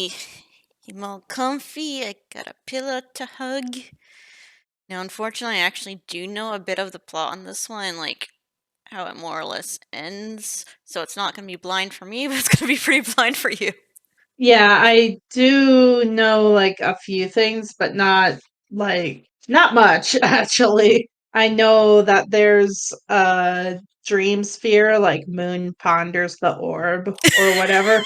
me. I'm all comfy. I got a pillow to hug. Now, unfortunately, I actually do know a bit of the plot on this one, like how it more or less ends. So it's not going to be blind for me, but it's going to be pretty blind for you. Yeah, I do know like a few things, but not much actually. I know that there's a dream sphere, like Moon ponders the orb or whatever.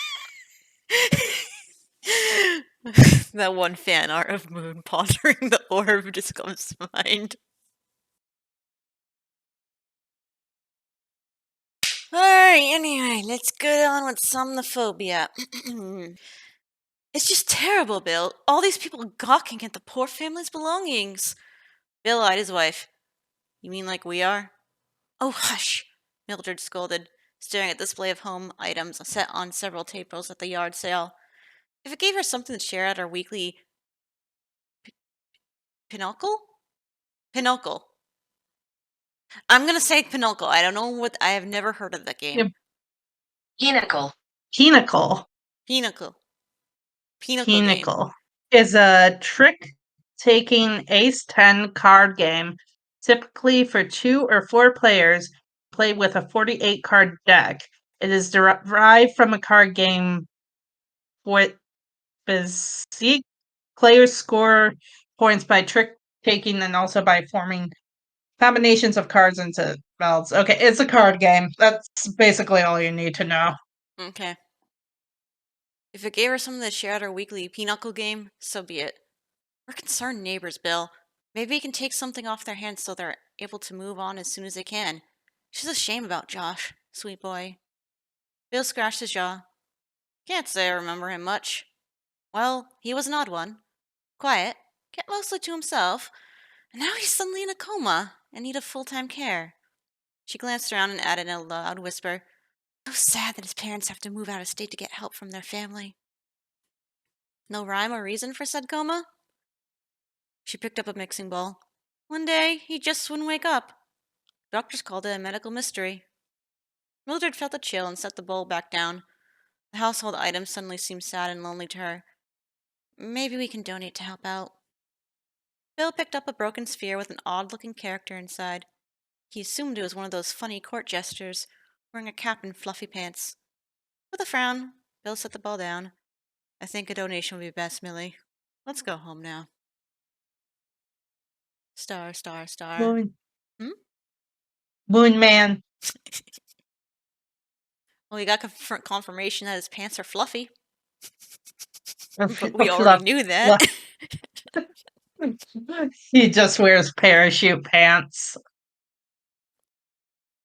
That one fan art of Moon pondering the orb just comes to mind. Alright, anyway, let's get on with Somniphobia. It's just terrible, Bill. All these people gawking at the poor family's belongings. Bill eyed his wife. You mean like we are? Oh, hush, Mildred scolded, staring at the display of home items set on several tables at the yard sale. If it gave her something to share at her weekly pinochle? Pinochle. I'm gonna say pinochle. I don't know what. I have never heard of that game. Yeah. Pinnacle. Pinnacle. Pinochle. Pinochle game. Pinnacle is a trick-taking ace-10 card game, typically for 2 or 4 players, played with a 48-card deck. It is derived from a card game with Bezique. Players score points by trick-taking and also by forming combinations of cards into spells. Okay, it's a card game. That's basically all you need to know. Okay. If it gave her something to share at her weekly pinochle game, so be it. We're concerned neighbors, Bill. Maybe we can take something off their hands so they're able to move on as soon as they can. She's a shame about Josh, sweet boy. Bill scratched his jaw. Can't say I remember him much. Well, he was an odd one. Quiet, kept mostly to himself, and now he's suddenly in a coma and need of full-time care. She glanced around and added in a loud whisper, So sad that his parents have to move out of state to get help from their family. No rhyme or reason for said coma? She picked up a mixing bowl. One day, he just wouldn't wake up. Doctors called it a medical mystery. Mildred felt a chill and set the bowl back down. The household items suddenly seemed sad and lonely to her. Maybe we can donate to help out. Bill picked up a broken sphere with an odd-looking character inside. He assumed it was one of those funny court jesters, wearing a cap and fluffy pants. With a frown, Bill set the ball down. I think a donation would be best, Millie. Let's go home now. Star, star, star. Moon. Hmm? Moon Man. Well, we got confirmation that his pants are fluffy. Or But we already knew that. He just wears parachute pants.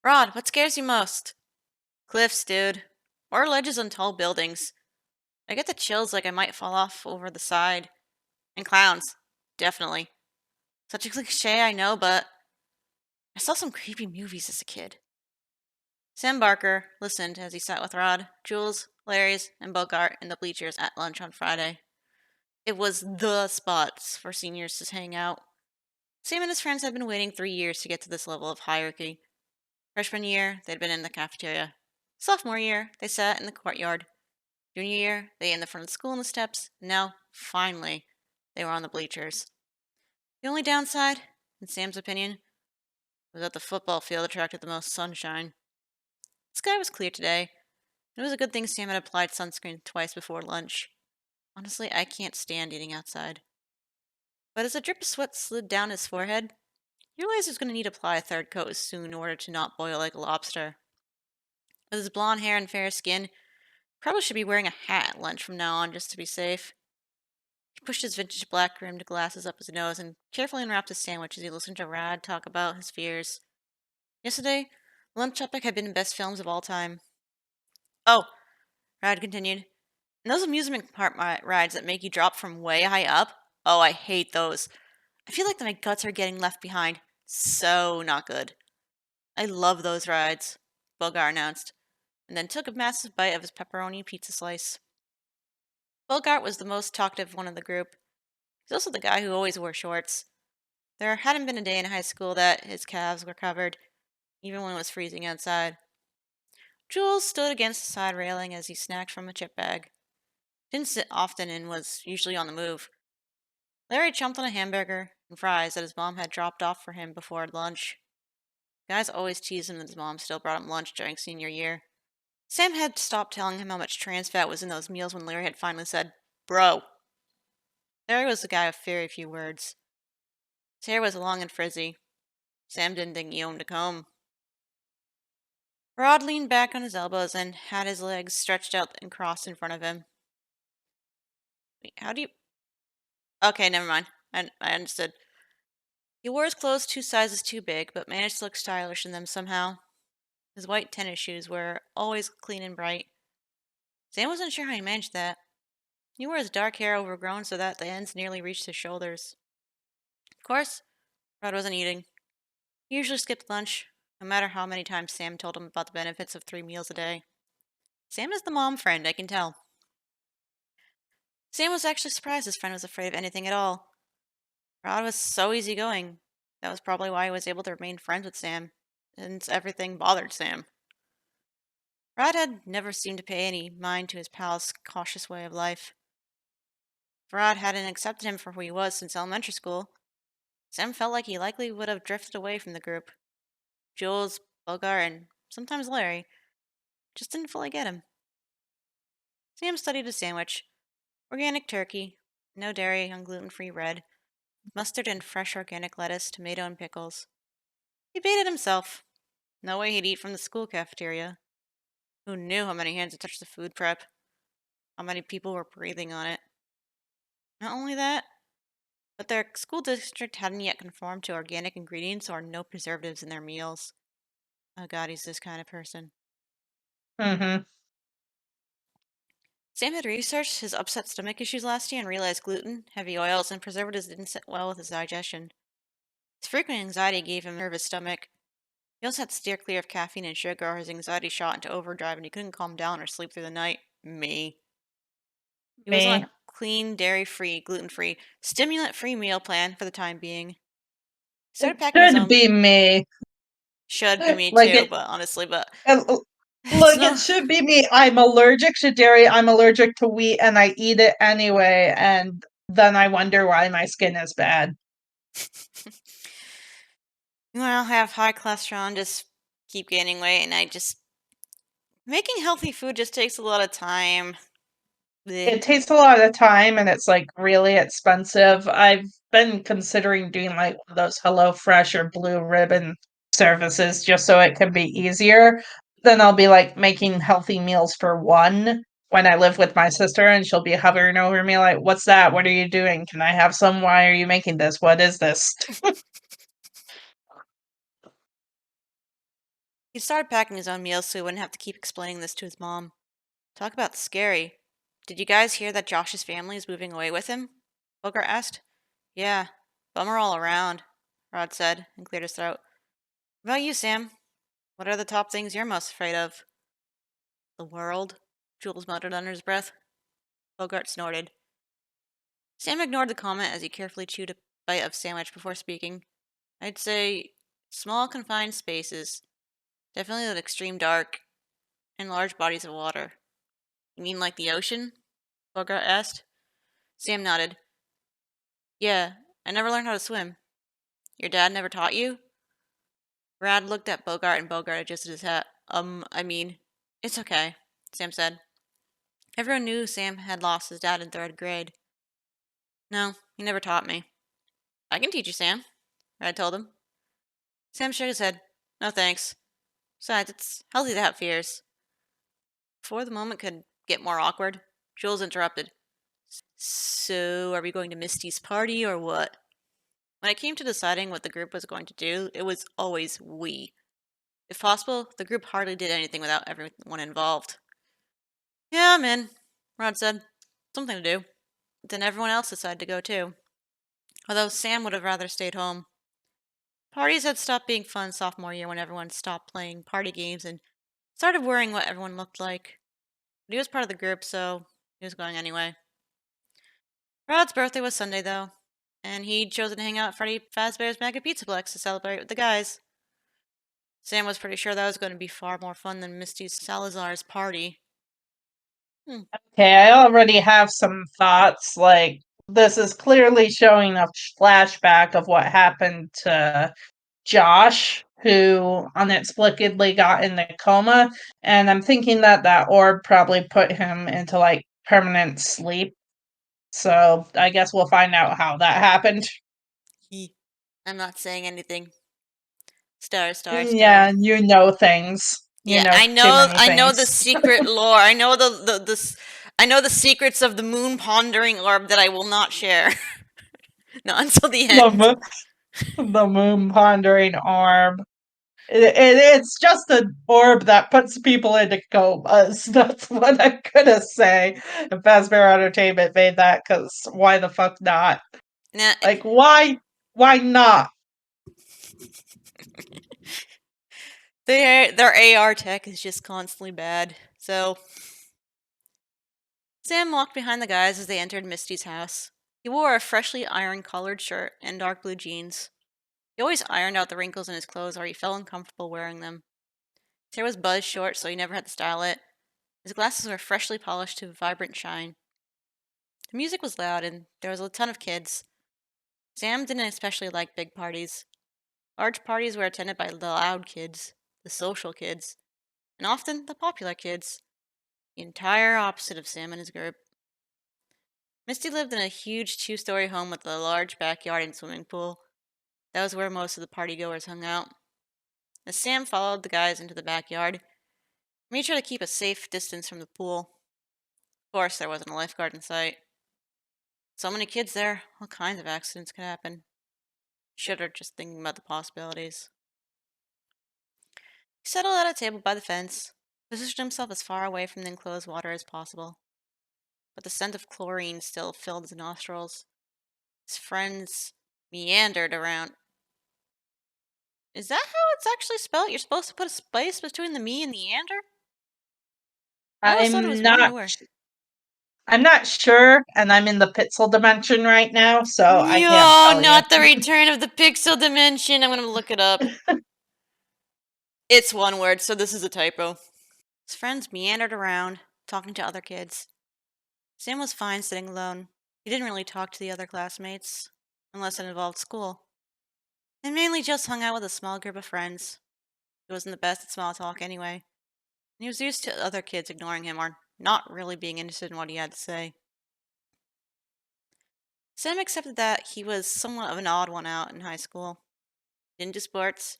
Rod, what scares you most? Cliffs, dude. Or ledges on tall buildings. I get the chills like I might fall off over the side. And clowns. Definitely. Such a cliche, I know, but I saw some creepy movies as a kid. Sam Barker listened as he sat with Rod, Jules, Larry's, and Bogart in the bleachers at lunch on Friday. It was the spot for seniors to hang out. Sam and his friends had been waiting 3 years to get to this level of hierarchy. Freshman year, they'd been in the cafeteria. Sophomore year, they sat in the courtyard. Junior year, they ate in the front of the school on the steps. And now, finally, they were on the bleachers. The only downside, in Sam's opinion, was that the football field attracted the most sunshine. The sky was clear today. It was a good thing Sam had applied sunscreen twice before lunch. Honestly, I can't stand eating outside. But as a drip of sweat slid down his forehead, he realized he was going to need to apply a third coat soon in order to not boil like a lobster. With his blonde hair and fair skin, he probably should be wearing a hat at lunch from now on just to be safe. He pushed his vintage black-rimmed glasses up his nose and carefully unwrapped his sandwich as he listened to Rad talk about his fears. Yesterday, the lunch topic had been the best films of all time. Oh, Rad continued. And those amusement park rides that make you drop from way high up? Oh, I hate those. I feel like my guts are getting left behind. So not good. I love those rides, Bogart announced, and then took a massive bite of his pepperoni pizza slice. Bogart was the most talkative one of the group. He's also the guy who always wore shorts. There hadn't been a day in high school that his calves were covered, even when it was freezing outside. Jules stood against the side railing as he snacked from a chip bag. Didn't sit often and was usually on the move. Larry chomped on a hamburger and fries that his mom had dropped off for him before lunch. Guys always teased him that his mom still brought him lunch during senior year. Sam had stopped telling him how much trans fat was in those meals when Larry had finally said, "Bro." Larry was the guy with very few words. His hair was long and frizzy. Sam didn't think he owned a comb. Rod leaned back on his elbows and had his legs stretched out and crossed in front of him. Wait, how do you... Okay, never mind. I understood. He wore his clothes 2 sizes too big, but managed to look stylish in them somehow. His white tennis shoes were always clean and bright. Sam wasn't sure how he managed that. He wore his dark hair overgrown so that the ends nearly reached his shoulders. Of course, Rod wasn't eating. He usually skipped lunch, no matter how many times Sam told him about the benefits of 3 meals a day. Sam is the mom friend, I can tell. Sam was actually surprised his friend was afraid of anything at all. Rod was so easygoing. That was probably why he was able to remain friends with Sam, since everything bothered Sam. Rod had never seemed to pay any mind to his pal's cautious way of life. If Rod hadn't accepted him for who he was since elementary school, Sam felt like he likely would have drifted away from the group. Jules, Bogar, and sometimes Larry just didn't fully get him. Sam studied his sandwich. Organic turkey, no dairy on gluten-free bread, mustard and fresh organic lettuce, tomato and pickles. He made it himself. No way he'd eat from the school cafeteria. Who knew how many hands had touched the food prep? How many people were breathing on it? Not only that, but their school district hadn't yet conformed to organic ingredients or no preservatives in their meals. Oh god, he's this kind of person. Mm-hmm. Sam had researched his upset stomach issues last year and realized gluten, heavy oils, and preservatives didn't sit well with his digestion. His frequent anxiety gave him a nervous stomach. He also had to steer clear of caffeine and sugar, or his anxiety shot into overdrive and he couldn't calm down or sleep through the night. Me. He was on Me. a clean, dairy-free, gluten-free, stimulant-free meal plan for the time being. He It started packing his should own... be me. Should be me Like too, it. but honestly, but... uh, It's Look, it not... should be me. I'm allergic to dairy. I'm allergic to wheat, and I eat it anyway. And then I wonder why my skin is bad. Well, I have high cholesterol and just keep gaining weight, and I just... Making healthy food just takes a lot of time. Blech. It takes a lot of time, and it's like really expensive. I've been considering doing like one of those HelloFresh or Blue Ribbon services just so it can be easier. Then I'll be like making healthy meals for one when I live with my sister, and she'll be hovering over me like, "What's that? What are you doing? Can I have some? Why are you making this? What is this?" He started packing his own meals so he wouldn't have to keep explaining this to his mom. Talk about scary. Did you guys hear that Josh's family is moving away with him? Bogart asked. Yeah, bummer all around, Rod said, and cleared his throat. What about you, Sam? What are the top things you're most afraid of? The world, Jules muttered under his breath. Bogart snorted. Sam ignored the comment as he carefully chewed a bite of sandwich before speaking. I'd say small confined spaces, definitely the extreme dark, and large bodies of water. You mean like the ocean? Bogart asked. Sam nodded. Yeah, I never learned how to swim. Your dad never taught you? Brad looked at Bogart and Bogart adjusted his hat. It's okay, Sam said. Everyone knew Sam had lost his dad in 3rd grade. No, he never taught me. I can teach you, Sam, Brad told him. Sam shook his head. No thanks. Besides, it's healthy to have fears. Before the moment could get more awkward, Jules interrupted. So, are we going to Misty's party or what? When it came to deciding what the group was going to do, it was always we. If possible, the group hardly did anything without everyone involved. Yeah, I'm in, Rod said. Something to do. But then everyone else decided to go too. Although Sam would have rather stayed home. Parties had stopped being fun sophomore year when everyone stopped playing party games and started worrying what everyone looked like. But he was part of the group, so he was going anyway. Rod's birthday was Sunday, though, and he'd chosen to hang out at Freddy Fazbear's Mega Pizzaplex to celebrate with the guys. Sam was pretty sure that was going to be far more fun than Misty Salazar's party. Okay, I already have some thoughts. Like, this is clearly showing a flashback of what happened to Josh, who inexplicably got in the coma. And I'm thinking that that orb probably put him into like permanent sleep. So I guess we'll find out how that happened. I'm not saying anything. Star. Yeah, you know things. You Yeah, know I too know. many I know the things. secret lore. I know I know the secrets of the moon pondering orb that I will not share. Not until the The, end. the moon pondering orb. It's just an orb that puts people into comas. That's what I'm gonna say. If Fazbear Entertainment made that, because why the fuck not? Nah, Like, why? Why not? their AR tech is just constantly bad. So Sam walked behind the guys as they entered Misty's house. He wore a freshly iron-colored shirt and dark blue jeans. He always ironed out the wrinkles in his clothes or he felt uncomfortable wearing them. His hair was buzzed short, so he never had to style it. His glasses were freshly polished to a vibrant shine. The music was loud and there was a ton of kids. Sam didn't especially like big parties. Large parties were attended by the loud kids, the social kids, and often the popular kids, the entire opposite of Sam and his group. Misty lived in a huge 2-story home with a large backyard and swimming pool. That was where most of the partygoers hung out. As Sam followed the guys into the backyard, he made sure to keep a safe distance from the pool. Of course, there wasn't a lifeguard in sight. So many kids there, all kinds of accidents could happen. He shuddered just thinking about the possibilities. He settled at a table by the fence, positioned himself as far away from the enclosed water as possible. But the scent of chlorine still filled his nostrils. His friends meandered around. Is that how it's actually spelled? You're supposed to put a space between the me and the ander? I always thought it was I'm one not. word. I'm not sure, and I'm in the pixel dimension right now, so I can't No, tell you. not the return of the pixel dimension. I'm gonna look it up. It's one word, so this is a typo. His friends meandered around, talking to other kids. Sam was fine sitting alone. He didn't really talk to the other classmates, unless it involved school, and mainly just hung out with a small group of friends. He wasn't the best at small talk anyway, and he was used to other kids ignoring him or not really being interested in what he had to say. Sam accepted that he was somewhat of an odd one out in high school. He didn't do sports,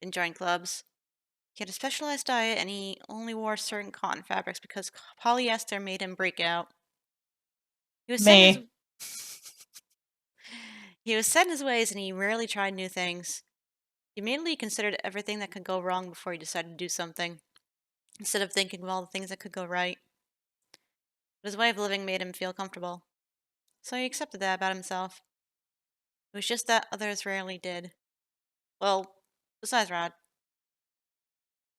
didn't join clubs. He had a specialized diet and he only wore certain cotton fabrics because polyester made him break out. He was set in his Me. He was set in his ways and he rarely tried new things. He mainly considered everything that could go wrong before he decided to do something, instead of thinking of all the things that could go right. But his way of living made him feel comfortable, so he accepted that about himself. It was just that others rarely did. Well, besides Rod.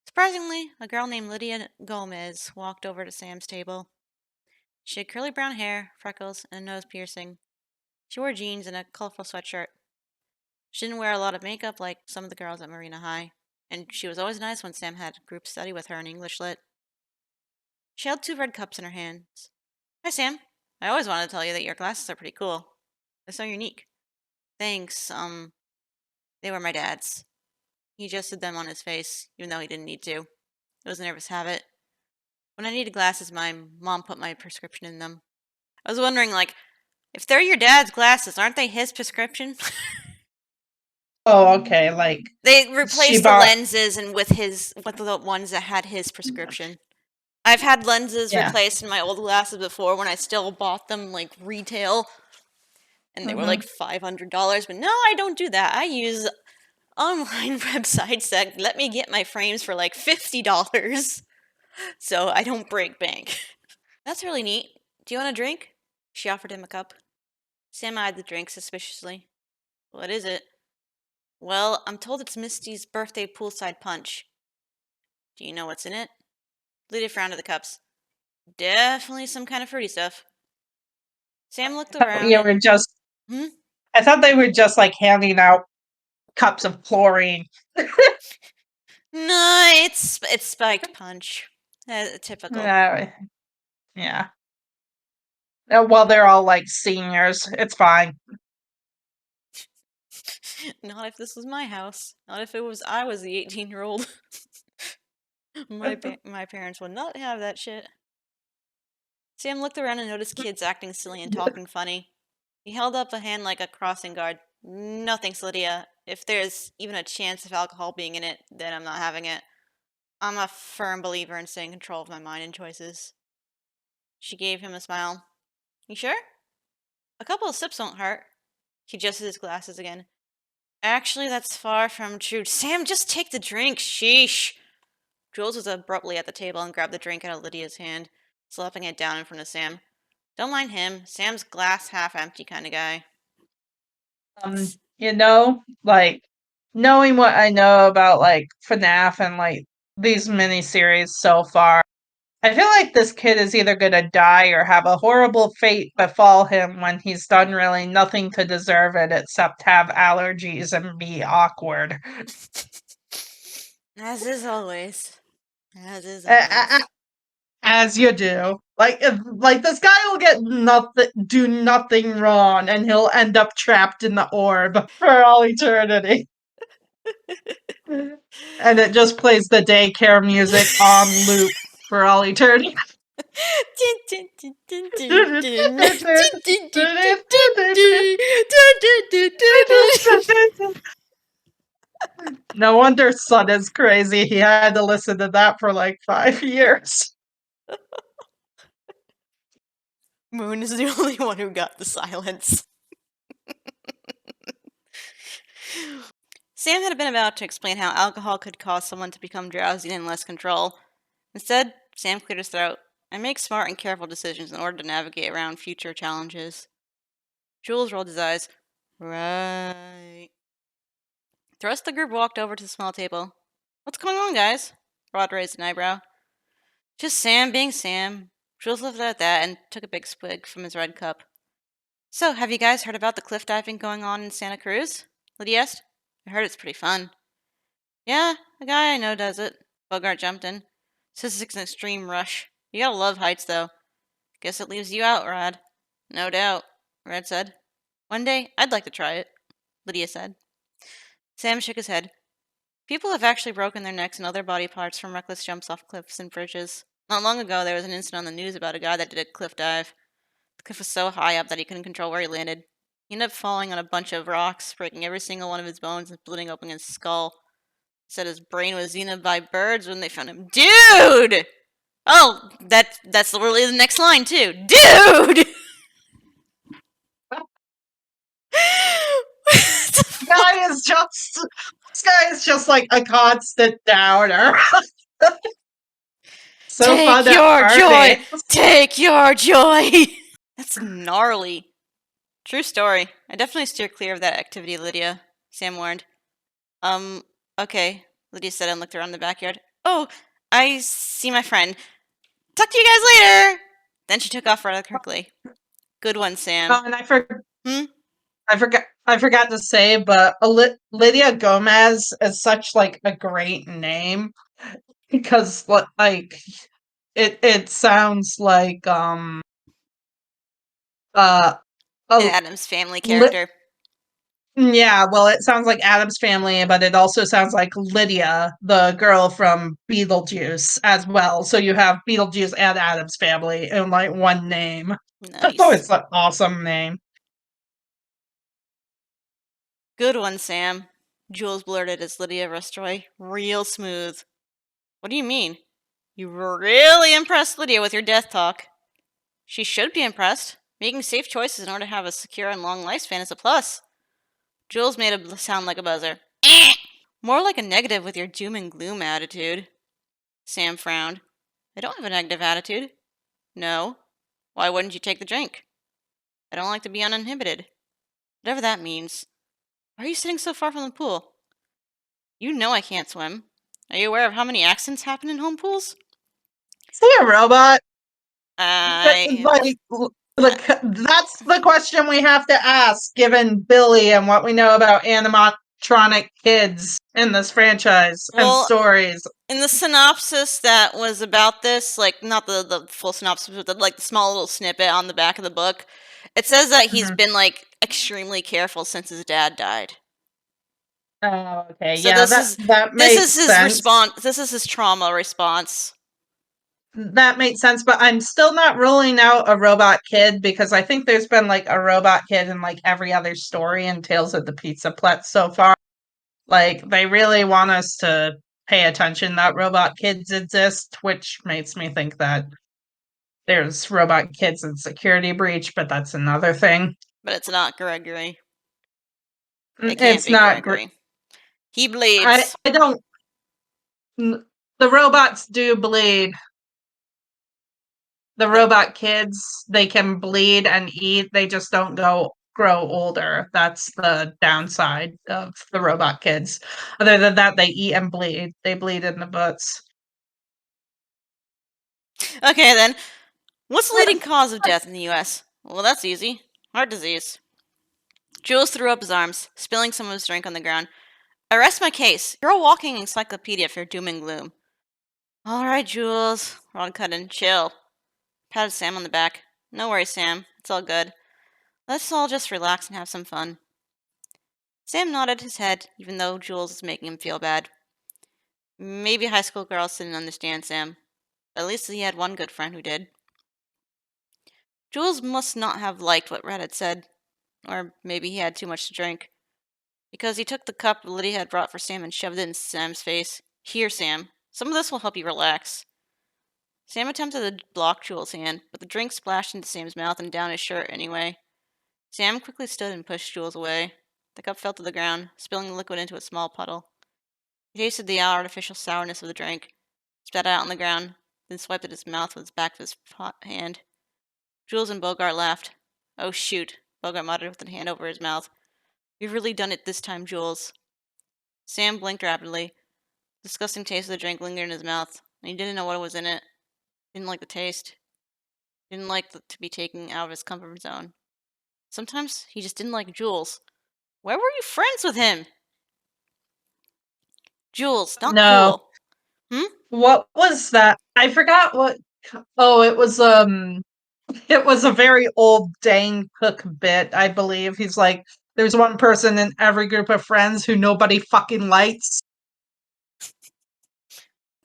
Surprisingly, a girl named Lydia Gomez walked over to Sam's table. She had curly brown hair, freckles, and a nose piercing. She wore jeans and a colorful sweatshirt. She didn't wear a lot of makeup like some of the girls at Marina High, and she was always nice when Sam had group study with her in English Lit. She held 2 red cups in her hands. Hi, Sam. I always wanted to tell you that your glasses are pretty cool. They're so unique. Thanks, they were my dad's. He adjusted them on his face, even though he didn't need to. It was a nervous habit. When I needed glasses, my mom put my prescription in them. I was wondering, like, if they're your dad's glasses, aren't they his prescription? Oh, okay. Like, They she replaced the bought. lenses and with the ones that had his prescription. I've had lenses Yeah. replaced in my old glasses before when I still bought them like retail and they were like $500, but no, I don't do that. I use online websites that let me get my frames for like $50 so I don't break bank. That's really neat. Do you want a drink? She offered him a cup. Sam eyed the drink suspiciously. What is it? Well, I'm told it's Misty's birthday poolside punch. Do you know what's in it? Lydia frowned at the cups. Definitely some kind of fruity stuff. Sam looked around You were and. just. Hmm? I thought they were just like handing out cups of chlorine. No, it's spiked punch. Typical. Yeah. Well, they're all like seniors. It's fine. Not if this was my house. Not if I was the 18-year-old. My parents would not have that shit. Sam looked around and noticed kids acting silly and talking funny. He held up a hand like a crossing guard. No thanks, Lydia. If there's even a chance of alcohol being in it, then I'm not having it. I'm a firm believer in staying in control of my mind and choices. She gave him a smile. You sure? A couple of sips won't hurt. He adjusted his glasses again. Actually, that's far from true. Sam, just take the drink. Sheesh. Jules was abruptly at the table and grabbed the drink out of Lydia's hand, slapping it down in front of Sam. Don't mind him. Sam's glass half empty kind of guy. Like knowing what I know about like FNaF and like these miniseries so far, I feel like this kid is either gonna die or have a horrible fate befall him when he's done really nothing to deserve it except have allergies and be awkward. As is always. As is A- a- always. As you do. Like this guy will do nothing wrong and he'll end up trapped in the orb for all eternity. And it just plays the daycare music on loop for all eternity. No wonder Son is crazy. He had to listen to that for like 5 years. Moon is the only one who got the silence. Sam had been about to explain how alcohol could cause someone to become drowsy and in less control. Instead, Sam cleared his throat and make smart and careful decisions in order to navigate around future challenges. Jules rolled his eyes. Right. The rest of the group walked over to the small table. What's going on, guys? Rod raised an eyebrow. Just Sam being Sam. Jules left it at that and took a big swig from his red cup. So, have you guys heard about the cliff diving going on in Santa Cruz? Lydia asked. I heard it's pretty fun. Yeah, a guy I know does it. Bogart jumped in. Says it's an extreme rush. You gotta love heights, though. Guess it leaves you out, Rod. No doubt, Red said. One day, I'd like to try it, Lydia said. Sam shook his head. People have actually broken their necks and other body parts from reckless jumps off cliffs and bridges. Not long ago, there was an incident on the news about a guy that did a cliff dive. The cliff was so high up that he couldn't control where he landed. He ended up falling on a bunch of rocks, breaking every single one of his bones and splitting open his skull. Said his brain was eaten by birds when they found him. Dude! Oh, that's literally the next line, too. Dude! This guy is just like a constant downer. So Take your joy! Take your joy! That's gnarly. True story. I definitely steer clear of that activity, Lydia, Sam warned. Okay, Lydia said and looked around the backyard. Oh, I see my friend. Talk to you guys later! Then she took off rather quickly. Good one, Sam. Oh, and I forgot to say, but Lydia Gomez is such like a great name because like it sounds like An a Addams Family character. yeah, well, it sounds like Addams Family, but it also sounds like Lydia, the girl from Beetlejuice, as well. So you have Beetlejuice and Addams Family in like one name. Nice. Oh, it's an awesome name. Good one, Sam. Jules blurted as Lydia rushed away. Real smooth. What do you mean? You really impressed Lydia with your death talk. She should be impressed. Making safe choices in order to have a secure and long lifespan is a plus. Jules made a sound like a buzzer. More like a negative with your doom and gloom attitude. Sam frowned. I don't have a negative attitude. No. Why wouldn't you take the drink? I don't like to be uninhibited. Whatever that means. Why are you sitting so far from the pool? You know I can't swim. Are you aware of how many accidents happen in home pools? Is he a robot? I... That's the question we have to ask, given Billy and what we know about animatronic kids in this franchise and Well, stories. in the synopsis that was about this, like not the full synopsis, but the small little snippet on the back of the book, it says that he's Mhm. been like extremely careful since his dad died. Oh, okay. So Yeah, that makes his sense. response. This is his trauma response. That makes sense, but I'm still not ruling out a robot kid because I think there's been like a robot kid in like every other story in Tales of the Pizzaplex so far. Like they really want us to pay attention that robot kids exist, which makes me think that there's robot kids in Security Breach, but that's another thing. But it's not Gregory. It can't It's be not. Gregory. He I bleeds. I don't. The robots do bleed. The The, robot kids, they can bleed and eat. They just don't grow older. That's the downside of the robot kids. Other than that, they eat and bleed. They bleed in the butts. okay then. What's the leading cause of death in the U.S.? Well, that's easy. Heart disease. Jules threw up his arms, spilling some of his drink on the ground. I rest my case. You're a walking encyclopedia for doom and gloom. All right, Jules. Rod cut in. Chill. Patted Sam on the back. No worries, Sam. It's all good. Let's all just relax and have some fun. Sam nodded his head, even though Jules was making him feel bad. Maybe high school girls didn't understand Sam. At least he had one good friend who did. Jules must not have liked what Red had said. Or maybe he had too much to drink. Because he took the cup Lydia had brought for Sam and shoved it in Sam's face. Here, Sam. Some of this will help you relax. Sam attempted to block Jules' hand, but the drink splashed into Sam's mouth and down his shirt anyway. Sam quickly stood and pushed Jules away. The cup fell to the ground, spilling the liquid into a small puddle. He tasted the artificial sourness of the drink, spat it out on the ground, then swiped at his mouth with the back of his hand. Jules and Bogart laughed. Oh shoot, Bogart muttered with a hand over his mouth. We've really done it this time, Jules. Sam blinked rapidly. The disgusting taste of the drink lingered in his mouth, and he didn't know what was in it. He didn't like the taste. He didn't like to be taken out of his comfort zone. Sometimes he just didn't like Jules. Why were you friends with him? Jules, not No. cool. Hmm? What was that? I forgot what. Oh, it was a very old Dane Cook bit, I believe. He's like, there's one person in every group of friends who nobody fucking likes.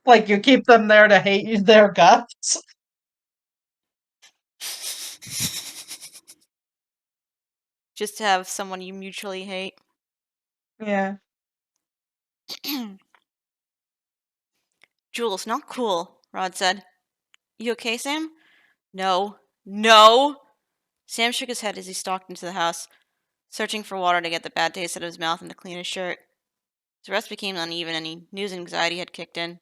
Like you keep them there to hate you their guts. Just to have someone you mutually hate. Yeah. Jules, not cool, Rod said. You okay, Sam? No. No! Sam shook his head as he stalked into the house, searching for water to get the bad taste out of his mouth and to clean his shirt. His breath became uneven and he knew his anxiety had kicked in.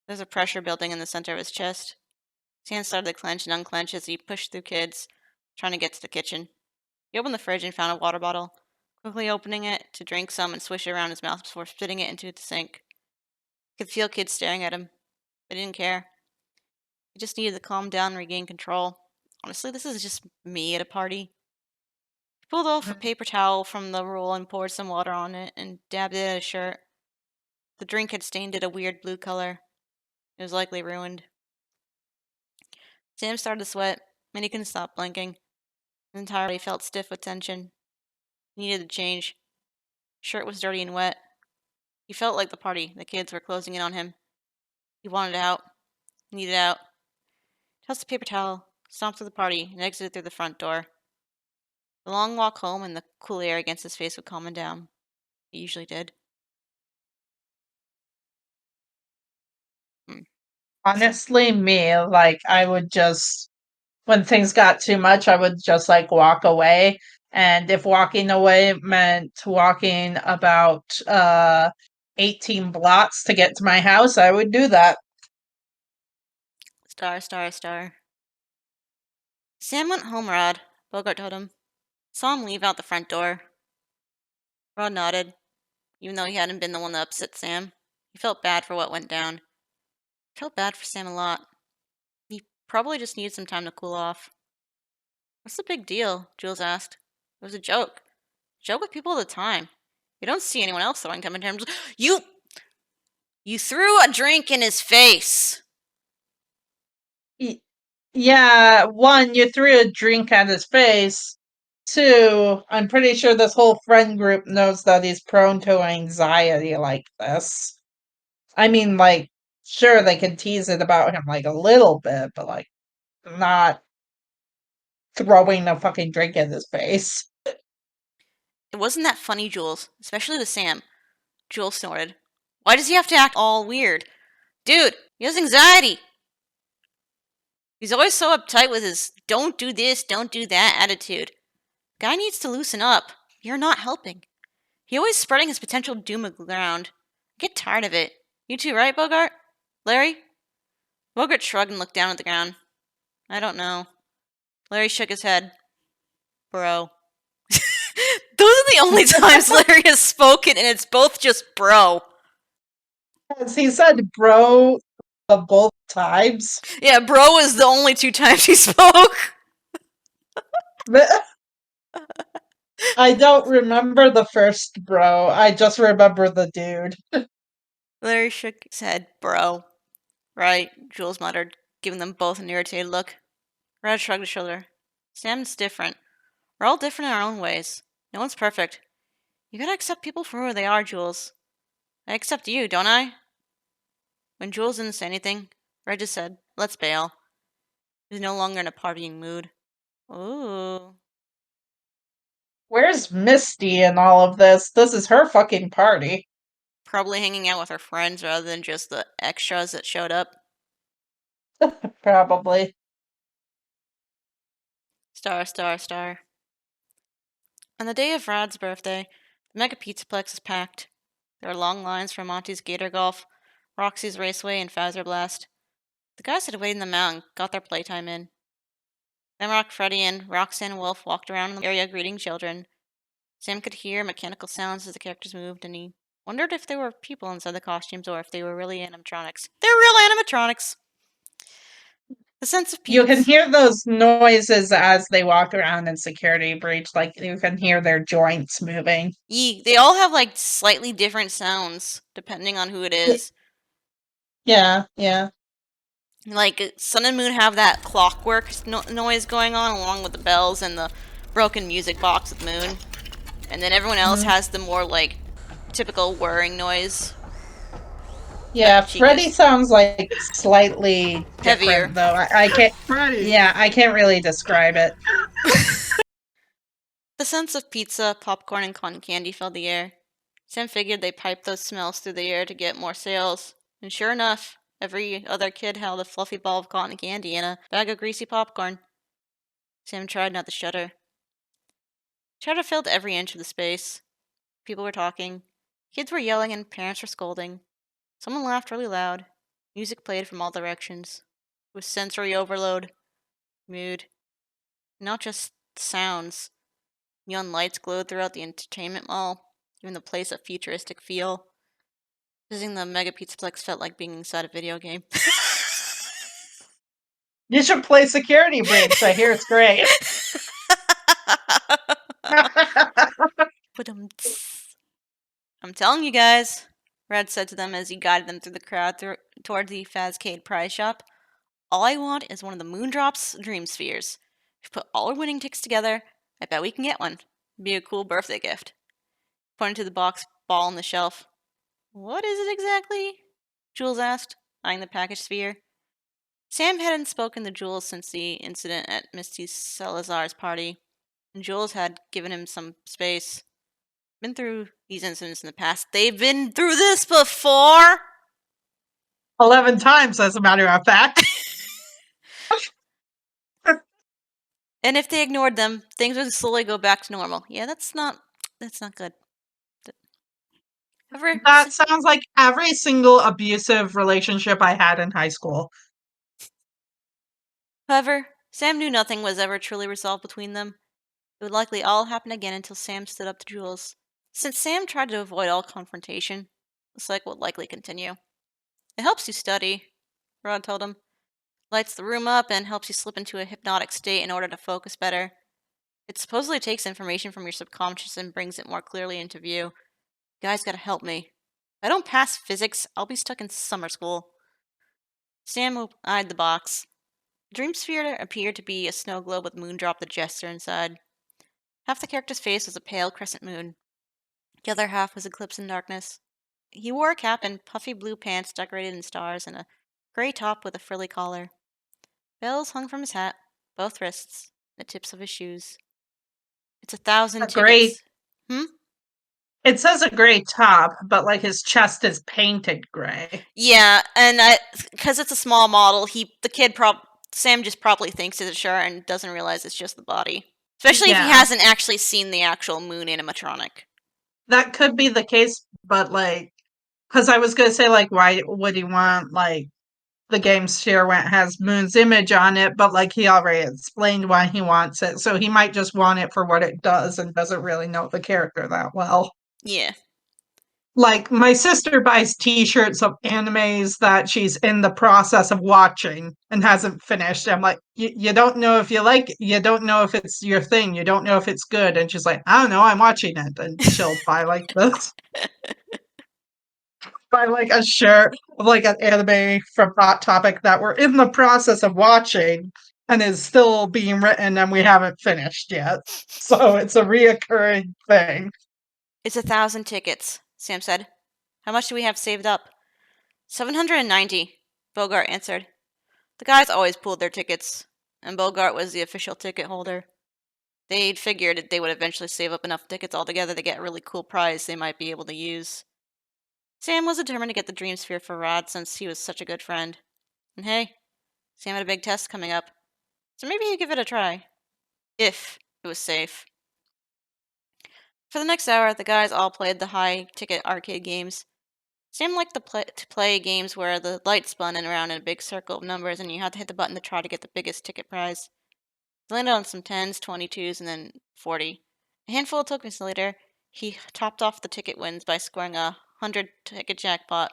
There was a pressure building in the center of his chest. His hands started to clench and unclench as he pushed through kids, trying to get to the kitchen. He opened the fridge and found a water bottle, quickly opening it to drink some and swish it around his mouth before spitting it into the sink. He could feel kids staring at him. They didn't care. He just needed to calm down and regain control. Honestly, this is just me at a party. He pulled off a paper towel from the roll and poured some water on it and dabbed it at his shirt. The drink had stained it a weird blue color. It was likely ruined. Sam started to sweat, and he couldn't stop blinking. His entire body felt stiff with tension. He needed to change. His shirt was dirty and wet. He felt like the kids were closing in on him. He wanted out. He needed out. He tossed the paper towel, stomped through the party, and exited through the front door. The long walk home and the cool air against his face would calm him down. It usually did. Hmm. Honestly, me, like I would just when things got too much, I would just like walk away. And if walking away meant walking about 18 blocks to get to my house, I would do that. Star, star, star. Sam went home, Rod, Bogart told him. Saw him leave out the front door. Rod nodded, even though he hadn't been the one that upset Sam. He felt bad for what went down. He felt bad for Sam a lot. He probably just needed some time to cool off. What's the big deal? Jules asked. It was a joke. Joke with people all the time. You don't see anyone else throwing temper tantrums. You threw a drink in his face. Yeah, one, you threw a drink at his face. Two, I'm pretty sure this whole friend group knows that he's prone to anxiety like this. I mean, like, sure, they can tease it about him like a little bit, but like, not throwing a fucking drink in his face. It wasn't that funny, Jules, especially with Sam. Jules snorted. Why does he have to act all weird? Dude, he has anxiety. He's always so uptight with his don't do this, don't do that attitude. Guy needs to loosen up. You're not helping. He always spreading his potential doom around. I get tired of it. You too, right, Bogart? Larry? Bogart shrugged and looked down at the ground. I don't know. Larry shook his head. Bro. Those are the only times Larry has spoken, and it's both just bro. As he said, bro, both times. Yeah, bro is the only 2 times he spoke. I don't remember the first bro. I just remember the dude. Larry shook his head. Bro. Right, Jules muttered, giving them both an irritated look. Red shrugged his shoulder. Sam's different. We're all different in our own ways. No one's perfect. You gotta accept people for who they are, Jules. I accept you, don't I? When Jules didn't say anything, Red just said, let's bail. He was no longer in a partying mood. Ooh. Where's Misty in all of this? This is her fucking party. Probably hanging out with her friends rather than just the extras that showed up. Probably. Star, star, star. On the day of Rad's birthday, the Mega Pizzaplex is packed. There are long lines for Monty's Gator Golf, Roxy's Raceway, and Phaser Blast. The guys had waited them out and got their playtime in. Nemrock, Freddy, and Roxanne and Wolf walked around in the area greeting children. Sam could hear mechanical sounds as the characters moved, and he wondered if there were people inside the costumes or if they were really animatronics. They're real animatronics! The sense of You can peace. hear those noises as they walk around in security breach. Like, you can hear their joints moving. They all have like slightly different sounds depending on who it is. Yeah, yeah. Like Sun and Moon have that clockwork noise going on along with the bells and the broken music box with Moon. And then everyone else has the more like typical whirring noise. Yeah, She Freddy gets sounds like slightly heavier. different, though. I can't. Freddy! Yeah, I can't really describe it. The sense of pizza, popcorn, and cotton candy filled the air. Sam figured they piped those smells through the air to get more sales. And sure enough, every other kid held a fluffy ball of cotton candy and a bag of greasy popcorn. Sam tried not to shudder. Chatter filled every inch of the space. People were talking. Kids were yelling and parents were scolding. Someone laughed really loud. Music played from all directions. It was sensory overload. Mood. Not just sounds. Neon lights glowed throughout the entertainment mall, giving the place a futuristic feel. Visiting the Mega Pizzaplex felt like being inside a video game. You should play Security Breach. I hear it's great. But I'm telling you guys, Red said to them as he guided them through the crowd toward the Fazcade prize shop. All I want is one of the Moondrop's dream spheres. If we put all our winning tickets together, I bet we can get one. It'd be a cool birthday gift. Pointing to the box ball on the shelf. What is it exactly? Jules asked, eyeing the packaged sphere. Sam hadn't spoken to Jules since the incident at Misty Salazar's party, and Jules had given him some space. Been through these incidents in the past. They've been through this before! 11 times, as a matter of fact. And if they ignored them, things would slowly go back to normal. Yeah, that's not good. However, That sounds like every single abusive relationship I had in high school. Sam knew nothing was ever truly resolved between them. It would likely all happen again until Sam stood up to Jules. Since Sam tried to avoid all confrontation, the cycle would likely continue. It helps you study, Rod told him. Lights the room up and helps you slip into a hypnotic state in order to focus better. It supposedly takes information from your subconscious and brings it more clearly into view. guys gotta help me. If I don't pass physics, I'll be stuck in summer school. Sam eyed the box. The dream sphere appeared to be a snow globe with Moondrop the Jester inside. Half the character's face was a pale crescent moon. The other half was eclipsed in darkness. He wore a cap and puffy blue pants decorated in stars and a gray top with a frilly collar. Bells hung from his hat, both wrists, the tips of his shoes. It's 1,000 A great. tickets. Hmm? It says a gray top, but like his chest is painted gray. Yeah, and because it's a small model, Sam just probably thinks it's a shirt and doesn't realize it's just the body. Especially if he Yeah. hasn't actually seen the actual moon animatronic. That could be the case, but like, because I was gonna say like, why would he want like the game sphere when it has Moon's image on it? But like, he already explained why he wants it, so he might just want it for what it does and doesn't really know the character that well. Yeah. Like, my sister buys T-shirts of animes that she's in the process of watching and hasn't finished. I'm like, you don't know if you like it. You don't know if it's your thing. You don't know if it's good. And she's like, I don't know. I'm watching it. And she'll buy like this. Buy like a shirt of like an anime from Hot Topic that we're in the process of watching and is still being written and we haven't finished yet. So it's a reoccurring thing. It's 1,000 tickets, Sam said. How much do we have saved up? 790, Bogart answered. The guys always pooled their tickets, and Bogart was the official ticket holder. They'd figured they would eventually save up enough tickets altogether to get a really cool prize they might be able to use. Sam was determined to get the Dream Sphere for Rod since he was such a good friend. And hey, Sam had a big test coming up, so maybe he'd give it a try. If it was safe. For the next hour, the guys all played the high-ticket arcade games. Sam liked to play games where the light spun around in a big circle of numbers and you had to hit the button to try to get the biggest ticket prize. He landed on some 10s, 22s, and then 40. A handful of tokens later, he topped off the ticket wins by scoring a 100-ticket jackpot.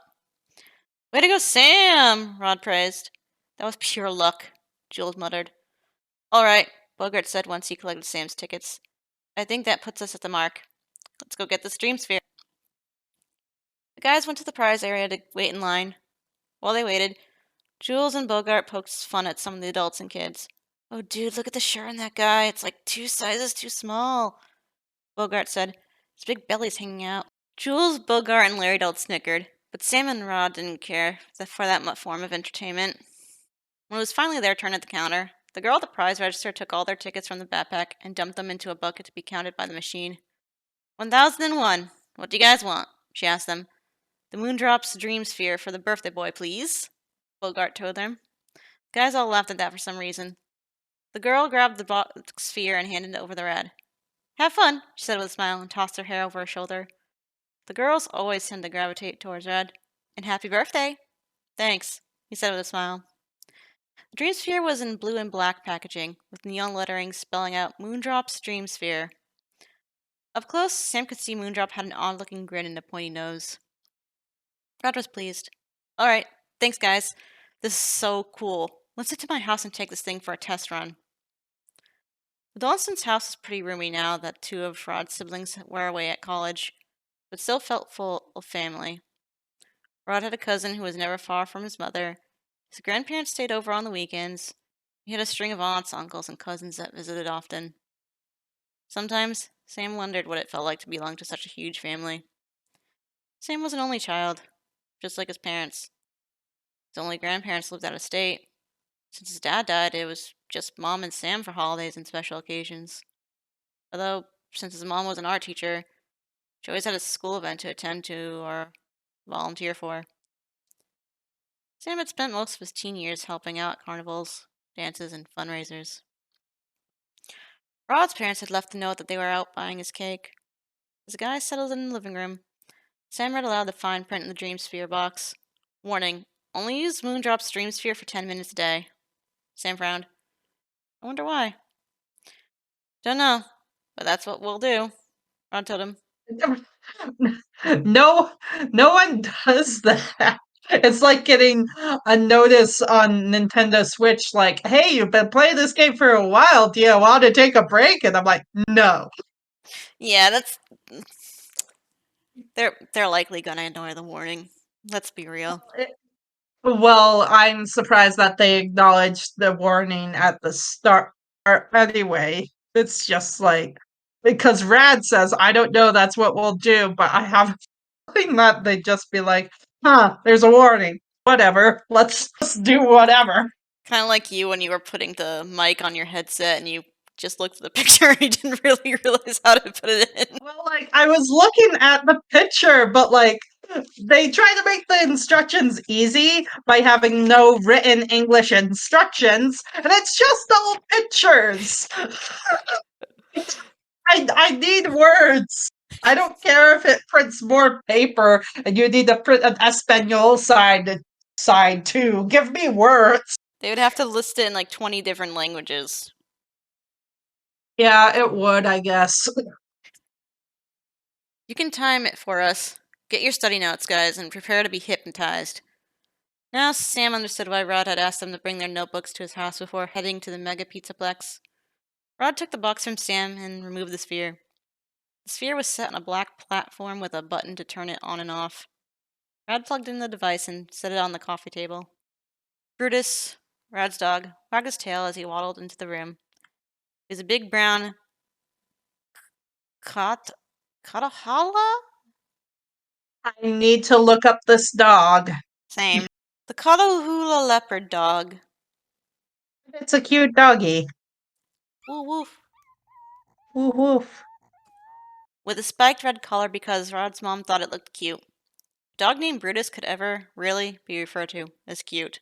Way to go, Sam! Rod praised. That was pure luck, Jules muttered. All right, Bogart said once he collected Sam's tickets. I think that puts us at the mark. Let's go get this Dream Sphere. The guys went to the prize area to wait in line. While they waited, Jules and Bogart poked fun at some of the adults and kids. Oh, dude, look at the shirt on that guy. It's like 2 sizes too small, Bogart said. His big belly's hanging out. Jules, Bogart, and Larry Delt snickered, but Sam and Rod didn't care for that form of entertainment. When it was finally their turn at the counter, the girl at the prize register took all their tickets from the backpack and dumped them into a bucket to be counted by the machine. 1,001. What do you guys want? She asked them. The Moondrop's Dream Sphere for the birthday boy, please, Bogart told them. The guys all laughed at that for some reason. The girl grabbed the sphere and handed it over the Red. Have fun, she said with a smile and tossed her hair over her shoulder. The girls always tend to gravitate towards Red. And happy birthday. Thanks, he said with a smile. The Dream Sphere was in blue and black packaging, with neon lettering spelling out Moondrop's Dream Sphere. Up close, Sam could see Moondrop had an odd-looking grin and a pointy nose. Rod was pleased. All right, thanks, guys. This is so cool. Let's get to my house and take this thing for a test run. The Donaldson's house was pretty roomy now that 2 of Rod's siblings were away at college, but still felt full of family. Rod had a cousin who was never far from his mother. His grandparents stayed over on the weekends. He had a string of aunts, uncles, and cousins that visited often. Sometimes, Sam wondered what it felt like to belong to such a huge family. Sam was an only child, just like his parents. His only grandparents lived out of state. Since his dad died, it was just Mom and Sam for holidays and special occasions. Although, since his mom was an art teacher, she always had a school event to attend to or volunteer for. Sam had spent most of his teen years helping out at carnivals, dances, and fundraisers. Rod's parents had left a note that they were out buying his cake. As the guys settled in the living room, Sam read aloud the fine print in the Dream Sphere box. Warning, only use Moondrop's Dream Sphere for 10 minutes a day. Sam frowned. I wonder why. Don't know, but that's what we'll do, Rod told him. No, no one does that. It's like getting a notice on Nintendo Switch like, hey, you've been playing this game for a while. Do you want to take a break? And I'm like, no. Yeah, They're likely gonna ignore the warning. Let's be real. Well, I'm surprised that they acknowledged the warning at the start anyway. It's just like because Rad says, I don't know, that's what we'll do, but I have a feeling that they'd just be like, huh, there's a warning. Whatever. Let's just do whatever. Kind of like you when you were putting the mic on your headset and you just looked at the picture and you didn't really realize how to put it in. Well, like I was looking at the picture, but like they try to make the instructions easy by having no written English instructions, and it's just all pictures. I need words. I don't care if it prints more paper and you need to print an Espanol side too. Give me words. They would have to list it in like 20 different languages. Yeah, it would, I guess. You can time it for us. Get your study notes, guys, and prepare to be hypnotized. Now Sam understood why Rod had asked them to bring their notebooks to his house before heading to the mega Pizzaplex. Rod took the box from Sam and removed the sphere. The sphere was set on a black platform with a button to turn it on and off. Rod plugged in the device and set it on the coffee table. Brutus, Rod's dog, wagged his tail as he waddled into the room. He was a big brown Catahala? I need to look up this dog. Same. The Catahoula leopard dog. It's a cute doggy. Woo woof. Woof woof. With a spiked red collar because Rod's mom thought it looked cute. A dog named Brutus could ever really be referred to as cute.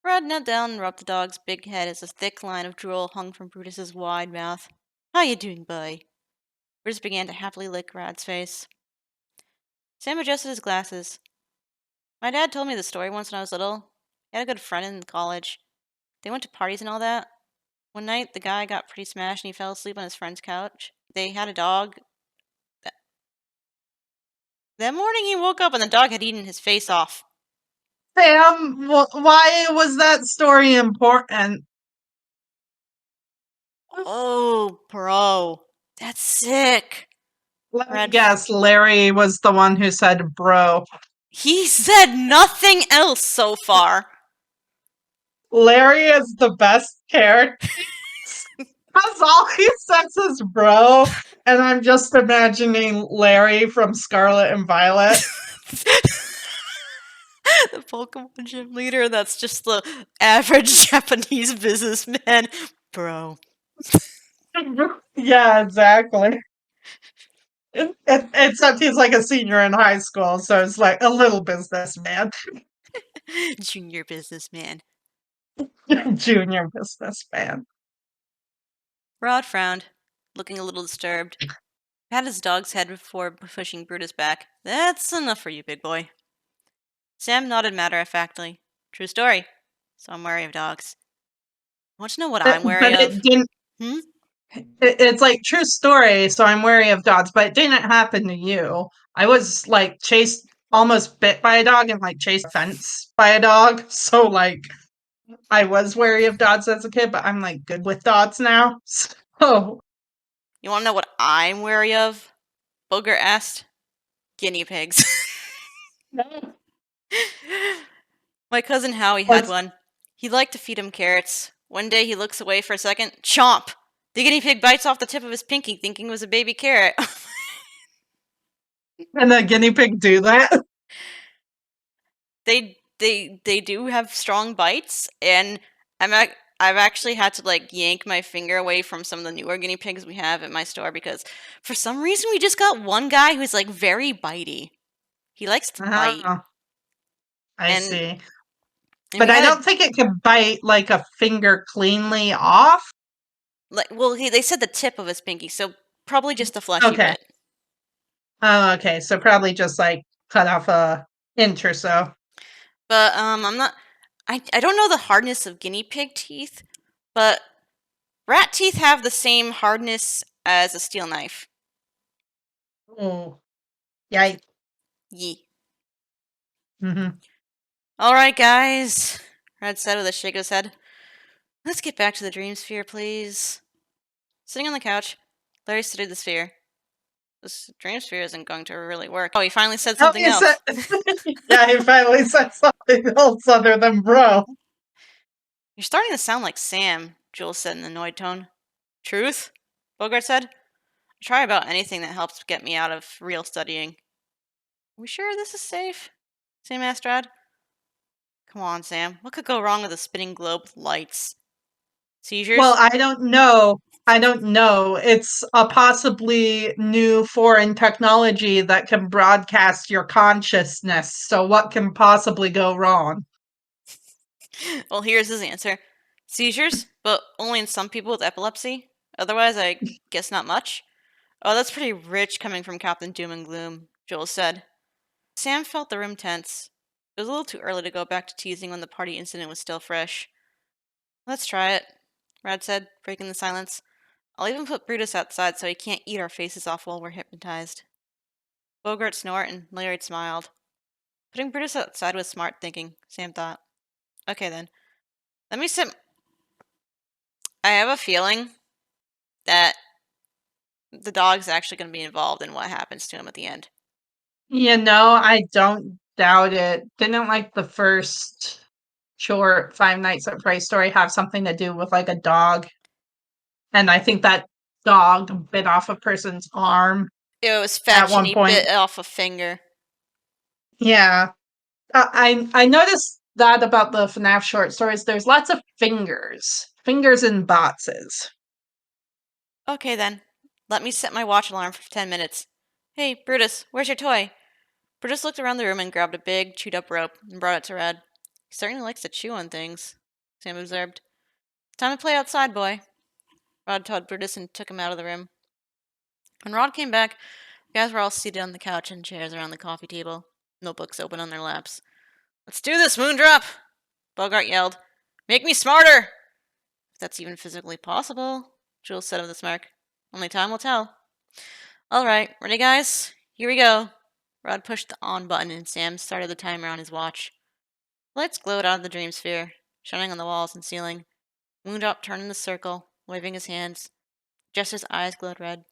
Rod knelt down and rubbed the dog's big head as a thick line of drool hung from Brutus's wide mouth. How you doing, boy? Brutus began to happily lick Rod's face. Sam adjusted his glasses. My dad told me the story once when I was little. He had a good friend in college. They went to parties and all that. One night, the guy got pretty smashed and he fell asleep on his friend's couch. They had a dog. That morning, he woke up and the dog had eaten his face off. Sam, why was that story important? Oh, bro. That's sick. Let me Red. guess, Larry was the one who said bro. He said nothing else so far. Larry is the best character. Because all he says is bro, and I'm just imagining Larry from Scarlet and Violet. The Pokemon gym leader, that's just the average Japanese businessman. Bro. Yeah, exactly. Except he's like a senior in high school, so it's like a little businessman. Junior businessman. Junior businessman. Rod frowned, looking a little disturbed. Pat his dog's head before pushing Brutus back. That's enough for you, big boy. Sam nodded matter-of-factly. True story. So I'm wary of dogs. Want to know what I'm wary But of? it didn't. Hmm? It's like true story, so I'm wary of dogs, but it didn't happen to you. I was like chased, almost bit by a dog, and like chased a fence by a dog. So like I was wary of dogs as a kid, but I'm like good with dogs now. So You want to know what I'm wary of? Booger asked. Guinea pigs. My cousin Howie had What's- one. He liked to feed him carrots. One day he looks away for a second. Chomp! The guinea pig bites off the tip of his pinky, thinking it was a baby carrot. and the guinea pig do that. They do have strong bites, and I've actually had to like yank my finger away from some of the newer guinea pigs we have at my store because for some reason we just got one guy who's like very bitey. He likes to bite, Oh, I and, see. and But we I had don't think it can bite like a finger cleanly off. they said the tip of his pinky, so probably just a fleshy Okay. bit. Oh, okay. So probably just like cut off a inch or so. But I'm not. I don't know the hardness of guinea pig teeth, but rat teeth have the same hardness as a steel knife. Oh, yikes. Yee. Hmm. All right, guys. Red said with a shake of his head. Let's get back to the dream sphere, please. Sitting on the couch, Larry studied the sphere. This dream sphere isn't going to really work. Oh, he finally said Oh, something he else. yeah, he finally said something else other than bro. You're starting to sound like Sam, Jules said in an annoyed tone. Truth? Bogart said. I try about anything that helps get me out of real studying. Are we sure this is safe? Sam asked Rad. Come on, Sam. What could go wrong with a spinning globe with lights? Seizures? Well, I don't know. I don't know. It's a possibly new foreign technology that can broadcast your consciousness. So what can possibly go wrong? Well, here's his answer. Seizures, but only in some people with epilepsy. Otherwise, I guess not much. Oh, that's pretty rich coming from Captain Doom and Gloom, Joel said. Sam felt the room tense. It was a little too early to go back to teasing when the party incident was still fresh. Let's try it, Rad said, breaking the silence. I'll even put Brutus outside so he can't eat our faces off while we're hypnotized. Bogart snorted and Larry smiled. Putting Brutus outside was smart thinking, Sam thought. Okay then. Let me sit. I have a feeling that the dog's actually going to be involved in what happens to him at the end. I don't doubt it. Didn't like the first short Five Nights at Freddy's story have something to do with like a dog? And I think that dog bit off a person's arm It was at fetch and one he point. bit off a finger. Yeah. I noticed that about the FNaF short stories. There's lots of fingers in boxes. Okay then. Let me set my watch alarm for 10 minutes. Hey, Brutus, where's your toy? Brutus looked around the room and grabbed a big, chewed up rope and brought it to Red. He certainly likes to chew on things, Sam observed. Time to play outside, boy. Rod told Brutus and took him out of the room. When Rod came back, the guys were all seated on the couch and chairs around the coffee table, notebooks open on their laps. Let's do this, Moondrop! Bogart yelled. Make me smarter! If that's even physically possible, Jules said with a smirk. Only time will tell. All right, ready, guys? Here we go. Rod pushed the on button and Sam started the timer on his watch. Lights glowed out of the dream sphere, shining on the walls and ceiling. Moondrop turned in the circle, waving his hands. Just his eyes glowed red.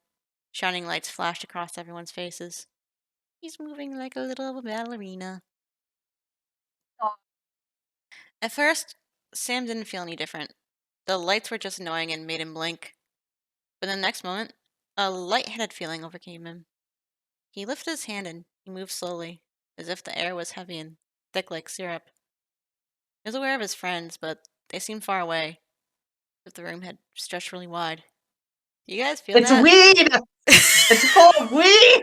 Shining lights flashed across everyone's faces. He's moving like a little ballerina. At first, Sam didn't feel any different. The lights were just annoying and made him blink. But in the next moment, a light-headed feeling overcame him. He lifted his hand and he moved slowly, as if the air was heavy and thick like syrup. He was aware of his friends, but they seemed far away, as if the room had stretched really wide. Do you guys feel It's that? weed! It's full of weed!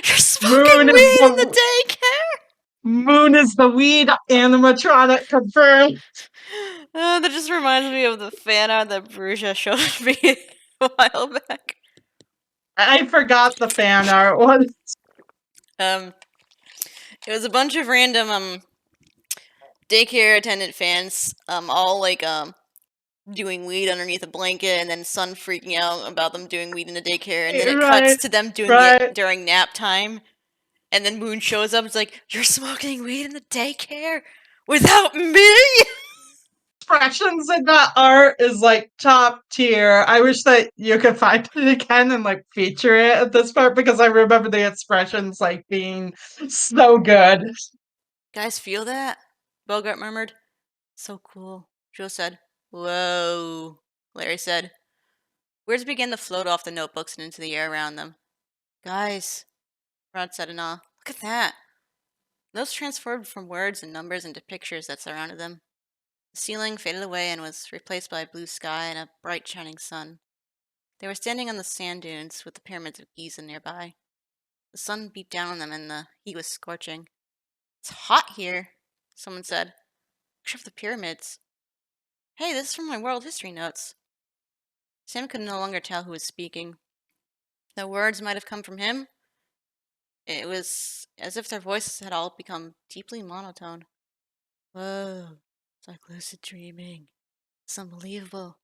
You're smoking weed in the daycare? Moon is the weed animatronic confirmed. That just reminds me of the fan art that Bruja showed me a while back. I forgot the fan art one. It was a bunch of random daycare attendant fans, all like doing weed underneath a blanket, and then Sun freaking out about them doing weed in the daycare, and then it cuts to them doing it during nap time, and then Moon shows up and is like, "You're smoking weed in the daycare without me." Expressions in that art is like top tier. I wish that you could find it again and like feature it at this part because I remember the expressions like being so good. Guys, feel that? Bogart murmured. So cool. Joe said. Whoa. Larry said. Words began to float off the notebooks and into the air around them. Guys, Rod said in awe. Look at that. Those transformed from words and numbers into pictures that surrounded them. The ceiling faded away and was replaced by a blue sky and a bright shining sun. They were standing on the sand dunes with the pyramids of Giza nearby. The sun beat down on them and the heat was scorching. It's hot here, someone said. Except the pyramids. Hey, this is from my world history notes. Sam could no longer tell who was speaking. The words might have come from him. It was as if their voices had all become deeply monotone. Whoa, it's like lucid dreaming. It's unbelievable.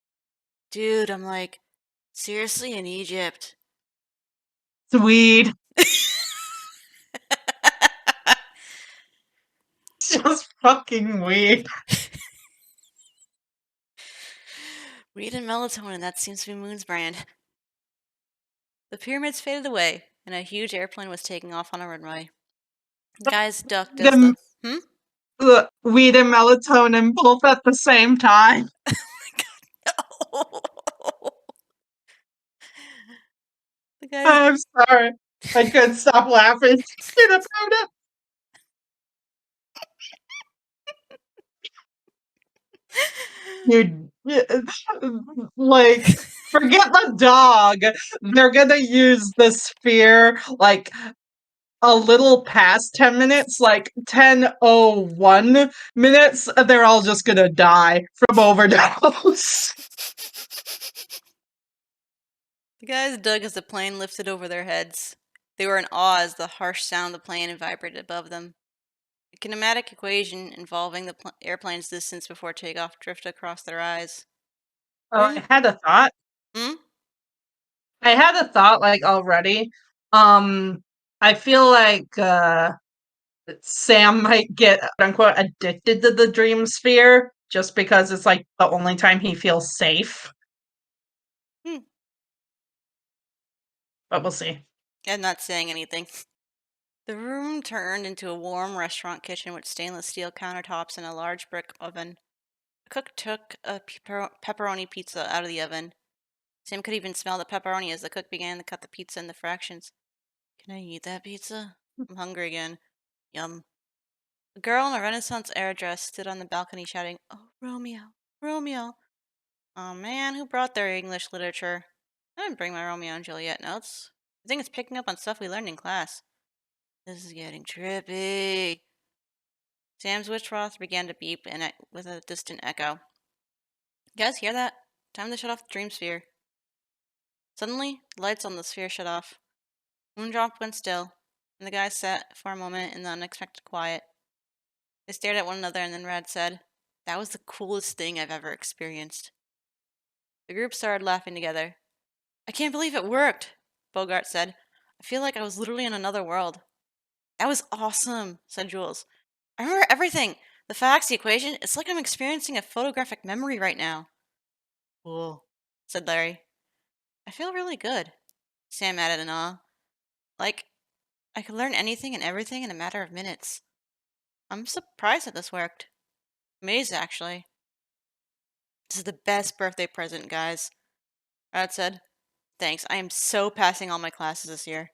Dude, I'm like, seriously in Egypt. Sweet. Just fucking weed. Weed and melatonin, that seems to be Moon's brand. The pyramids faded away, and a huge airplane was taking off on a runway. The guys ducked as The weed and melatonin both at the same time. The guys I'm sorry. I couldn't stop laughing about it. Like, forget the dog. They're gonna use the sphere like a little past 10 minutes, like 10:01 minutes. They're all just gonna die from overdose. The guys dug as the plane lifted over their heads. They were in awe as the harsh sound of the plane vibrated above them. A kinematic equation involving the airplane's distance before takeoff drifted across their eyes. Oh, I had a thought. Hmm? I had a thought like already. I feel like Sam might get quote unquote addicted to the dream sphere just because it's like the only time he feels safe. Hmm. But we'll see. I'm not saying anything. The room turned into a warm restaurant kitchen with stainless steel countertops and a large brick oven. The cook took a pepperoni pizza out of the oven. Sam could even smell the pepperoni as the cook began to cut the pizza into fractions. Can I eat that pizza? I'm hungry again. Yum. A girl in a Renaissance era dress stood on the balcony shouting, "Oh, Romeo, Romeo." Oh man, who brought their English literature? I didn't bring my Romeo and Juliet notes. I think it's picking up on stuff we learned in class. This is getting trippy. Sam's withdrawal began to beep with a distant echo. You guys hear that? Time to shut off the dream sphere. Suddenly, the lights on the sphere shut off. Moondrop went still, and the guys sat for a moment in the unexpected quiet. They stared at one another, and then Red said, "That was the coolest thing I've ever experienced." The group started laughing together. "I can't believe it worked," Bogart said. "I feel like I was literally in another world." "That was awesome," said Jules. "I remember everything. The facts, the equation. It's like I'm experiencing a photographic memory right now." "Cool," said Larry. "I feel really good," Sam added in awe. "Like, I could learn anything and everything in a matter of minutes. I'm surprised that this worked. Amazed, actually. This is the best birthday present, guys," Rad said. "Thanks. I am so passing all my classes this year.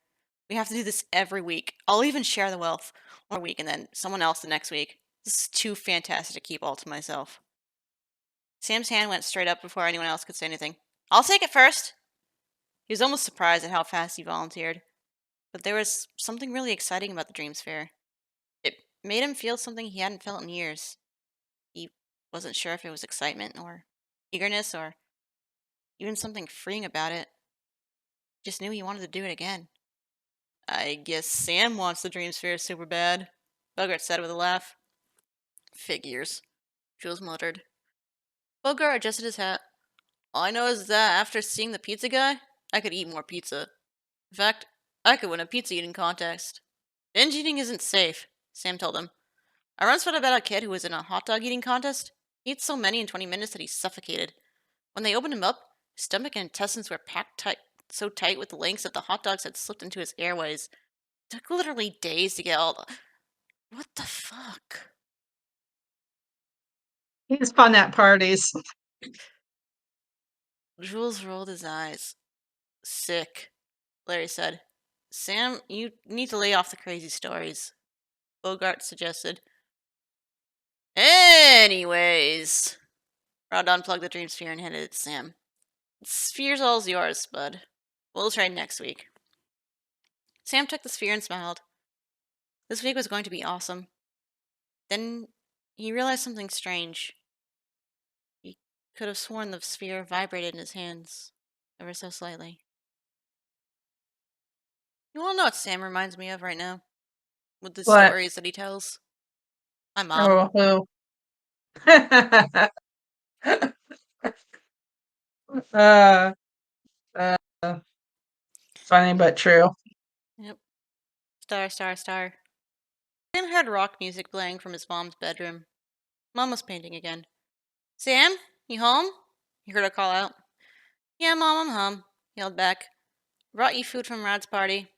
We have to do this every week. I'll even share the wealth one week and then someone else the next week. This is too fantastic to keep all to myself." Sam's hand went straight up before anyone else could say anything. "I'll take it first." He was almost surprised at how fast he volunteered, but there was something really exciting about the Dreams Fair. It made him feel something he hadn't felt in years. He wasn't sure if it was excitement or eagerness or even something freeing about it. He just knew he wanted to do it again. "I guess Sam wants the Dream Sphere super bad," Bogart said with a laugh. "Figures," Jules muttered. Bogart adjusted his hat. "All I know is that after seeing the pizza guy, I could eat more pizza. In fact, I could win a pizza eating contest." "Binge eating isn't safe," Sam told him. "I once read about a kid who was in a hot dog eating contest. He ate so many in 20 minutes that he suffocated. When they opened him up, his stomach and intestines were packed tight, so tight with the links that the hot dogs had slipped into his airways. It took literally days to get all the... What the fuck?" He's fun at parties. Jules rolled his eyes. "Sick," Larry said. "Sam, you need to lay off the crazy stories," Bogart suggested. "Anyways," Rod unplugged the dream sphere and handed it to Sam. "The sphere's all yours, bud. We'll trade next week." Sam took the sphere and smiled. This week was going to be awesome. Then he realized something strange. He could have sworn the sphere vibrated in his hands, ever so slightly. You want to know what Sam reminds me of right now? With the What? stories that he tells? My mom. Oh, who? uh, uh, funny but true. Yep. Star, star, star. Sam heard rock music playing from his mom's bedroom. Mom was painting again. "Sam, you home?" he heard her call out. Yeah, Mom, I'm home, he yelled back. Brought you food from Rad's party.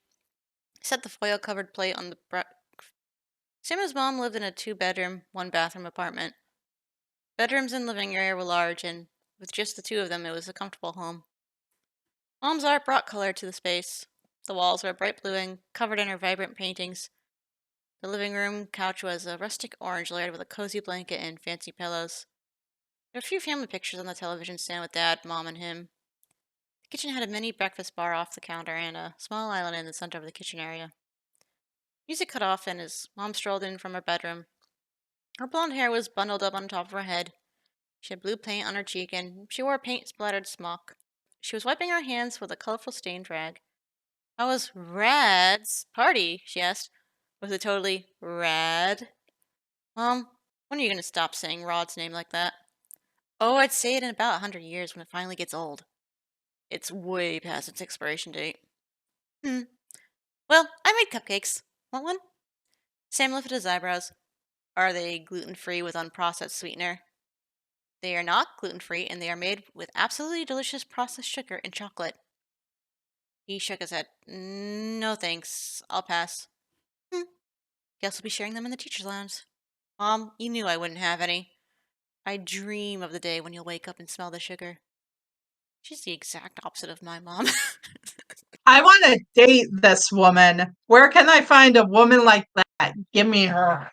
He set the foil-covered plate on the Sam and his mom lived in a 2-bedroom, 1-bathroom apartment. Bedrooms and living area were large, and with just the two of them, it was a comfortable home. Mom's art brought color to the space. The walls were bright blue and covered in her vibrant paintings. The living room couch was a rustic orange layered with a cozy blanket and fancy pillows. There were a few family pictures on the television stand with Dad, Mom, and him. The kitchen had a mini breakfast bar off the counter and a small island in the center of the kitchen area. Music cut off, and his mom strolled in from her bedroom. Her blonde hair was bundled up on top of her head. She had blue paint on her cheek, and she wore a paint-splattered smock. She was wiping her hands with a colorful stained rag. How was Rad's party? She asked. Was it totally rad? Mom, when are you going to stop saying Rod's name like that? Oh, I'd say it in about 100 years when it finally gets old. It's way past its expiration date. Well, I made cupcakes. Want one? Sam lifted his eyebrows. Are they gluten-free with unprocessed sweetener? They are not gluten-free, and they are made with absolutely delicious processed sugar and chocolate. He shook his head. No thanks. I'll pass. Guess we'll be sharing them in the teacher's lounge. Mom, you knew I wouldn't have any. I dream of the day when you'll wake up and smell the sugar. She's the exact opposite of my mom. I want to date this woman. Where can I find a woman like that? Give me her.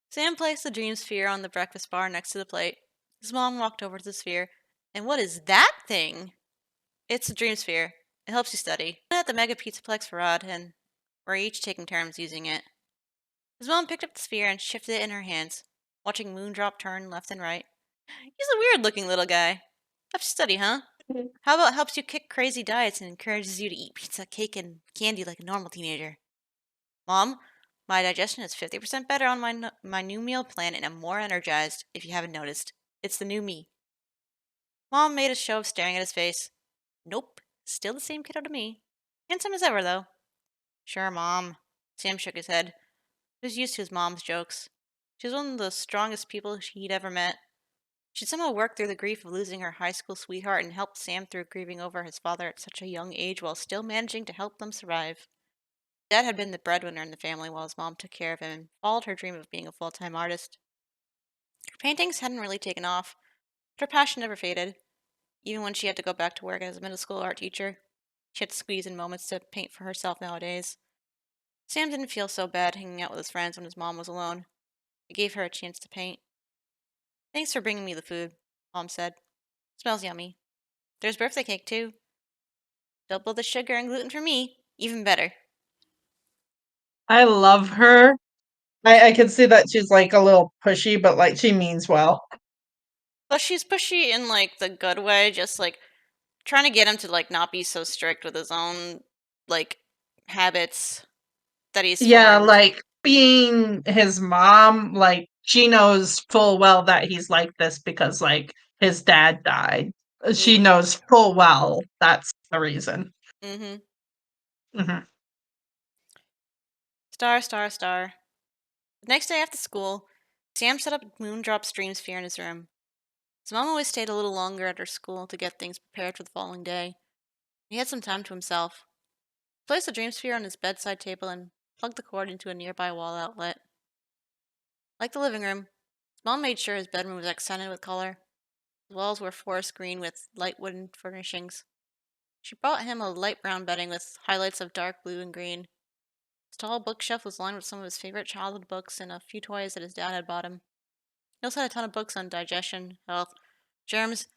Sam placed the dream sphere on the breakfast bar next to the plate. His mom walked over to the sphere. And what is that thing? It's a dream sphere. It helps you study. At the mega Pizzaplex for Rod, and we're each taking turns using it. His mom picked up the sphere and shifted it in her hands, watching Moondrop turn left and right. He's a weird-looking little guy. Helps you study, huh? How about helps you kick crazy diets and encourages you to eat pizza, cake, and candy like a normal teenager? Mom, my digestion is 50% better on my new meal plan, and I'm more energized, if you haven't noticed. It's the new me. Mom made a show of staring at his face. Nope, still the same kiddo to me. Handsome as ever, though. Sure, Mom. Sam shook his head. He was used to his mom's jokes. She was one of the strongest people he'd ever met. She'd somehow worked through the grief of losing her high school sweetheart and helped Sam through grieving over his father at such a young age while still managing to help them survive. Dad had been the breadwinner in the family while his mom took care of him and followed her dream of being a full-time artist. Her paintings hadn't really taken off, but her passion never faded. Even when she had to go back to work as a middle school art teacher, she had to squeeze in moments to paint for herself nowadays. Sam didn't feel so bad hanging out with his friends when his mom was alone. It gave her a chance to paint. Thanks for bringing me the food, Mom said. Smells yummy. There's birthday cake, too. Double the sugar and gluten for me. Even better. I love her. I can see that she's like a little pushy, but like she means well. But she's pushy in like the good way, just like trying to get him to like not be so strict with his own like habits that he's Yeah, formed. like being his mom, like she knows full well that he's like this because like his dad died. She Mm-hmm. knows full well that's the reason. Mm-hmm. Mhm. Star, star, star. The next day after school, Sam set up Moondrop's dream sphere in his room. His mom always stayed a little longer at her school to get things prepared for the following day. He had some time to himself. He placed the dream sphere on his bedside table and plugged the cord into a nearby wall outlet. Like the living room, his mom made sure his bedroom was accented with color. His walls were forest green with light wooden furnishings. She brought him a light brown bedding with highlights of dark blue and green. His tall bookshelf was lined with some of his favorite childhood books and a few toys that his dad had bought him. He also had a ton of books on digestion, health, germs,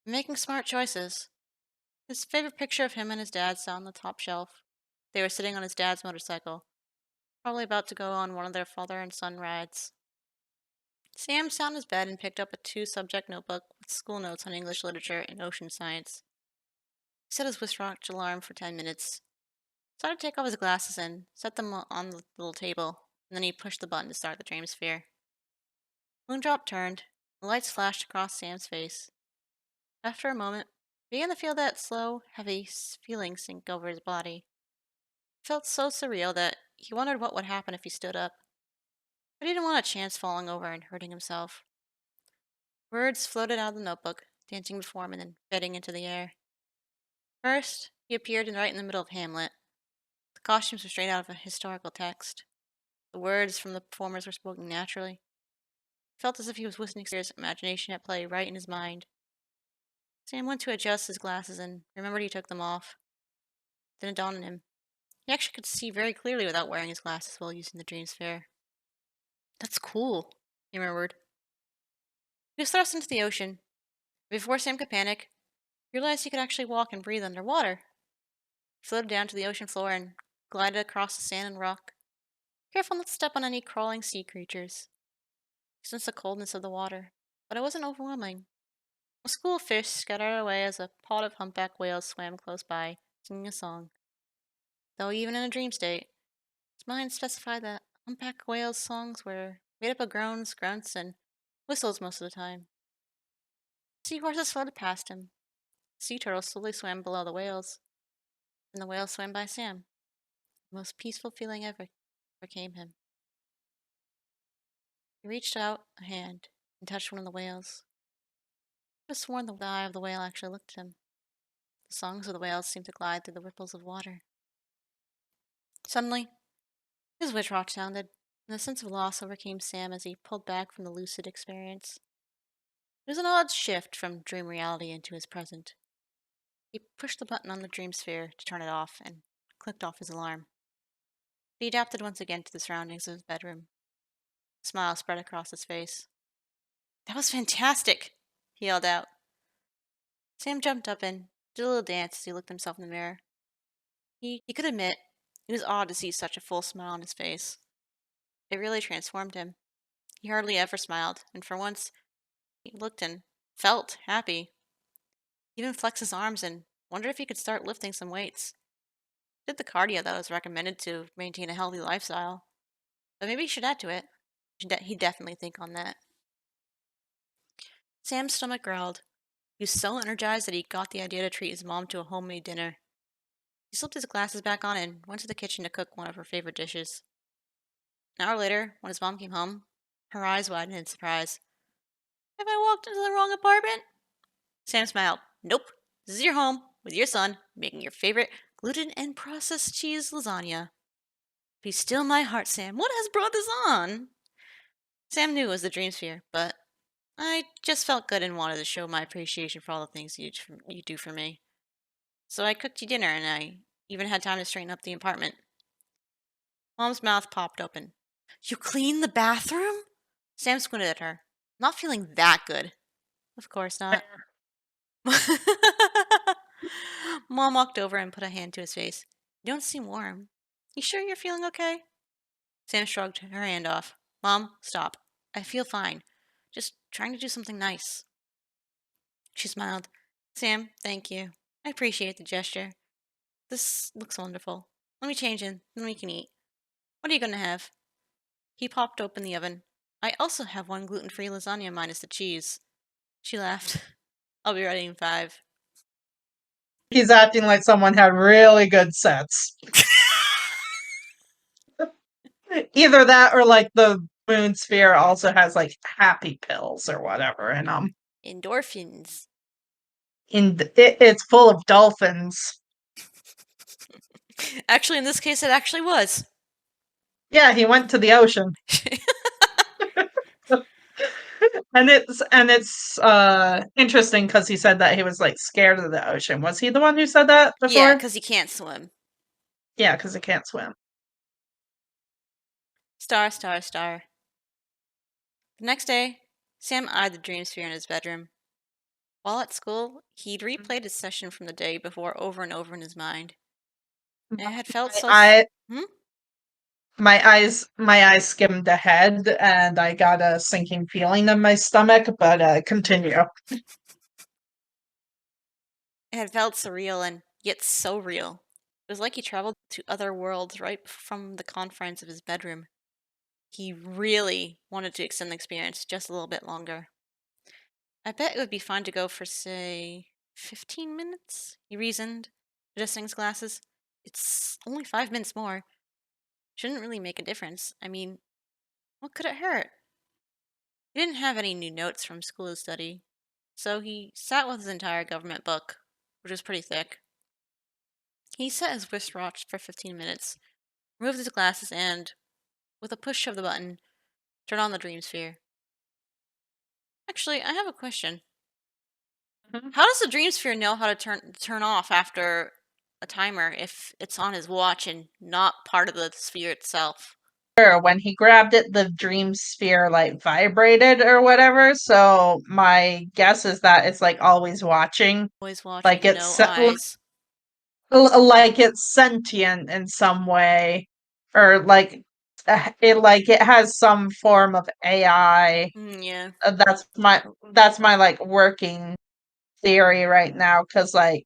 and making smart choices. His favorite picture of him and his dad sat on the top shelf. They were sitting on his dad's motorcycle, probably about to go on one of their father and son rides. Sam sat on his bed and picked up a 2-subject notebook with school notes on English literature and ocean science. He set his wristwatch alarm for 10 minutes. Started to take off his glasses and set them on the little table, and then he pushed the button to start the dream sphere. Moondrop turned. The lights flashed across Sam's face. After a moment, he began to feel that slow, heavy feeling sink over his body. It felt so surreal that he wondered what would happen if he stood up. But he didn't want a chance falling over and hurting himself. Words floated out of the notebook, dancing before him and then fading into the air. First, he appeared right in the middle of Hamlet. The costumes were straight out of a historical text. The words from the performers were spoken naturally. He felt as if he was witnessing his imagination at play right in his mind. Sam went to adjust his glasses and remembered he took them off. Then it dawned on him. He actually could see very clearly without wearing his glasses while using the dream sphere. That's cool, he murmured. He was thrust into the ocean. Before Sam could panic, he realized he could actually walk and breathe underwater. He floated down to the ocean floor and glided across the sand and rock, careful not to step on any crawling sea creatures. He sensed the coldness of the water, but it wasn't overwhelming. A school of fish scattered away as a pod of humpback whales swam close by, singing a song. Though even in a dream state, his mind specified that humpback whales' songs were made up of groans, grunts, and whistles most of the time. Seahorses floated past him. Sea turtles slowly swam below the whales, and the whales swam by Sam. The most peaceful feeling ever overcame him. He reached out a hand and touched one of the whales. He could have sworn the eye of the whale actually looked at him. The songs of the whales seemed to glide through the ripples of water. Suddenly, his withdrawal sounded, and a sense of loss overcame Sam as he pulled back from the lucid experience. It was an odd shift from dream reality into his present. He pushed the button on the dream sphere to turn it off and clicked off his alarm. He adapted once again to the surroundings of his bedroom. A smile spread across his face. That was fantastic, he yelled out. Sam jumped up and did a little dance as he looked himself in the mirror. He could admit it was odd to see such a full smile on his face. It really transformed him. He hardly ever smiled, and for once, he looked and felt happy. He even flexed his arms and wondered if he could start lifting some weights. He did the cardio that was recommended to maintain a healthy lifestyle, but maybe he should add to it. He'd definitely think on that. Sam's stomach growled. He was so energized that he got the idea to treat his mom to a homemade dinner. He slipped his glasses back on and went to the kitchen to cook one of her favorite dishes. An hour later, when his mom came home, her eyes widened in surprise. Have I walked into the wrong apartment? Sam smiled. Nope. This is your home, with your son, making your favorite gluten and processed cheese lasagna. Be still my heart, Sam. What has brought this on? Sam knew it was the dream sphere, but I just felt good and wanted to show my appreciation for all the things you do for me. So I cooked you dinner, and I even had time to straighten up the apartment. Mom's mouth popped open. You cleaned the bathroom? Sam squinted at her. Not feeling that good. Of course not. Mom walked over and put a hand to his face. You don't seem warm. You sure you're feeling okay? Sam shrugged her hand off. Mom, stop. I feel fine. Just trying to do something nice. She smiled. Sam, thank you. I appreciate the gesture. This looks wonderful. Let me change in, then we can eat. What are you going to have? He popped open the oven. I also have one gluten-free lasagna minus the cheese. She laughed. I'll be ready in 5. He's acting like someone had really good sense. Either that or like the moon sphere also has like happy pills or whatever in them. Endorphins. It's full of dolphins. Actually, in this case, it actually was. Yeah, he went to the ocean. And it's interesting because he said that he was like scared of the ocean. Was he the one who said that before? Yeah, because he can't swim. Yeah, because he can't swim. Star, star, star. The next day, Sam eyed the dream sphere in his bedroom. While at school, he'd replayed his session from the day before over and over in his mind. It had felt so. My eyes skimmed ahead, and I got a sinking feeling in my stomach. But continue. It had felt surreal and yet so real. It was like he traveled to other worlds right from the confines of his bedroom. He really wanted to extend the experience just a little bit longer. I bet it would be fine to go for, say, 15 minutes, he reasoned, adjusting his glasses. It's only 5 minutes more. Shouldn't really make a difference. I mean, what could it hurt? He didn't have any new notes from school to study, so he sat with his entire government book, which was pretty thick. He set his wristwatch for 15 minutes, removed his glasses, and, with a push of the button, turned on the dream sphere. Actually, I have a question. Mhm. How does the dream sphere know how to turn off after a timer if it's on his watch and not part of the sphere itself? Sure, when he grabbed it, the dream sphere like vibrated or whatever. So my guess is that it's like always watching, Always like watching, it's no eyes. like it's sentient in some way, or like it has some form of AI. Yeah. That's my like working theory right now, because like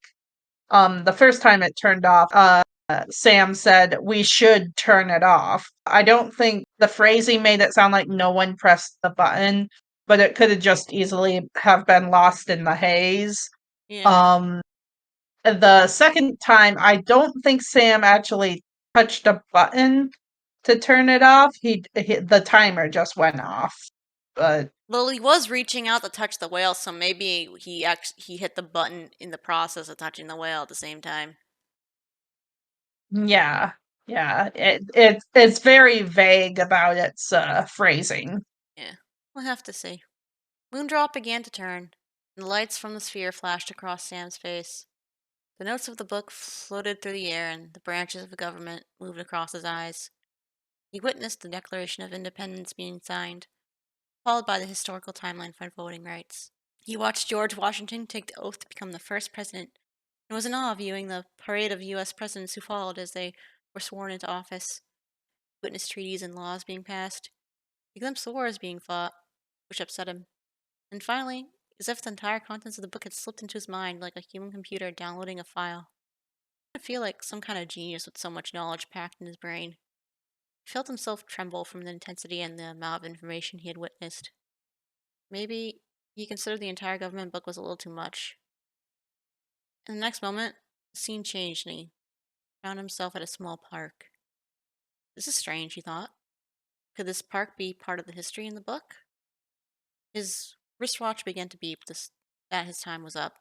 the first time it turned off, Sam said we should turn it off. I don't think the phrasing made it sound like no one pressed the button, but it could have just easily have been lost in the haze. Yeah. Um, the second time, I don't think Sam actually touched a button to turn it off. The timer just went off. But Well, he was reaching out to touch the whale, so maybe he hit the button in the process of touching the whale at the same time. yeah, yeah, it's very vague about its phrasing. Yeah. We'll have to see. Moondrop began to turn, and the lights from the sphere flashed across Sam's face. The notes of the book floated through the air, and the branches of the government moved across his eyes. He witnessed the Declaration of Independence being signed, followed by the historical timeline for voting rights. He watched George Washington take the oath to become the first president, and was in awe viewing the parade of U.S. presidents who followed as they were sworn into office. He witnessed treaties and laws being passed. He glimpsed the wars being fought, which upset him. And finally, as if the entire contents of the book had slipped into his mind like a human computer downloading a file. I feel like some kind of genius with so much knowledge packed in his brain. He felt himself tremble from the intensity and the amount of information he had witnessed. Maybe he considered the entire government book was a little too much. In the next moment, the scene changed and he found himself at a small park. This is strange, he thought. Could this park be part of the history in the book? His wristwatch began to beep that his time was up.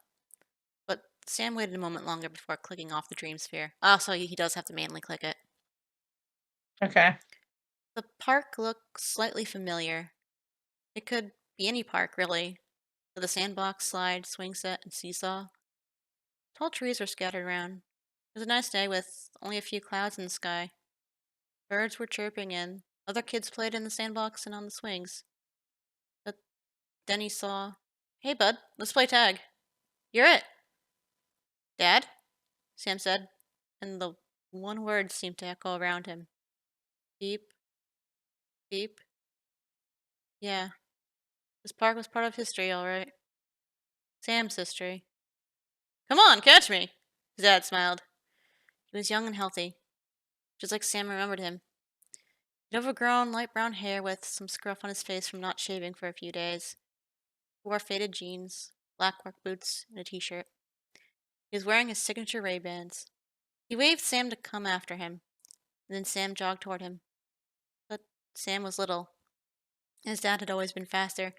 But Sam waited a moment longer before clicking off the dream sphere. Oh, so he does have to manually click it. Okay. The park looked slightly familiar. It could be any park, really, with a sandbox, slide, swing set, and seesaw. Tall trees were scattered around. It was a nice day with only a few clouds in the sky. Birds were chirping and other kids played in the sandbox and on the swings. But then he saw, "Hey, bud, let's play tag." "You're it." "Dad?" Sam said, and the one word seemed to echo around him. Beep, beep. Yeah, this park was part of history, all right. Sam's history. "Come on, catch me." His dad smiled. He was young and healthy, just like Sam remembered him. He had overgrown light brown hair with some scruff on his face from not shaving for a few days. He wore faded jeans, black work boots, and a t-shirt. He was wearing his signature Ray-Bans. He waved Sam to come after him, and then Sam jogged toward him. But Sam was little, and his dad had always been faster.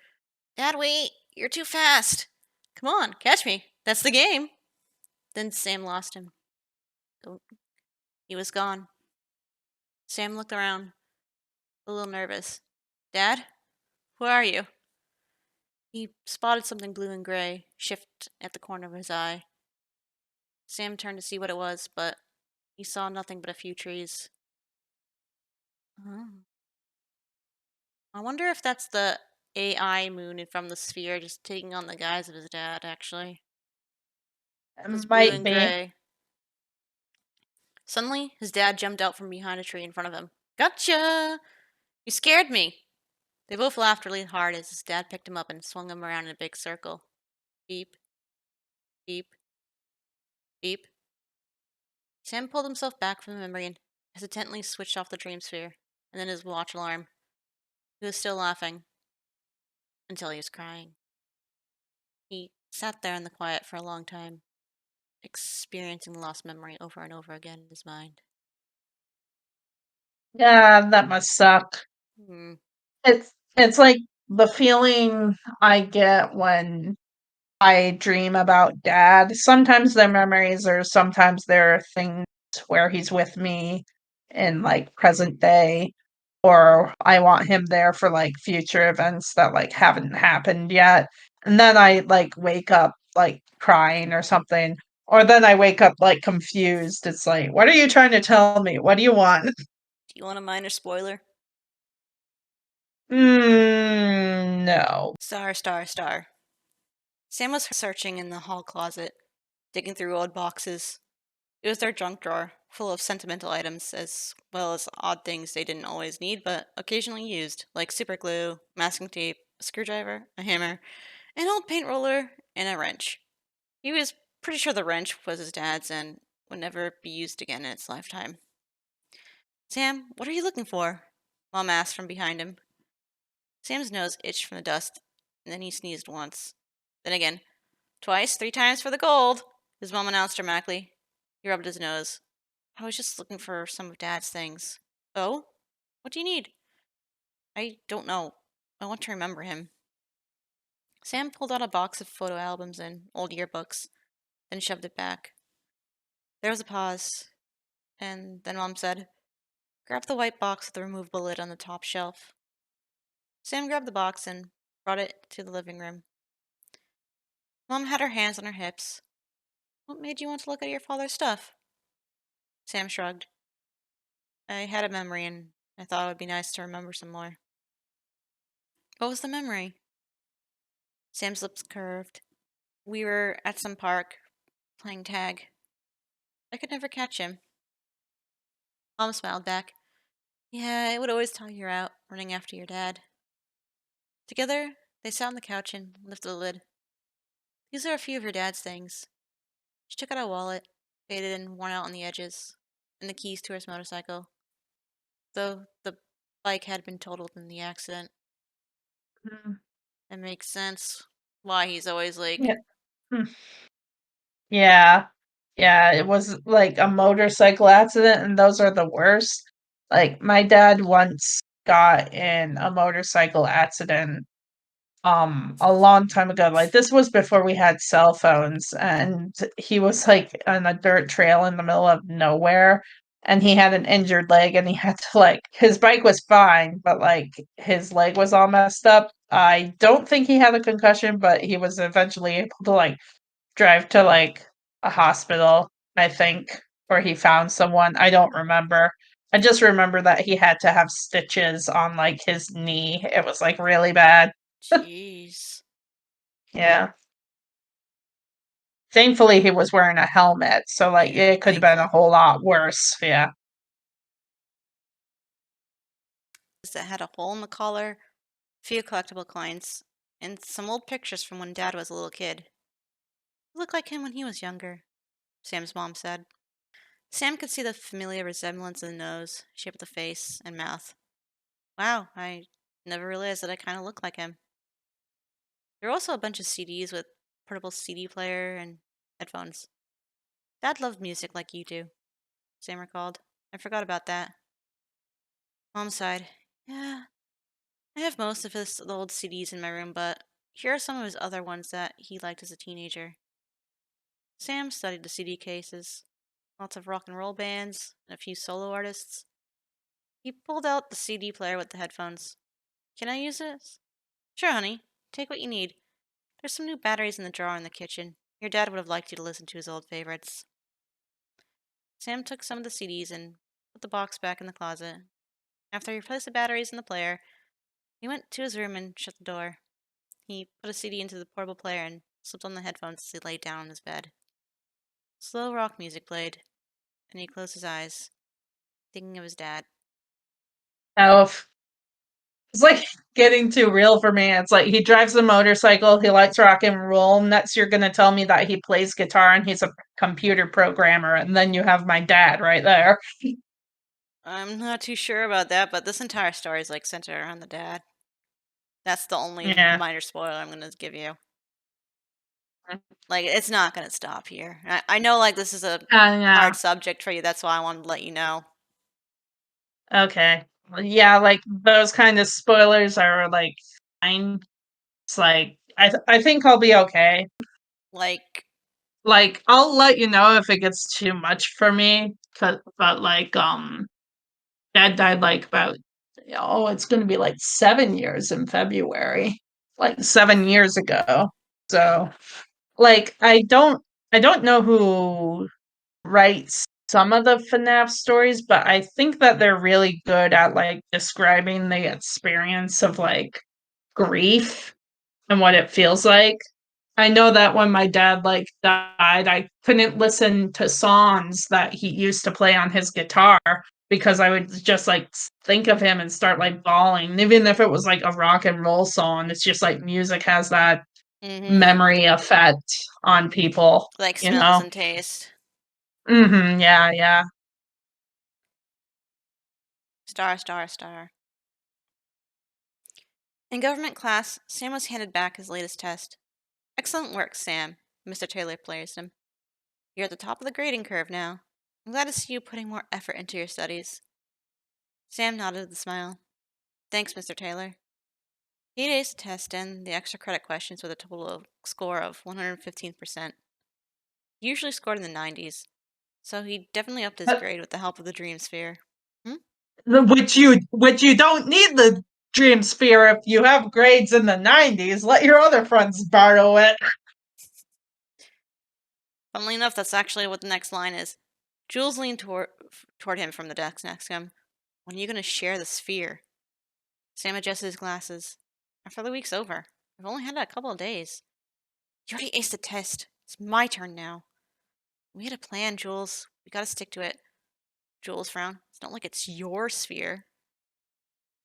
"Dad, wait! You're too fast! Come on, catch me! That's the game!" Then Sam lost him. Oh, he was gone. Sam looked around, a little nervous. "Dad? Where are you?" He spotted something blue and gray shift at the corner of his eye. Sam turned to see what it was, but he saw nothing but a few trees. Oh. I wonder if that's the AI moon from the sphere just taking on the guise of his dad, actually. It was It blue might and be. gray. Suddenly, his dad jumped out from behind a tree in front of him. "Gotcha! You scared me!" They both laughed really hard as his dad picked him up and swung him around in a big circle. Beep, beep, beep. Sam pulled himself back from the memory and hesitantly switched off the dream sphere, and then his watch alarm. He was still laughing until he was crying. He sat there in the quiet for a long time, experiencing the lost memory over and over again in his mind. Yeah, that must suck. Hmm. It's like the feeling I get when I dream about dad. Sometimes they're memories or sometimes they're things where he's with me in like present day or I want him there for like future events that like haven't happened yet. And then I like wake up like crying or something. Or then I wake up like confused. It's like, what are you trying to tell me? What do you want? Do you want a minor spoiler? No. Star. Sam was searching in the hall closet, digging through old boxes. It was their junk drawer, full of sentimental items, as well as odd things they didn't always need but occasionally used, like super glue, masking tape, a screwdriver, a hammer, an old paint roller, and a wrench. He was pretty sure the wrench was his dad's and would never be used again in its lifetime. Sam, what are you looking for? Mom asked from behind him. Sam's nose itched from the dust, and then he sneezed once. Then again, twice, 3 times for the gold, his mom announced dramatically. He rubbed his nose. I was just looking for some of Dad's things. Oh? What do you need? I don't know. I want to remember him. Sam pulled out a box of photo albums and old yearbooks, then shoved it back. There was a pause, and then Mom said, Grab the white box with the removable lid on the top shelf. Sam grabbed the box and brought it to the living room. Mom had her hands on her hips. What made you want to look at your father's stuff? Sam shrugged. I had a memory, and I thought it would be nice to remember some more. What was the memory? Sam's lips curved. We were at some park, playing tag. I could never catch him. Mom smiled back. Yeah, it would always tire you out, running after your dad. Together, they sat on the couch and lifted the lid. These are a few of your dad's things. She took out a wallet, faded and worn out on the edges, and the keys to his motorcycle, though the bike had been totaled in the accident. Mm, It makes sense why he's always like, Yeah. Hmm. Yeah. Yeah, it was like a motorcycle accident, and those are the worst. Like, my dad once got in a motorcycle accident, a long time ago. Like, this was before we had cell phones, and he was, like, on a dirt trail in the middle of nowhere, and he had an injured leg, and he had to, like his bike was fine, but, like, his leg was all messed up. I don't think he had a concussion, but he was eventually able to, like, drive to, like, a hospital, I think, where he found someone. I don't remember. I just remember that he had to have stitches on, like, his knee. It was, like, really bad. jeez. Yeah. Thankfully, he was wearing a helmet, so, like, Yeah, it could have been a thankful. whole lot worse, yeah. That had a hole in the collar, a few collectible coins, and some old pictures from when Dad was a little kid. He looked like him when he was younger, Sam's mom said. Sam could see the familiar resemblance in the nose, shape of the face, and mouth. Wow, I never realized that I kind of looked like him. There were also a bunch of CDs with portable CD player and headphones. Dad loved music like you do, Sam recalled. I forgot about that. Mom sighed. Yeah, I have most of his old CDs in my room, but here are some of his other ones that he liked as a teenager. Sam studied the CD cases. Lots of rock and roll bands and a few solo artists. He pulled out the CD player with the headphones. Can I use this? Sure, honey. Take what you need. There's some new batteries in the drawer in the kitchen. Your dad would have liked you to listen to his old favorites. Sam took some of the CDs and put the box back in the closet. After he replaced the batteries in the player, he went to his room and shut the door. He put a CD into the portable player and slipped on the headphones as he lay down on his bed. Slow rock music played, and he closed his eyes, thinking of his dad. Oh, it's, like, getting too real for me. It's like he drives a motorcycle, he likes rock and roll, next you're gonna tell me that he plays guitar and he's a computer programmer, and then you have my dad right there. I'm not too sure about that, but this entire story is like centered around the dad. That's the only Yeah. minor spoiler I'm gonna give you. Like, it's not gonna stop here. I know, like, this is a Yeah. hard subject for you. That's why I wanted to let you know. Okay. Well, yeah, like, those kind of spoilers are, like It's like I think I'll be okay. Like, Like, I'll let you know if it gets too much for me, but like, dad died like about it's gonna be like 7 years in February, like 7 years ago. So, like, I don't know who writes some of the FNaF stories, but I think that they're really good at like describing the experience of like grief and what it feels like. I know that when my dad like died, I couldn't listen to songs that he used to play on his guitar because I would just like think of him and start like bawling. Even if it was like a rock and roll song, it's just like music has that mm-hmm. memory effect on people, Like you smells know? and taste. Yeah, yeah. Star, star, star. In government class, Sam was handed back his latest test. Excellent work, Sam, Mr. Taylor praised him. You're at the top of the grading curve now. I'm glad to see you putting more effort into your studies. Sam nodded with a smile. Thanks, Mr. Taylor. He aced the test and the extra credit questions with a total score of 115%. He usually scored in the 90s, so he definitely upped his Uh, grade with the help of the Dream Sphere. Hmm? which you don't need the dream sphere if you have grades in the 90s. Let your other friends borrow it. Funnily enough, that's actually what the next line is. Jules leaned toward him from the desk next to him. When are you going to share the sphere? Sam adjusted his glasses. After the week's over. I've only had it a couple of days. You already aced the test. It's my turn now. We had a plan, Jules. We gotta stick to it. Jules frowned. It's not like it's your sphere.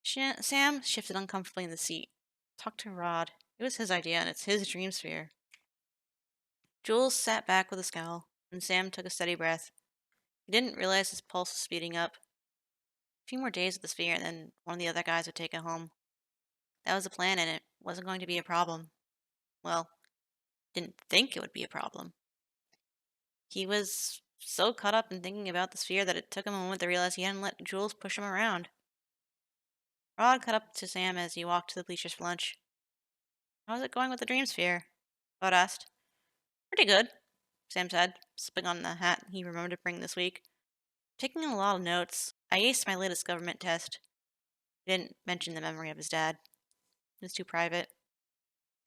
Sam shifted uncomfortably in the seat. Talk to Rod. It was his idea, and it's his dream sphere. Jules sat back with a scowl, and Sam took a steady breath. He didn't realize his pulse was speeding up. A few more days with the sphere, and then one of the other guys would take it home. That was the plan, and it wasn't going to be a problem. Well, didn't think it would be a problem. He was so caught up in thinking about the sphere that it took him a moment to realize he hadn't let Jules push him around. Rod caught up to Sam as he walked to the bleachers for lunch. How's it going with the dream sphere? Rod asked. Pretty good, Sam said, slipping on the hat he remembered to bring this week. Taking a lot of notes. I aced my latest government test. He didn't mention the memory of his dad. It was too private,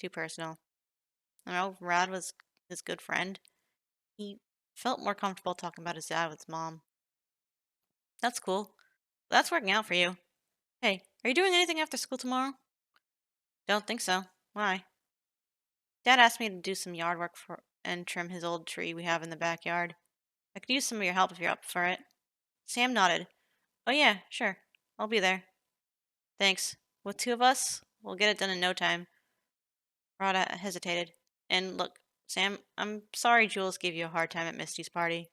too personal. I know Rod was his good friend. He felt more comfortable talking about his dad with his mom. That's cool. That's working out for you. Hey, are you doing anything after school tomorrow? Don't think so. Why? Dad asked me to do some yard work and trim his old tree we have in the backyard. I could use some of your help if you're up for it. Sam nodded. Oh yeah, sure. I'll be there. Thanks. With two of us, we'll get it done in no time. Rhoda hesitated. And look, Sam, I'm sorry Jules gave you a hard time at Misty's party.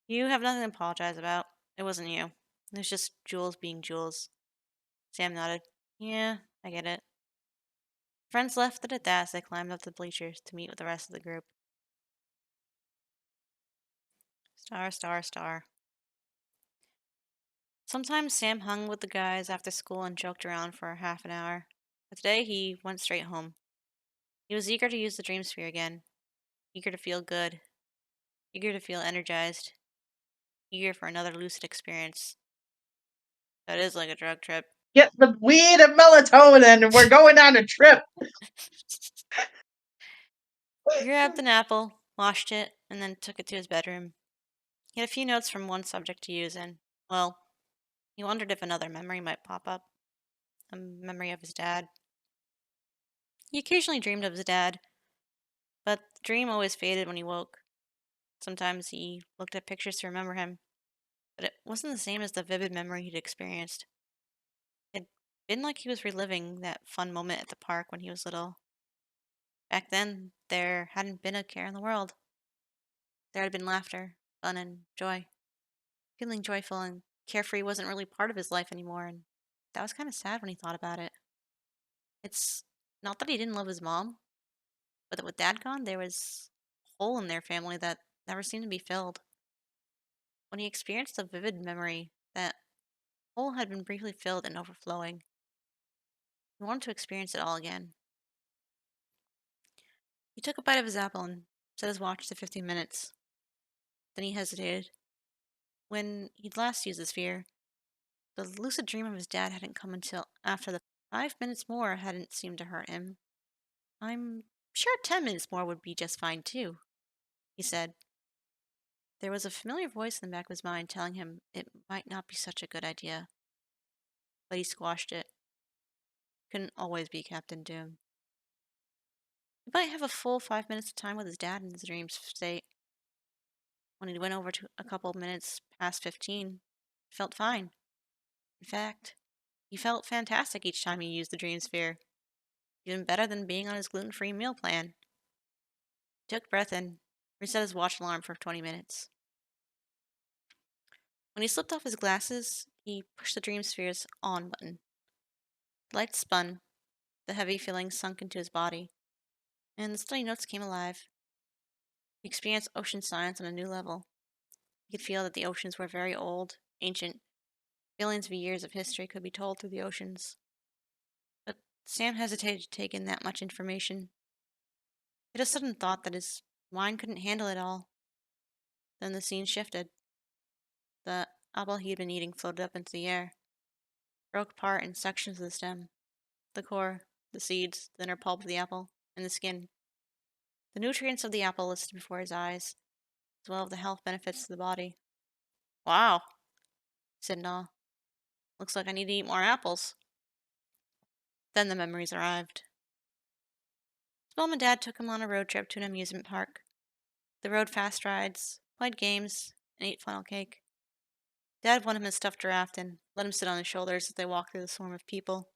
You have nothing to apologize about. It wasn't you. It was just Jules being Jules. Sam nodded. Yeah, I get it. Friends left it at that as they climbed up the bleachers to meet with the rest of the group. Star, star, star. Sometimes Sam hung with the guys after school and joked around for half an hour. But today he went straight home. He was eager to use the dream sphere again. Eager to feel good. Eager to feel energized. Eager for another lucid experience. That is like a drug trip. Get the weed and melatonin, and we're going on a trip. He grabbed an apple, washed it, and then took it to his bedroom. He had a few notes from one subject to use, and, well, he wondered if another memory might pop up. A memory of his dad. He occasionally dreamed of his dad, but the dream always faded when he woke. Sometimes he looked at pictures to remember him, but it wasn't the same as the vivid memory he'd experienced. It'd been like he was reliving that fun moment at the park when he was little. Back then, there hadn't been a care in the world. There had been laughter, fun, and joy. Feeling joyful and carefree wasn't really part of his life anymore, and that was kind of sad when he thought about it. It's not that he didn't love his mom, but that with dad gone, there was a hole in their family that never seemed to be filled. When he experienced a vivid memory, that hole had been briefly filled and overflowing. He wanted to experience it all again. He took a bite of his apple and set his watch to 15 minutes. Then he hesitated. When he'd last used the sphere, the lucid dream of his dad hadn't come until after the 5 minutes more hadn't seemed to hurt him. I'm sure 10 minutes more would be just fine too, he said. There was a familiar voice in the back of his mind telling him it might not be such a good idea. But he squashed it. Couldn't always be Captain Doom. He might have a full 5 minutes of time with his dad in his dream state. When he went over to a couple minutes past 15, he felt fine. In fact, he felt fantastic each time he used the dream sphere. Even better than being on his gluten-free meal plan. He took a breath in, reset his watch alarm for 20 minutes. When he slipped off his glasses, he pushed the dream sphere's on button. The lights spun, the heavy feeling sunk into his body, and the study notes came alive. He experienced ocean science on a new level. He could feel that the oceans were very old, ancient. Billions of years of history could be told through the oceans. But Sam hesitated to take in that much information. He had a sudden thought that his mind couldn't handle it all. Then the scene shifted. The apple he had been eating floated up into the air, broke apart in sections of the stem, the core, the seeds, the inner pulp of the apple, and the skin. The nutrients of the apple listed before his eyes, as well as the health benefits to the body. Wow, he said in awe. Looks like I need to eat more apples. Then the memories arrived. His mom and dad took him on a road trip to an amusement park. They rode fast rides, played games, and ate funnel cake. Dad won him a stuffed giraffe and let him sit on his shoulders as they walked through the swarm of people.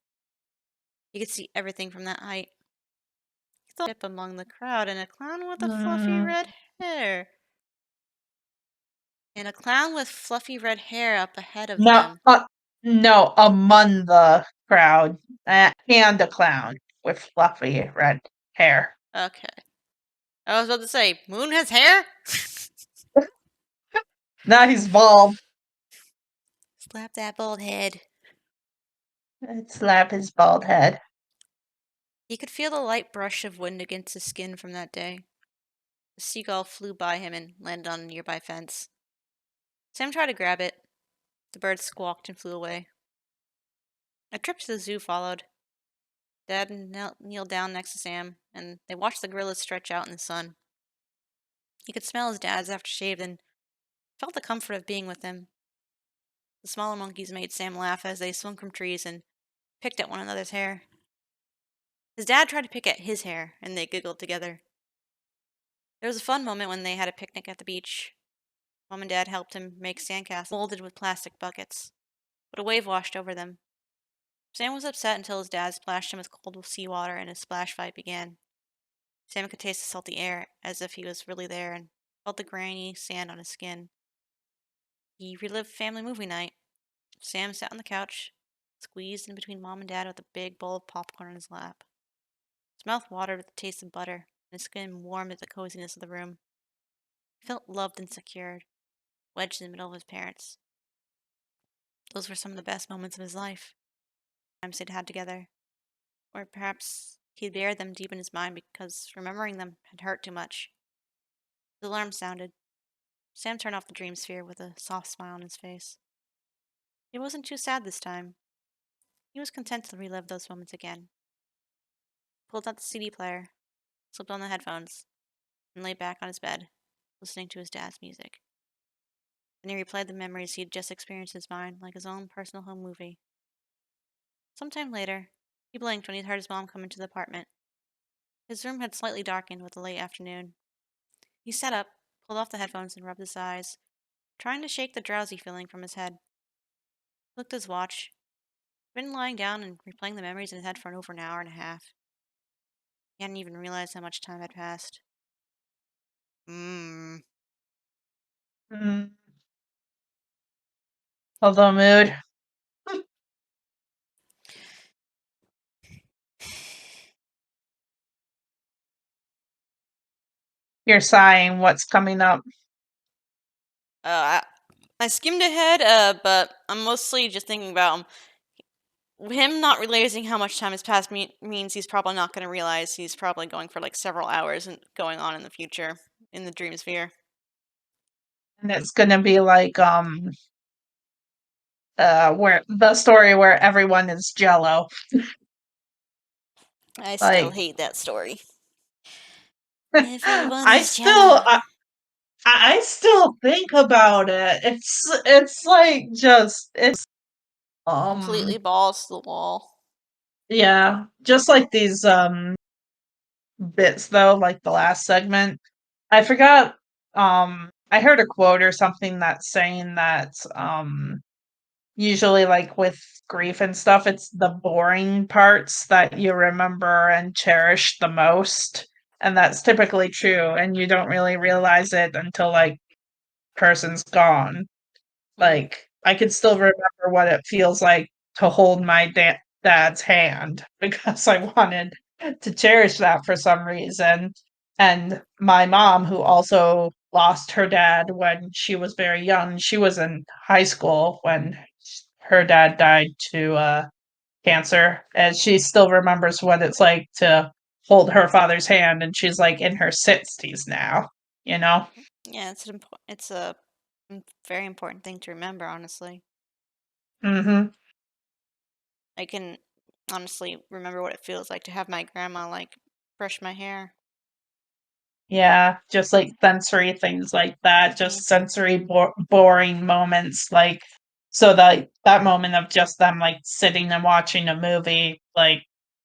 He could see everything from that height. He thought up among the crowd and a clown with a fluffy red hair. And a clown with fluffy red hair up ahead of No, them. no, among the crowd, and a clown with fluffy red hair. Okay. I was about to say, Moon has hair? Now he's bald. Slap that bald head. I'd slap his bald head. He could feel the light brush of wind against his skin from that day. A seagull flew by him and landed on a nearby fence. Sam tried to grab it. The bird squawked and flew away. A trip to the zoo followed. Dad kneeled down next to Sam, and they watched the gorillas stretch out in the sun. He could smell his dad's aftershave and felt the comfort of being with him. The smaller monkeys made Sam laugh as they swung from trees and picked at one another's hair. His dad tried to pick at his hair, and they giggled together. There was a fun moment when they had a picnic at the beach. Mom and Dad helped him make sandcastles molded with plastic buckets, but a wave washed over them. Sam was upset until his dad splashed him with cold seawater and a splash fight began. Sam could taste the salty air as if he was really there and felt the grainy sand on his skin. He relived family movie night. Sam sat on the couch, squeezed in between Mom and Dad with a big bowl of popcorn on his lap. His mouth watered with the taste of butter, and his skin warmed at the coziness of the room. He felt loved and secured, wedged in the middle of his parents. Those were some of the best moments of his life. Times they'd had together. Or perhaps he'd buried them deep in his mind because remembering them had hurt too much. The alarm sounded. Sam turned off the dream sphere with a soft smile on his face. He wasn't too sad this time. He was content to relive those moments again. Pulled out the CD player, slipped on the headphones, and lay back on his bed, listening to his dad's music. Then he replayed the memories he had just experienced in his mind like his own personal home movie. Sometime later, he blinked when he heard his mom come into the apartment. His room had slightly darkened with the late afternoon. He sat up, pulled off the headphones, and rubbed his eyes, trying to shake the drowsy feeling from his head. He looked at his watch. He'd been lying down and replaying the memories in his head for over an hour and a half. He hadn't even realized how much time had passed. Mm. Although mood. You're sighing. What's coming up? I skimmed ahead, but I'm mostly just thinking about him not realizing how much time has passed means he's probably not going to realize he's probably going for like several hours and going on in the future in the dream sphere. And it's gonna be like where the story where everyone is jello. I still Like hate that story. Everyone I is still jello. I still think about it. It's like just it's Completely balls to the wall. yeah, just like these bits though, like the last segment. I forgot I heard a quote or something that's saying that usually like with grief and stuff, it's the boring parts that you remember and cherish the most. And that's typically true, and you don't really realize it until like person's gone. Mm. Like, I could still remember what it feels like to hold my dad's hand because I wanted to cherish that for some reason. And my mom, who also lost her dad when she was very young, she was in high school when her dad died to cancer, and she still remembers what it's like to hold her father's hand, and she's like in her 60s now, you know? Yeah, it's a very important thing to remember, honestly. Hmm. I can honestly remember what it feels like to have my grandma like brush my hair. Yeah, just like sensory things like that, Yeah. just sensory boring moments, like so that moment of just them like sitting and watching a movie, like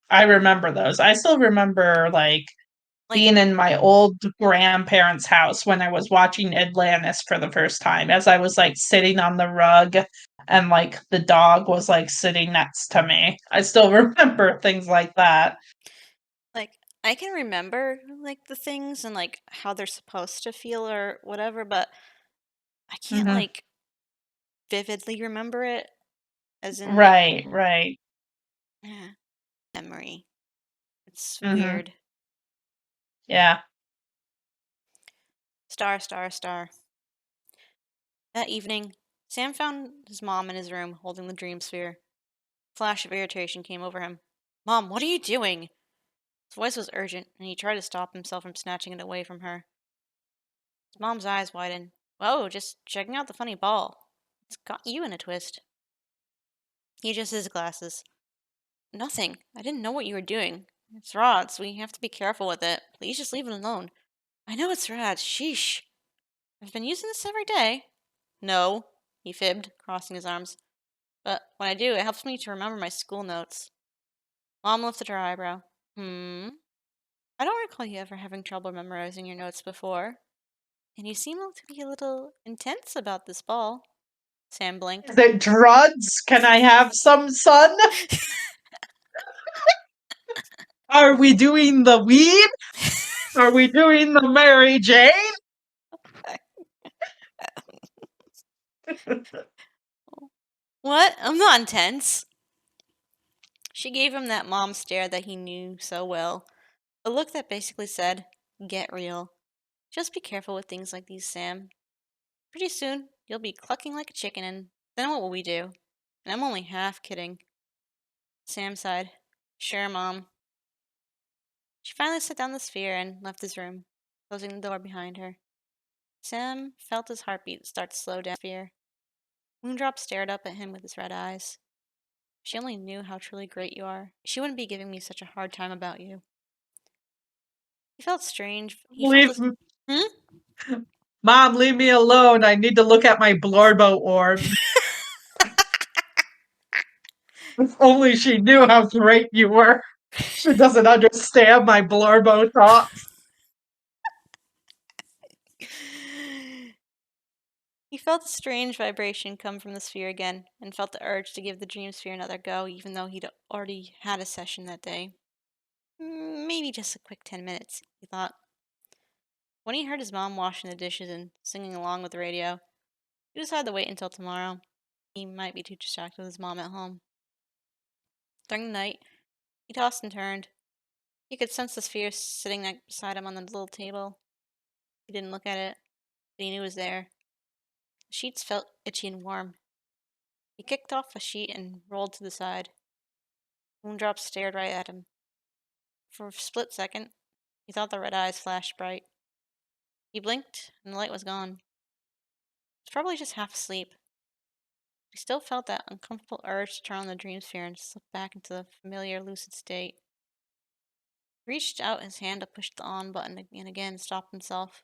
I remember those. I still remember like Like being in my old grandparents' house when I was watching Atlantis for the first time, as I was like sitting on the rug and like the dog was like sitting next to me. I still remember things like that. like I can remember like the things and like how they're supposed to feel or whatever, but I can't Hmm. like vividly remember it as in like Right, right. eh, memory. It's Hmm. weird. Yeah. Star, star, star. That evening, Sam found his mom in his room holding the dream sphere. A flash of irritation came over him. Mom, what are you doing? His voice was urgent, and he tried to stop himself from snatching it away from her. His mom's eyes widened. Whoa, just checking out the funny ball. It's got you in a twist. He adjusted his glasses. Nothing. I didn't know what you were doing. It's rods. We have to be careful with it. Please just leave it alone. I know it's rods. Sheesh. I've been using this every day. No, he fibbed, crossing his arms. But when I do, it helps me to remember my school notes. Mom lifted her eyebrow. Hmm? I don't recall you ever having trouble memorizing your notes before. And you seem to be a little intense about this ball. Sam blinked. Is it drugs? Can I have some, son? Are we doing the weed? Are we doing the Mary Jane? What? I'm not intense. She gave him that mom stare that he knew so well. A look that basically said, get real. Just be careful with things like these, Sam. Pretty soon, you'll be clucking like a chicken, and then what will we do? And I'm only half kidding. Sam sighed. Sure, Mom. She finally set down the sphere and left his room, closing the door behind her. Sam felt his heartbeat start to slow down. Sphere. Moondrop stared up at him with his red eyes. If she only knew how truly great you are, she wouldn't be giving me such a hard time about you. He felt strange. He felt Leave, this. Hmm? Mom, leave me alone. I need to look at my Blorbo orb. If only she knew how great you were. She doesn't understand my Blorbo thoughts. He felt a strange vibration come from the sphere again, and felt the urge to give the dream sphere another go, even though he'd already had a session that day. Maybe just a quick 10 minutes, he thought. When he heard his mom washing the dishes and singing along with the radio, he decided to wait until tomorrow. He might be too distracted with his mom at home. During the night, he tossed and turned. He could sense the sphere sitting beside him on the little table. He didn't look at it, but he knew it was there. The sheets felt itchy and warm. He kicked off a sheet and rolled to the side. Moondrop stared right at him. For a split second, he thought the red eyes flashed bright. He blinked, and the light was gone. He was probably just half asleep. He still felt that uncomfortable urge to turn on the dream sphere and slip back into the familiar lucid state. He reached out his hand to push the on button and again stopped himself.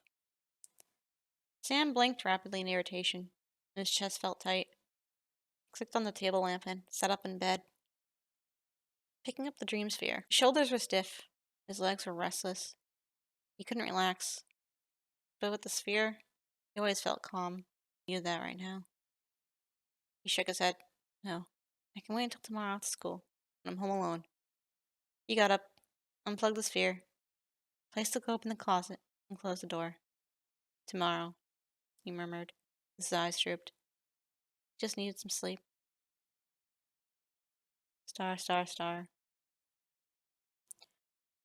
Sam blinked rapidly in irritation, and his chest felt tight. He clicked on the table lamp and sat up in bed. Picking up the dream sphere. His shoulders were stiff. His legs were restless. He couldn't relax. But with the sphere, he always felt calm. He knew that right now. He shook his head. No, I can wait until tomorrow after school, when I'm home alone. He got up, unplugged the sphere, placed the globe in the closet, and closed the door. Tomorrow, he murmured. His eyes drooped. He just needed some sleep. Star, star, star.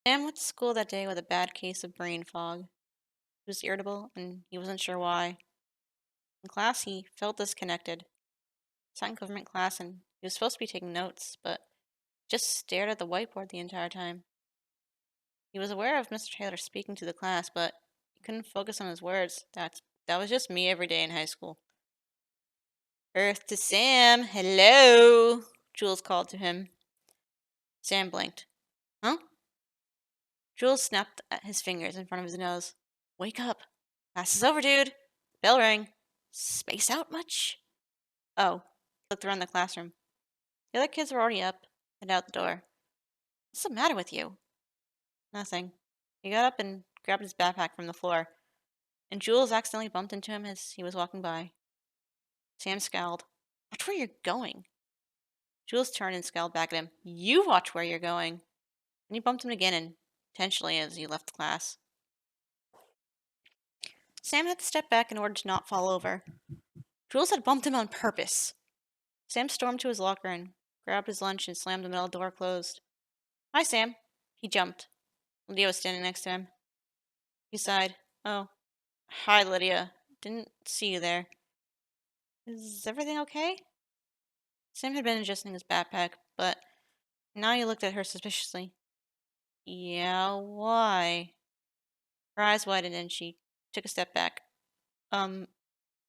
Sam went to school that day with a bad case of brain fog. He was irritable, and he wasn't sure why. In class, he felt disconnected. He sat in government class, and he was supposed to be taking notes, but just stared at the whiteboard the entire time. He was aware of Mr. Taylor speaking to the class, but he couldn't focus on his words. That was just me every day in high school. Earth to Sam, hello, Jules called to him. Sam blinked. Huh? Jules snapped at his fingers in front of his nose. Wake up. Class is over, dude. Bell rang. Space out much? Oh, looked around the classroom. The other kids were already up and out the door. What's the matter with you? Nothing. He got up and grabbed his backpack from the floor, and Jules accidentally bumped into him as he was walking by. Sam scowled. Watch where you're going. Jules turned and scowled back at him. You watch where you're going. And he bumped him again, intentionally, as he left the class. Sam had to step back in order to not fall over. Jules had bumped him on purpose. Sam stormed to his locker and grabbed his lunch and slammed the metal door closed. Hi, Sam. He jumped. Lydia was standing next to him. He sighed. Oh. Hi, Lydia. Didn't see you there. Is everything okay? Sam had been adjusting his backpack, but now he looked at her suspiciously. Yeah, why? Her eyes widened and she took a step back. You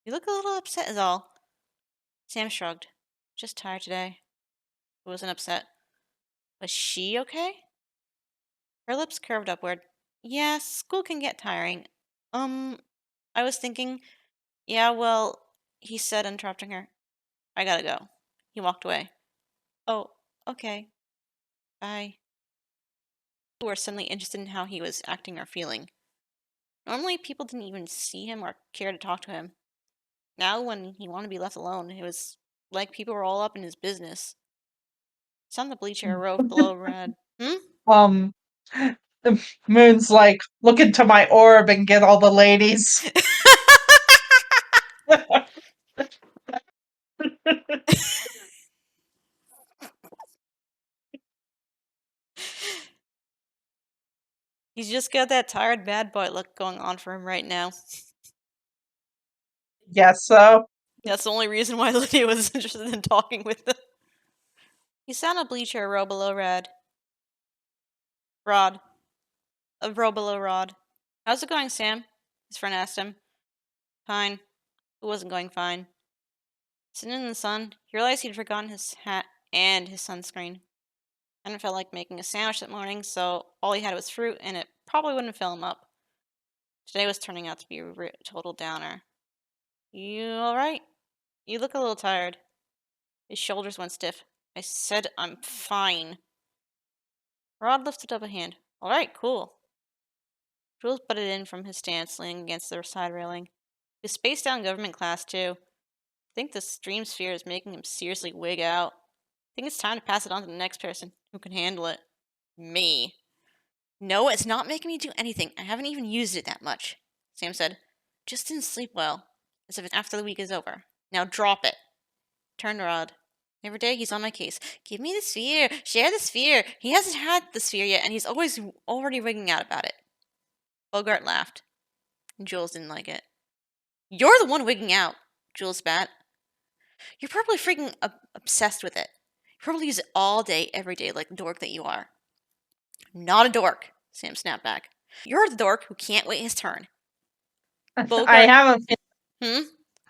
look a little upset is all. Sam shrugged. Just tired today. He wasn't upset. Was she okay? Her lips curved upward. Yeah, school can get tiring. I was thinking. Yeah, well, he said, interrupting her. I gotta go. He walked away. Oh, okay. Bye. People were suddenly interested in how he was acting or feeling. Normally, people didn't even see him or care to talk to him. Now, when he wanted to be left alone, it was like people were all up in his business. It's on the bleacher, a row below red. Um, the Moon's like, look into my orb and get all the ladies. He's just got that tired bad boy look going on for him right now. Guess so. That's the only reason why Lydia was interested in talking with him. He sat on a bleacher, a row below red. Rod. A row below Rod. How's it going, Sam? His friend asked him. Fine. It wasn't going fine. Sitting in the sun, he realized he'd forgotten his hat and his sunscreen. Hadn't felt like making a sandwich that morning, so all he had was fruit, and it probably wouldn't fill him up. Today was turning out to be a total downer. You alright? You look a little tired. His shoulders went stiff. I said I'm fine. Rod lifted up a hand. Alright, cool. Jules butted in from his stance, leaning against the side railing. He was spaced out in government class, too. I think the stream sphere is making him seriously wig out. I think it's time to pass it on to the next person who can handle it. Me. No, it's not making me do anything. I haven't even used it that much, Sam said. Just didn't sleep well. As if it's after the week is over. Now drop it. Turned to Rod. Every day he's on my case. Give me the sphere. Share the sphere. He hasn't had the sphere yet, and he's already wigging out about it. Bogart laughed. Jules didn't like it. You're the one wigging out, Jules spat. You're probably freaking obsessed with it. Probably use it all day, every day, like the dork that you are. Not a dork, Sam snapped back. You're the dork who can't wait his turn. I Bogart. have a Hmm?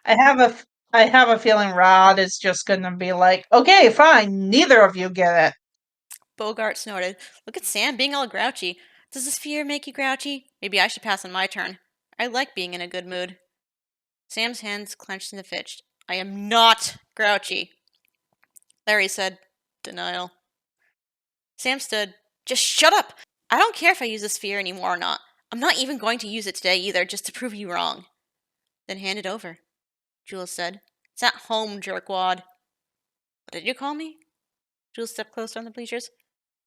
I have a I have a feeling Rod is just gonna be like, okay, fine, neither of you get it. Bogart snorted. Look at Sam being all grouchy. Does this fear make you grouchy? Maybe I should pass on my turn. I like being in a good mood. Sam's hands clenched in a fist. I am not grouchy, Larry said. Denial. Sam stood. Just shut up! I don't care if I use this fear anymore or not. I'm not even going to use it today either, just to prove you wrong. Then hand it over, Jules said. It's at home, jerkwad. What did you call me? Jules stepped closer on the bleachers.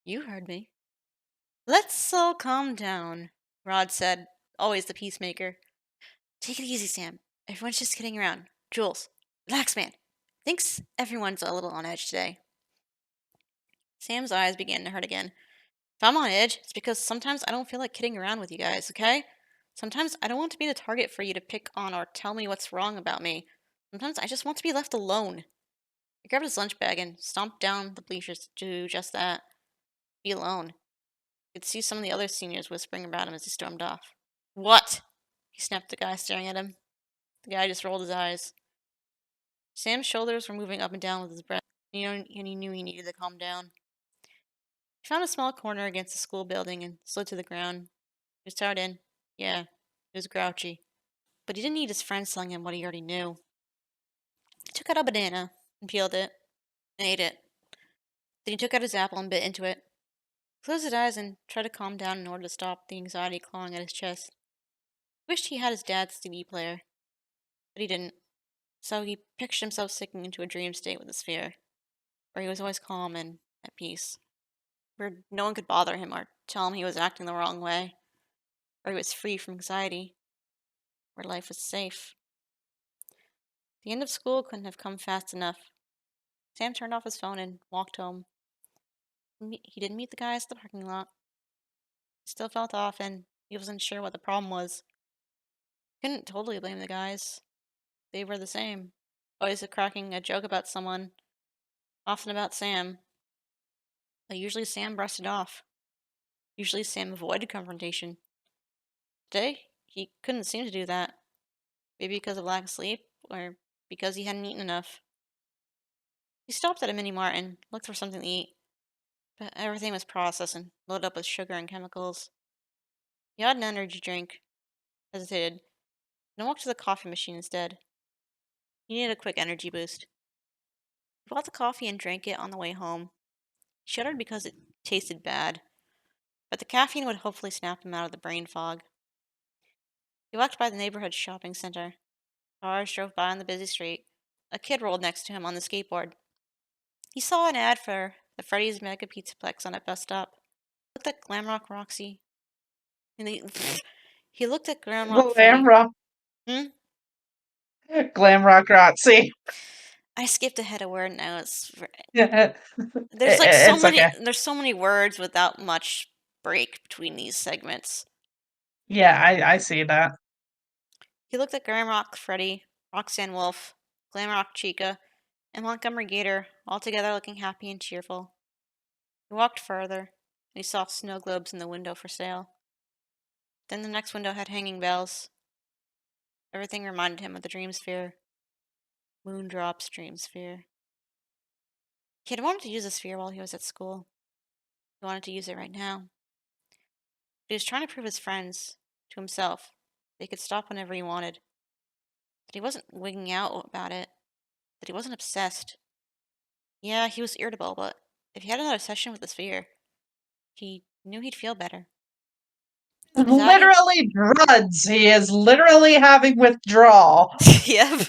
You heard me. Let's all calm down, Rod said, always the peacemaker. Take it easy, Sam. Everyone's just kidding around. Jules, relax, man. Thinks everyone's a little on edge today. Sam's eyes began to hurt again. If I'm on edge, it's because sometimes I don't feel like kidding around with you guys, okay? Sometimes I don't want to be the target for you to pick on or tell me what's wrong about me. Sometimes I just want to be left alone. He grabbed his lunch bag and stomped down the bleachers to do just that. Be alone. He could see some of the other seniors whispering about him as he stormed off. What? He snapped at the guy staring at him. The guy just rolled his eyes. Sam's shoulders were moving up and down with his breath, and he knew he needed to calm down. He found a small corner against the school building and slid to the ground. He was tired in. Yeah, he was grouchy. But he didn't need his friends telling him what he already knew. He took out a banana and peeled it and ate it. Then he took out his apple and bit into it. He closed his eyes and tried to calm down in order to stop the anxiety clawing at his chest. He wished he had his dad's CD player, but he didn't. So he pictured himself sinking into a dream state with his fear, where he was always calm and at peace, where no one could bother him or tell him he was acting the wrong way, where he was free from anxiety, where life was safe. The end of school couldn't have come fast enough. Sam turned off his phone and walked home. He didn't meet the guys at the parking lot. He still felt off, and he wasn't sure what the problem was. He couldn't totally blame the guys. They were the same, always cracking a joke about someone, often about Sam. But usually Sam brushed it off. Usually Sam avoided confrontation. Today, he couldn't seem to do that. Maybe because of lack of sleep, or because he hadn't eaten enough. He stopped at a mini mart and looked for something to eat, but everything was processed and loaded up with sugar and chemicals. He had an energy drink, hesitated, and walked to the coffee machine instead. He needed a quick energy boost. He bought the coffee and drank it on the way home. He shuddered because it tasted bad, but the caffeine would hopefully snap him out of the brain fog. He walked by the neighborhood shopping center. Cars drove by on the busy street. A kid rolled next to him on the skateboard. He saw an ad for the Freddy's Mega Pizzaplex on a bus stop. He looked at Glamrock Roxy. And he looked at Glamrock Glam Freddy. rock, Hmm? glam rock Rotzi. I skipped ahead a word now. There's It's okay. there's so many words without much break between these segments. Yeah, I see that. He looked at Glamrock Freddy, Roxanne Wolf, Glamrock Chica, and Montgomery Gator, all together looking happy and cheerful. He walked further, and he saw snow globes in the window for sale. Then the next window had hanging bells. Everything reminded him of the dream sphere. Moondrop's dream sphere. He had wanted to use the sphere while he was at school. He wanted to use it right now. But he was trying to prove his friends, to himself, that he could stop whenever he wanted. That he wasn't wigging out about it. That he wasn't obsessed. Yeah, he was irritable, but if he had another session with the sphere, he knew he'd feel better. His anxiety. Literally drugs. He is literally having withdrawal. Yep.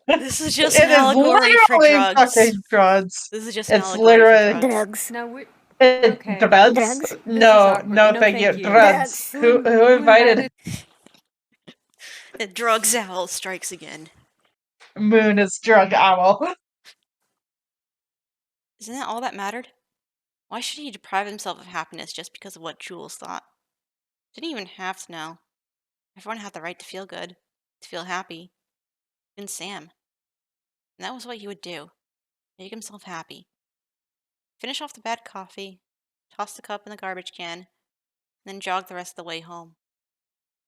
This is just It an is allegory for literally drugs. fucking drugs. This is just an It's allegory for literally drugs. Drugs. No, we okay. drugs. This is No, awkward. no, No, thank you. thank you. Drugs. Who invited The drugs owl strikes again. Moon as drug owl? Isn't that all that mattered? Why should he deprive himself of happiness just because of what Jules thought? Didn't even have to know. Everyone had the right to feel good, to feel happy. Even Sam. And that was what he would do. make himself happy. Finish off the bad coffee, toss the cup in the garbage can, and then jog the rest of the way home.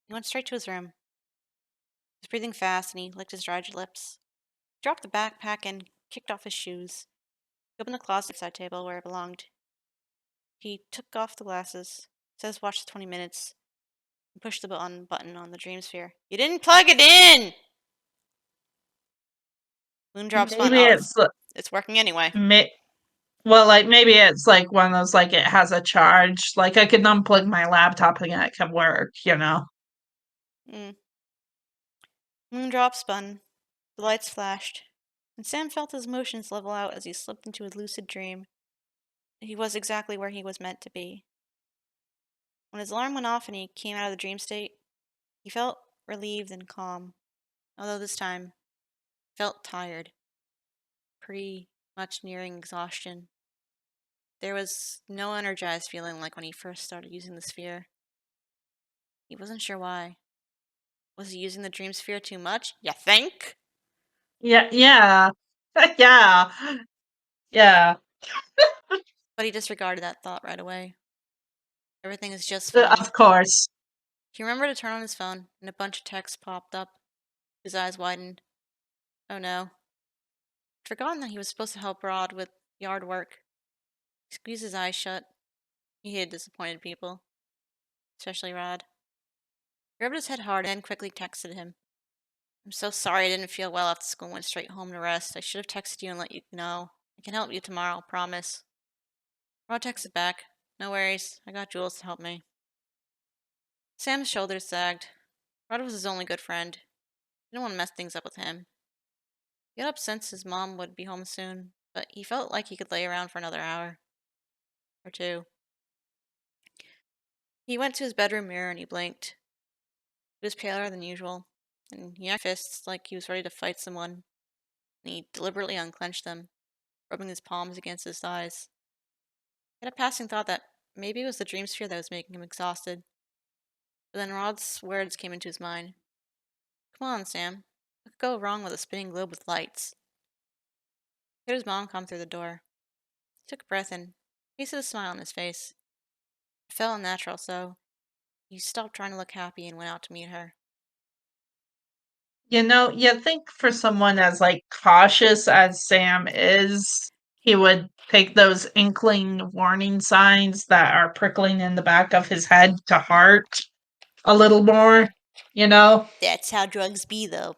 He went straight to his room. He was breathing fast and he licked his dried lips. He dropped the backpack and kicked off his shoes. He opened the closet side table where it belonged. He took off the glasses, set his watch to 20 minutes, and pushed the button on the dream sphere. You didn't plug it in! Moondrop spun. Maybe Oh, it's it's working anyway. well, like maybe it's like one of those like it has a charge. Like I could unplug my laptop and it can work, you know. Moondrop spun. The lights flashed, and Sam felt his emotions level out as he slipped into a lucid dream. He was exactly where he was meant to be. When his alarm went off and he came out of the dream state, he felt relieved and calm, although this time he felt tired, pretty much nearing exhaustion. There was no energized feeling like when he first started using the sphere. He wasn't sure why. Was he using the dream sphere too much? You think? Yeah, yeah. Yeah. Yeah. But he disregarded that thought right away. Everything is just fine. Of course. He remembered to turn on his phone, and a bunch of texts popped up. His eyes widened. Oh no. He'd forgotten that he was supposed to help Rod with yard work. He squeezed his eyes shut. He hated disappointed people, especially Rod. He rubbed his head hard and then quickly texted him. I'm so sorry I didn't feel well after school and went straight home to rest. I should have texted you and let you know. I can help you tomorrow, promise. Rod texted back. No worries, I got Jules to help me. Sam's shoulders sagged. Rod was his only good friend. He didn't want to mess things up with him. He got up since his mom would be home soon, but he felt like he could lay around for another hour or two. He went to his bedroom mirror and he blinked. He was paler than usual, and he had fists like he was ready to fight someone, and he deliberately unclenched them, rubbing his palms against his thighs. He had a passing thought that maybe it was the dream sphere that was making him exhausted. But then Rod's words came into his mind. Come on, Sam. What could go wrong with a spinning globe with lights? He heard his mom come through the door. He took a breath and pasted a smile on his face. It felt unnatural, so he stopped trying to look happy and went out to meet her. You know, you think for someone as like cautious as Sam is, he would take those inkling warning signs that are prickling in the back of his head to heart a little more, you know? That's how drugs be, though.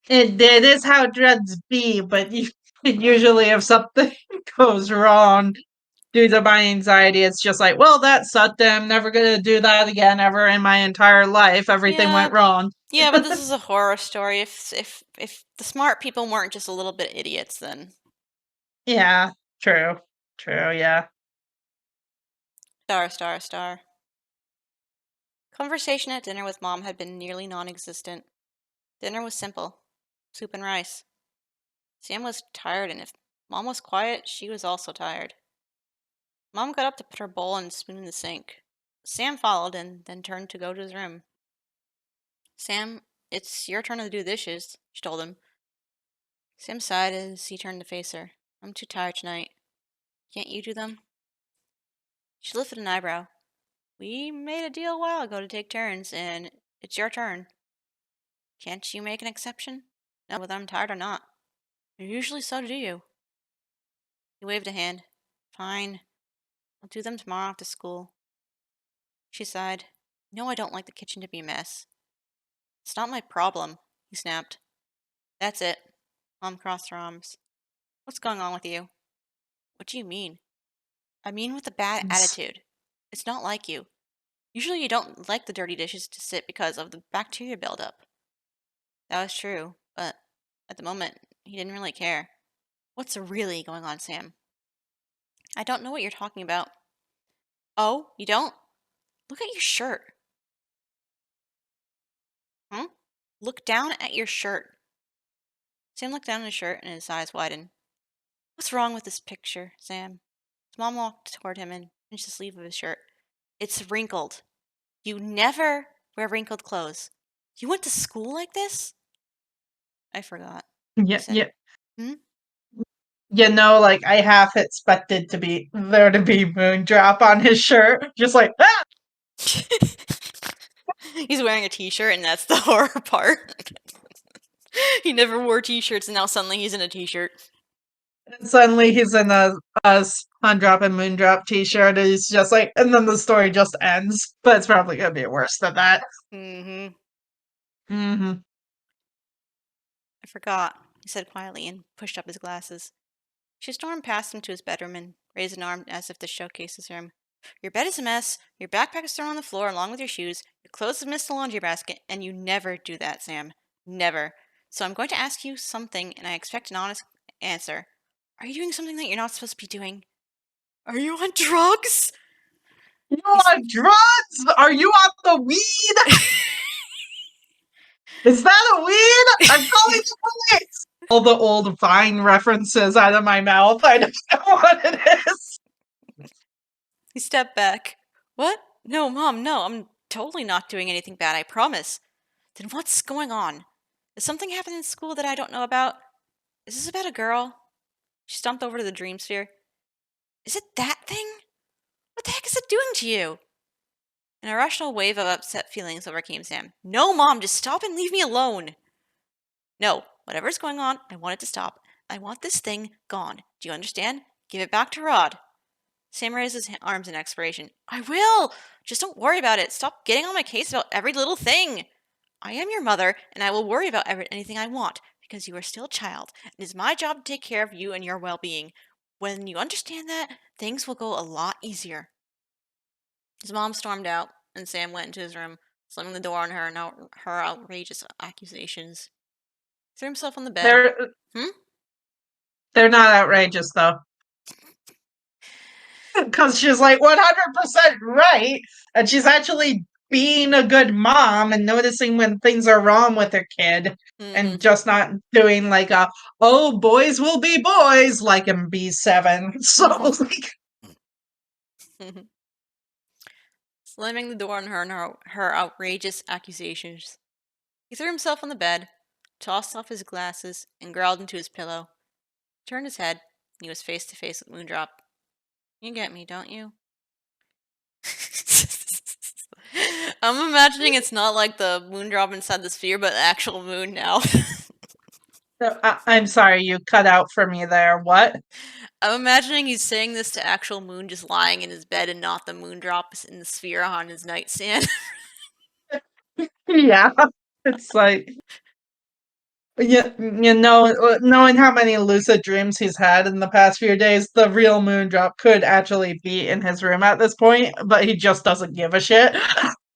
It is how drugs be, but usually if something goes wrong due to my anxiety, it's just like, well, that sucked. I'm never gonna do that again ever in my entire life. Everything went wrong. Yeah, but this is a horror story. If the smart people weren't just a little bit idiots, then Yeah, true. True, yeah. star. Conversation at dinner with Mom had been nearly non-existent. Dinner was simple: soup and rice. Sam was tired, and if Mom was quiet, she was also tired. Mom got up to put her bowl and spoon in the sink. Sam followed and then turned to go to his room. Sam, it's your turn to do the dishes, she told him. Sam sighed as he turned to face her. I'm too tired tonight. Can't you do them? She lifted an eyebrow. We made a deal a while ago to take turns, and it's your turn. Can't you make an exception? No, whether I'm tired or not. Usually so do you. He waved a hand. Fine. I'll do them tomorrow after school. She sighed. No, I don't like the kitchen to be a mess. It's not my problem, he snapped. That's it. Mom crossed her arms. What's going on with you? What do you mean? I mean with a bad It's- attitude. It's not like you. Usually you don't like the dirty dishes to sit because of the bacteria buildup. That was true, but at the moment, he didn't really care. What's really going on, Sam? I don't know what you're talking about. Oh, you don't? Look at your shirt. Huh? Look down at your shirt. Sam looked down at his shirt and his eyes widened. What's wrong with this picture, Sam? His mom walked toward him and pinched the sleeve of his shirt. It's wrinkled. You never wear wrinkled clothes. You went to school like this? I forgot, he Yeah, said. yeah. Hmm? like I half expected to be there to be Moondrop on his shirt, just like ah! He's wearing a t-shirt, and that's the horror part. He never wore t-shirts, and now suddenly he's in a t-shirt. And suddenly he's in a Spongedrop and Moondrop t-shirt, and he's just like, and then the story just ends. But it's probably gonna be worse than that. Mm-hmm. Mm-hmm. I forgot, he said quietly and pushed up his glasses. She stormed past him to his bedroom and raised an arm as if to showcase his room. Your bed is a mess, your backpack is thrown on the floor along with your shoes, your clothes have missed the laundry basket, and you never do that, Sam. Never. So I'm going to ask you something, and I expect an honest answer. Are you doing something that you're not supposed to be doing? Are you on drugs? You on drugs? Are you on the weed? Is that a weed? I'm calling the police! All the old Vine references out of my mouth. I don't know what it is. He stepped back. What? No, Mom, no, I'm totally not doing anything bad, I promise. Then what's going on? Is something happening in school that I don't know about? Is this about a girl? She stomped over to the dream sphere. Is it that thing? What the heck is it doing to you? An irrational wave of upset feelings overcame Sam. No, Mom, just stop and leave me alone. No, whatever's going on, I want it to stop. I want this thing gone. Do you understand? Give it back to Rod. Sam raised his arms in expiration. I will! Just don't worry about it. Stop getting on my case about every little thing. I am your mother, and I will worry about anything I want, because you are still a child. It is my job to take care of you and your well-being. When you understand that, things will go a lot easier. His mom stormed out, and Sam went into his room, slamming the door on her and her outrageous accusations. He threw himself on the bed. They're not outrageous, though. Because she's like 100% right, and she's actually being a good mom and noticing when things are wrong with her kid, and just not doing like a, oh, boys will be boys, like in B7. So, like, Slamming the door on her and her outrageous accusations. He threw himself on the bed, tossed off his glasses, and growled into his pillow. He turned his head, and he was face to face with Moondrop. You get me, don't you? I'm imagining it's not like the Moondrop inside the sphere, but the actual moon now. I'm sorry, you cut out for me there. What? I'm imagining he's saying this to actual Moon just lying in his bed and not the Moondrop in the sphere on his nightstand. Yeah, it's like, knowing how many lucid dreams he's had in the past few days, the real Moondrop could actually be in his room at this point, but he just doesn't give a shit.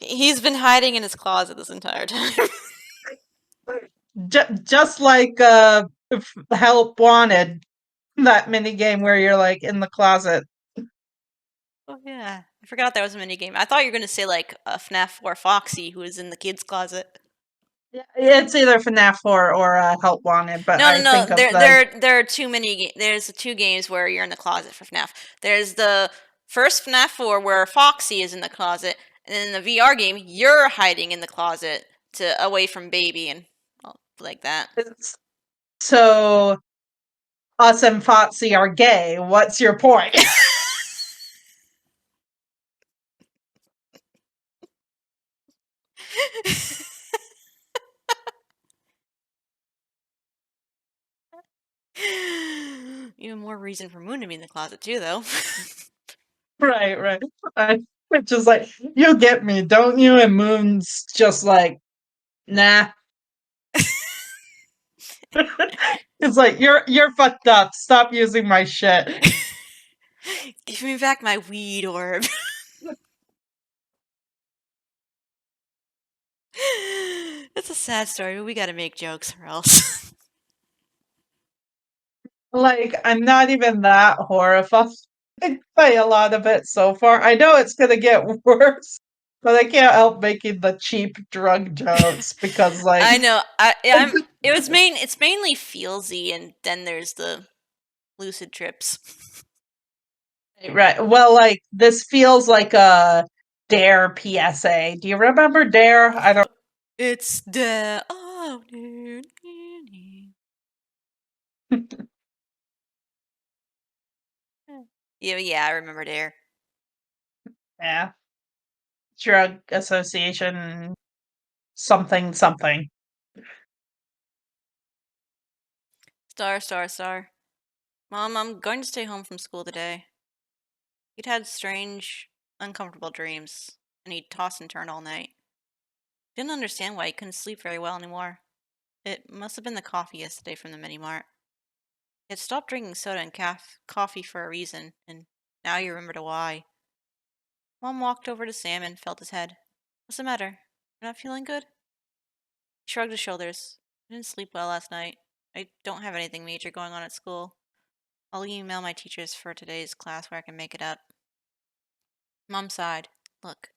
He's been hiding in his closet this entire time. Just like Help Wanted, that mini game where you're like in the closet. Oh yeah, I forgot that was a mini game. I thought you were gonna say like a FNaF or Foxy who is in the kids' closet. Yeah, it's either FNaF or Help Wanted, but I No. think of the There are too many. There's two games where you're in the closet for FNaF. There's the first FNaF 4 where Foxy is in the closet, and then in the VR game you're hiding in the closet to away from Baby and like that. So us and Foxy are gay. What's your point? Even more reason for Moon to be in the closet too, though. Right. It's just like, you get me, don't you? And Moon's just like, nah. It's like, you're fucked up. Stop using my shit. Give me back my weed orb. It's a sad story, but we gotta make jokes or else. Like, I'm not even that horrified by a lot of it so far. I know it's gonna get worse, but I can't help making the cheap drug jokes because, like, I know. It's mainly feelsy, and then there's the lucid trips. right. Well, like, this feels like a Dare PSA. Do you remember Dare? I don't. It's the Yeah, I remember there. Yeah. Drug association, something, something. Star. Mom, I'm going to stay home from school today. He'd had strange, uncomfortable dreams, and he'd toss and turn all night. Didn't understand why he couldn't sleep very well anymore. It must have been the coffee yesterday from the mini mart. He had stopped drinking soda and coffee for a reason, and now he remembered why. Mom walked over to Sam and felt his head. What's the matter? You're not feeling good? He shrugged his shoulders. I didn't sleep well last night. I don't have anything major going on at school. I'll email my teachers for today's class where I can make it up. Mom sighed. Look,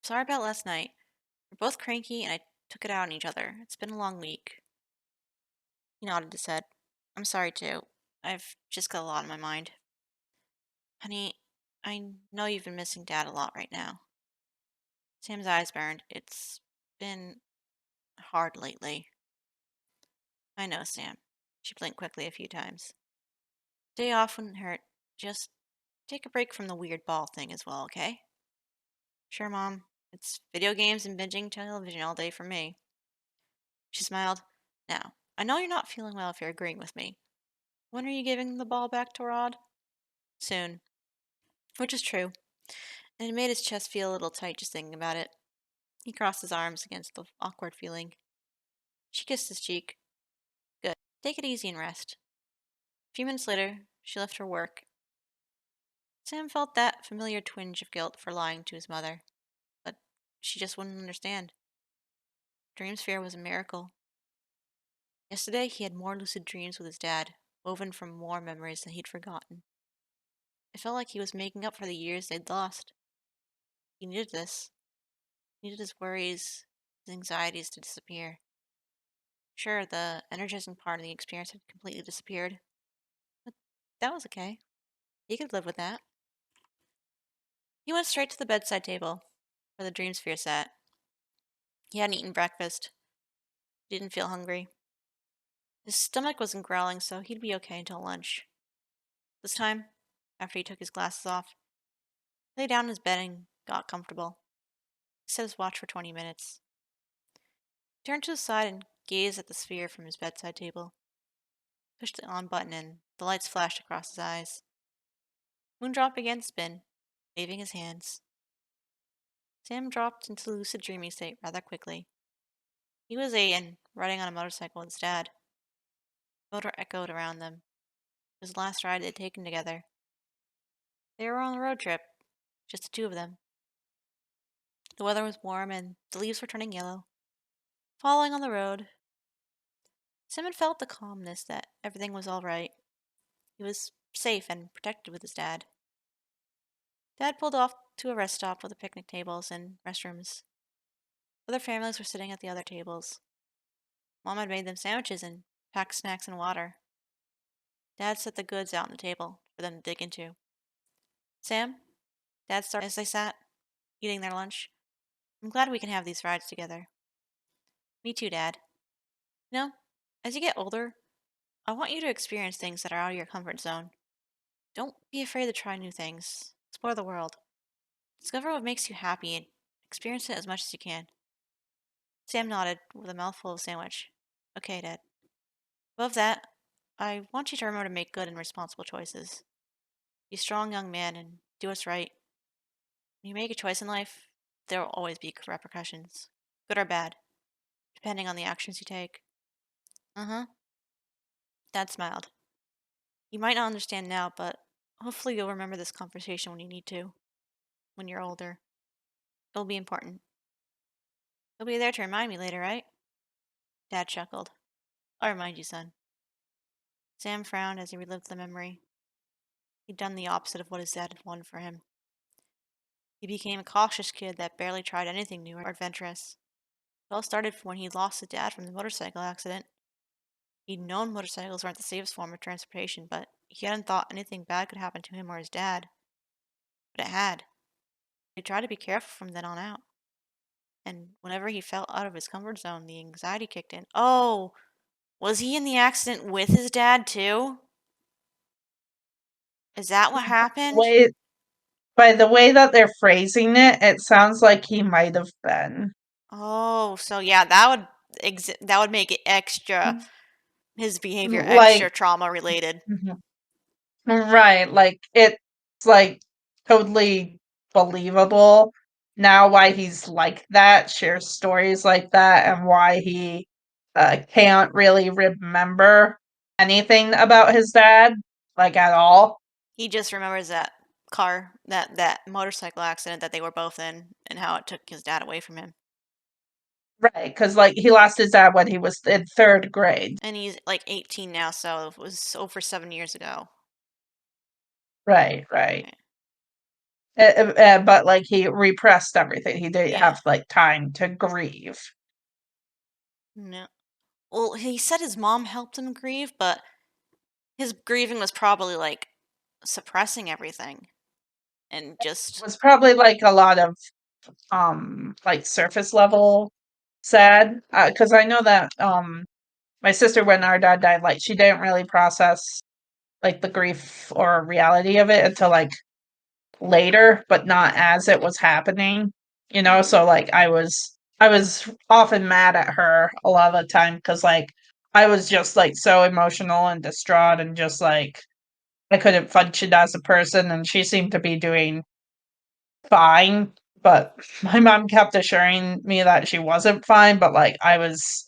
sorry about last night. We're both cranky and I took it out on each other. It's been a long week. He nodded his head. I'm sorry too. I've just got a lot on my mind. Honey, I know you've been missing Dad a lot right now. Sam's eyes burned. It's been hard lately. I know, Sam. She blinked quickly a few times. Day off wouldn't hurt. Just take a break from the weird ball thing as well, okay? Sure, Mom. It's video games and binging television all day for me. She smiled. Now, I know you're not feeling well if you're agreeing with me. When are you giving the ball back to Rod? Soon. Which is true, and it made his chest feel a little tight just thinking about it. He crossed his arms against the awkward feeling. She kissed his cheek. Good. Take it easy and rest. A few minutes later, she left her work. Sam felt that familiar twinge of guilt for lying to his mother, but she just wouldn't understand. Dream sphere was a miracle. Yesterday, he had more lucid dreams with his dad, woven from more memories that he'd forgotten. It felt like he was making up for the years they'd lost. He needed this. He needed his worries, his anxieties to disappear. Sure, the energizing part of the experience had completely disappeared, but that was okay. He could live with that. He went straight to the bedside table, where the dream sphere sat. He hadn't eaten breakfast. He didn't feel hungry. His stomach wasn't growling, so he'd be okay until lunch. This time, after he took his glasses off, he lay down in his bed and got comfortable. He set his watch for 20 minutes. He turned to his side and gazed at the sphere from his bedside table. Pushed the on button and the lights flashed across his eyes. Moondrop began to spin, waving his hands. Sam dropped into the lucid dreaming state rather quickly. He was 8 and riding on a motorcycle with his dad. The motor echoed around them. It was the last ride they'd taken together. They were on a road trip, just the two of them. The weather was warm and the leaves were turning yellow, falling on the road. Sam had felt the calmness that everything was all right. He was safe and protected with his dad. Dad pulled off to a rest stop with the picnic tables and restrooms. Other families were sitting at the other tables. Mom had made them sandwiches and packed snacks and water. Dad set the goods out on the table for them to dig into. Sam, Dad started as they sat, eating their lunch. I'm glad we can have these rides together. Me too, Dad. You know, as you get older, I want you to experience things that are out of your comfort zone. Don't be afraid to try new things. Explore the world. Discover what makes you happy and experience it as much as you can. Sam nodded with a mouthful of sandwich. Okay, Dad. Above that, I want you to remember to make good and responsible choices. Be a strong young man and do what's right. When you make a choice in life, there will always be repercussions, good or bad, depending on the actions you take. Uh-huh. Dad smiled. You might not understand now, but hopefully you'll remember this conversation when you need to, when you're older. It'll be important. You'll be there to remind me later, right? Dad chuckled. I'll remind you, son. Sam frowned as he relived the memory. He'd done the opposite of what his dad had wanted for him. He became a cautious kid that barely tried anything new or adventurous. It all started when he lost his dad from the motorcycle accident. He'd known motorcycles weren't the safest form of transportation, but he hadn't thought anything bad could happen to him or his dad. But it had. He tried to be careful from then on out. And whenever he felt out of his comfort zone, the anxiety kicked in. Oh, was he in the accident with his dad too? Is that what happened? By the way that they're phrasing it, it sounds like he might have been. Oh, so yeah, that would make it extra his behavior extra Like, trauma related. right, like, it's, like, totally believable now why he's like that, shares stories like that, and why he, can't really remember anything about his dad, like, at all. He just remembers that motorcycle accident that they were both in and how it took his dad away from him. Right, because like, he lost his dad when he was in 3rd grade. And he's like 18 now, so it was over 7 years ago. Right. But, like, he repressed everything. He didn't Yeah. have, like, time to grieve. No. Well, he said his mom helped him grieve, but his grieving was probably like suppressing everything and It just was probably, like, a lot of, like, surface level sad, because I know that, my sister, when our dad died, like, she didn't really process, like, the grief or reality of it until, like, later, but not as it was happening, so, like, I was often mad at her a lot of the time because, like, I was just, like, so emotional and distraught and just, like, I couldn't function as a person, and she seemed to be doing fine, but my mom kept assuring me that she wasn't fine, but, like, I was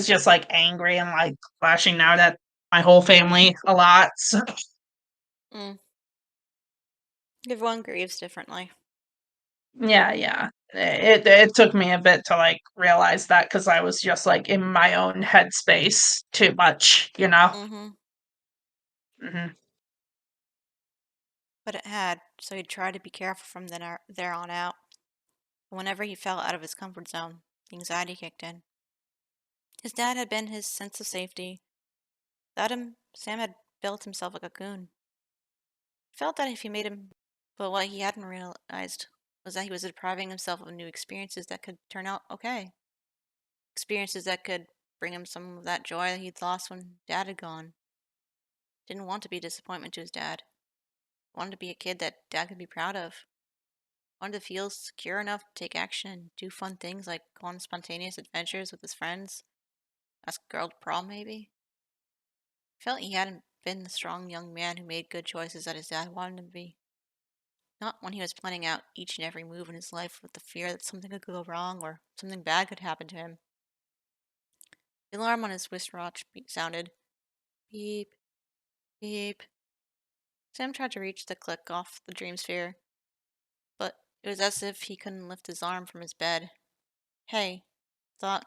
just, like, angry and, like, lashing out at my whole family a lot, so mm, everyone grieves differently. yeah. It took me a bit to, like, realize that because I was just, like, in my own headspace too much, you know? Mm-hmm. Mhm. But it had, so he'd try to be careful from there on out. Whenever he fell out of his comfort zone, the anxiety kicked in. His dad had been his sense of safety. Without him, Sam had built himself a cocoon. He felt that if he made him, but what he hadn't realized was that he was depriving himself of new experiences that could turn out okay. Experiences that could bring him some of that joy that he'd lost when Dad had gone. Didn't want to be a disappointment to his dad. Wanted to be a kid that Dad could be proud of. Wanted to feel secure enough to take action and do fun things like go on spontaneous adventures with his friends. Ask a girl to prom, maybe. Felt he hadn't been the strong young man who made good choices that his dad wanted him to be. Not when he was planning out each and every move in his life with the fear that something could go wrong or something bad could happen to him. The alarm on his wristwatch sounded. Beep, beep. Sam tried to reach the click off the dream sphere, but it was as if he couldn't lift his arm from his bed. Hey, thought,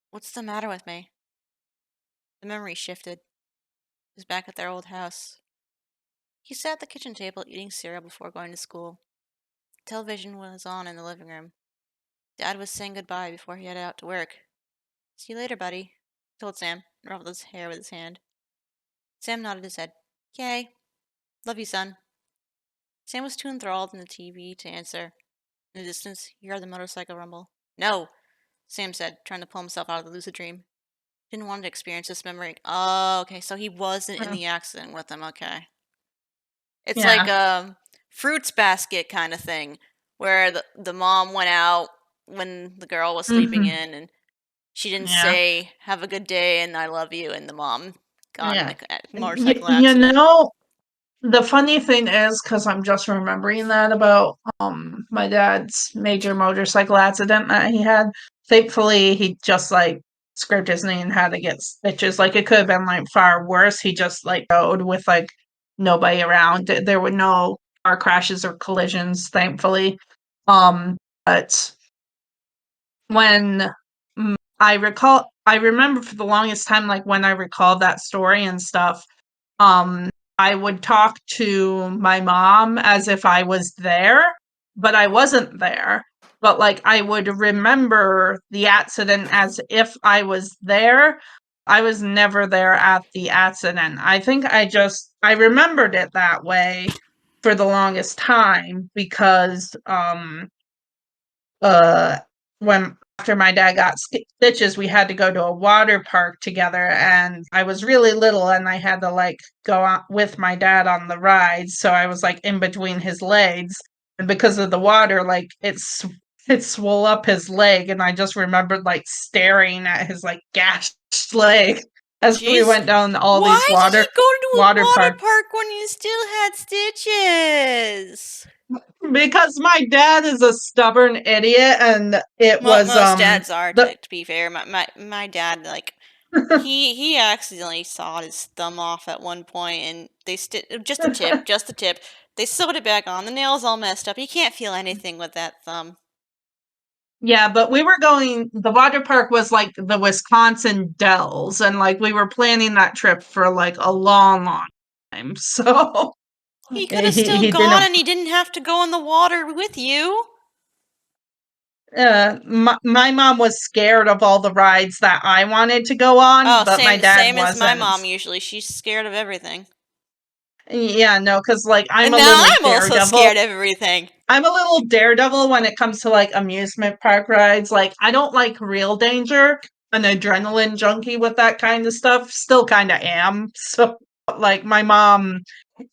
what's the matter with me? The memory shifted. He was back at their old house. He sat at the kitchen table eating cereal before going to school. The television was on in the living room. Dad was saying goodbye before he headed out to work. See you later, buddy, he told Sam, and ruffled his hair with his hand. Sam nodded his head. Yay. Love you, son. Sam was too enthralled in the TV to answer. In the distance, he heard the motorcycle rumble. No, Sam said, trying to pull himself out of the lucid dream. Didn't want to experience this memory. Oh, okay, so he wasn't in Mm, the accident with him, okay. It's like yeah. a fruits basket kind of thing, where the mom went out when the girl was sleeping Mhm. in, and she didn't Yeah. say, have a good day and I love you, and the mom got in Yeah. a Y motorcycle you accident. know, the funny thing is, because 'cause I'm just remembering that about, my dad's major motorcycle accident that he had. Thankfully, he just, like, scraped his knee and had to get stitches, like, it could have been, like, far worse. He just, like, rode with, like, nobody around. There were no car crashes or collisions, thankfully. But when I remember for the longest time, like, when I recalled that story and stuff, um, I would talk to my mom as if I was there, but I wasn't there. But, like, I would remember the accident as if I was there. I was never there at the accident. I think I remembered it that way for the longest time because, uh, when after my dad got stitches, we had to go to a water park together, and I was really little, and I had to like go out with my dad on the rides, so I was like in between his legs, and because of the water, like it swole up his leg, and I just remembered like staring at his like gashed leg as we Jeez. went down all Why these did you go to a water water parks. park when you still had stitches? Because my dad is a stubborn idiot, and it was Most dads are, the to be fair. My dad, like, he accidentally sawed his thumb off at one point, and they just the tip. They sewed it back on. The nail's all messed up. He can't feel anything with that thumb. Yeah, but the water park was like the Wisconsin Dells, and like we were planning that trip for like a long, long time. So He could he have still he gone, didn't. and he didn't have to go in the water with you. My mom was scared of all the rides that I wanted to go on, Oh, but my dad same as my wasn't. mom usually. She's scared of everything. Yeah, no, because like I'm And a now little I'm also daredevil. scared of everything. I'm a little daredevil when it comes to like amusement park rides. Like I don't like real danger. An adrenaline junkie with that kind of stuff. Still kind of am. So like my mom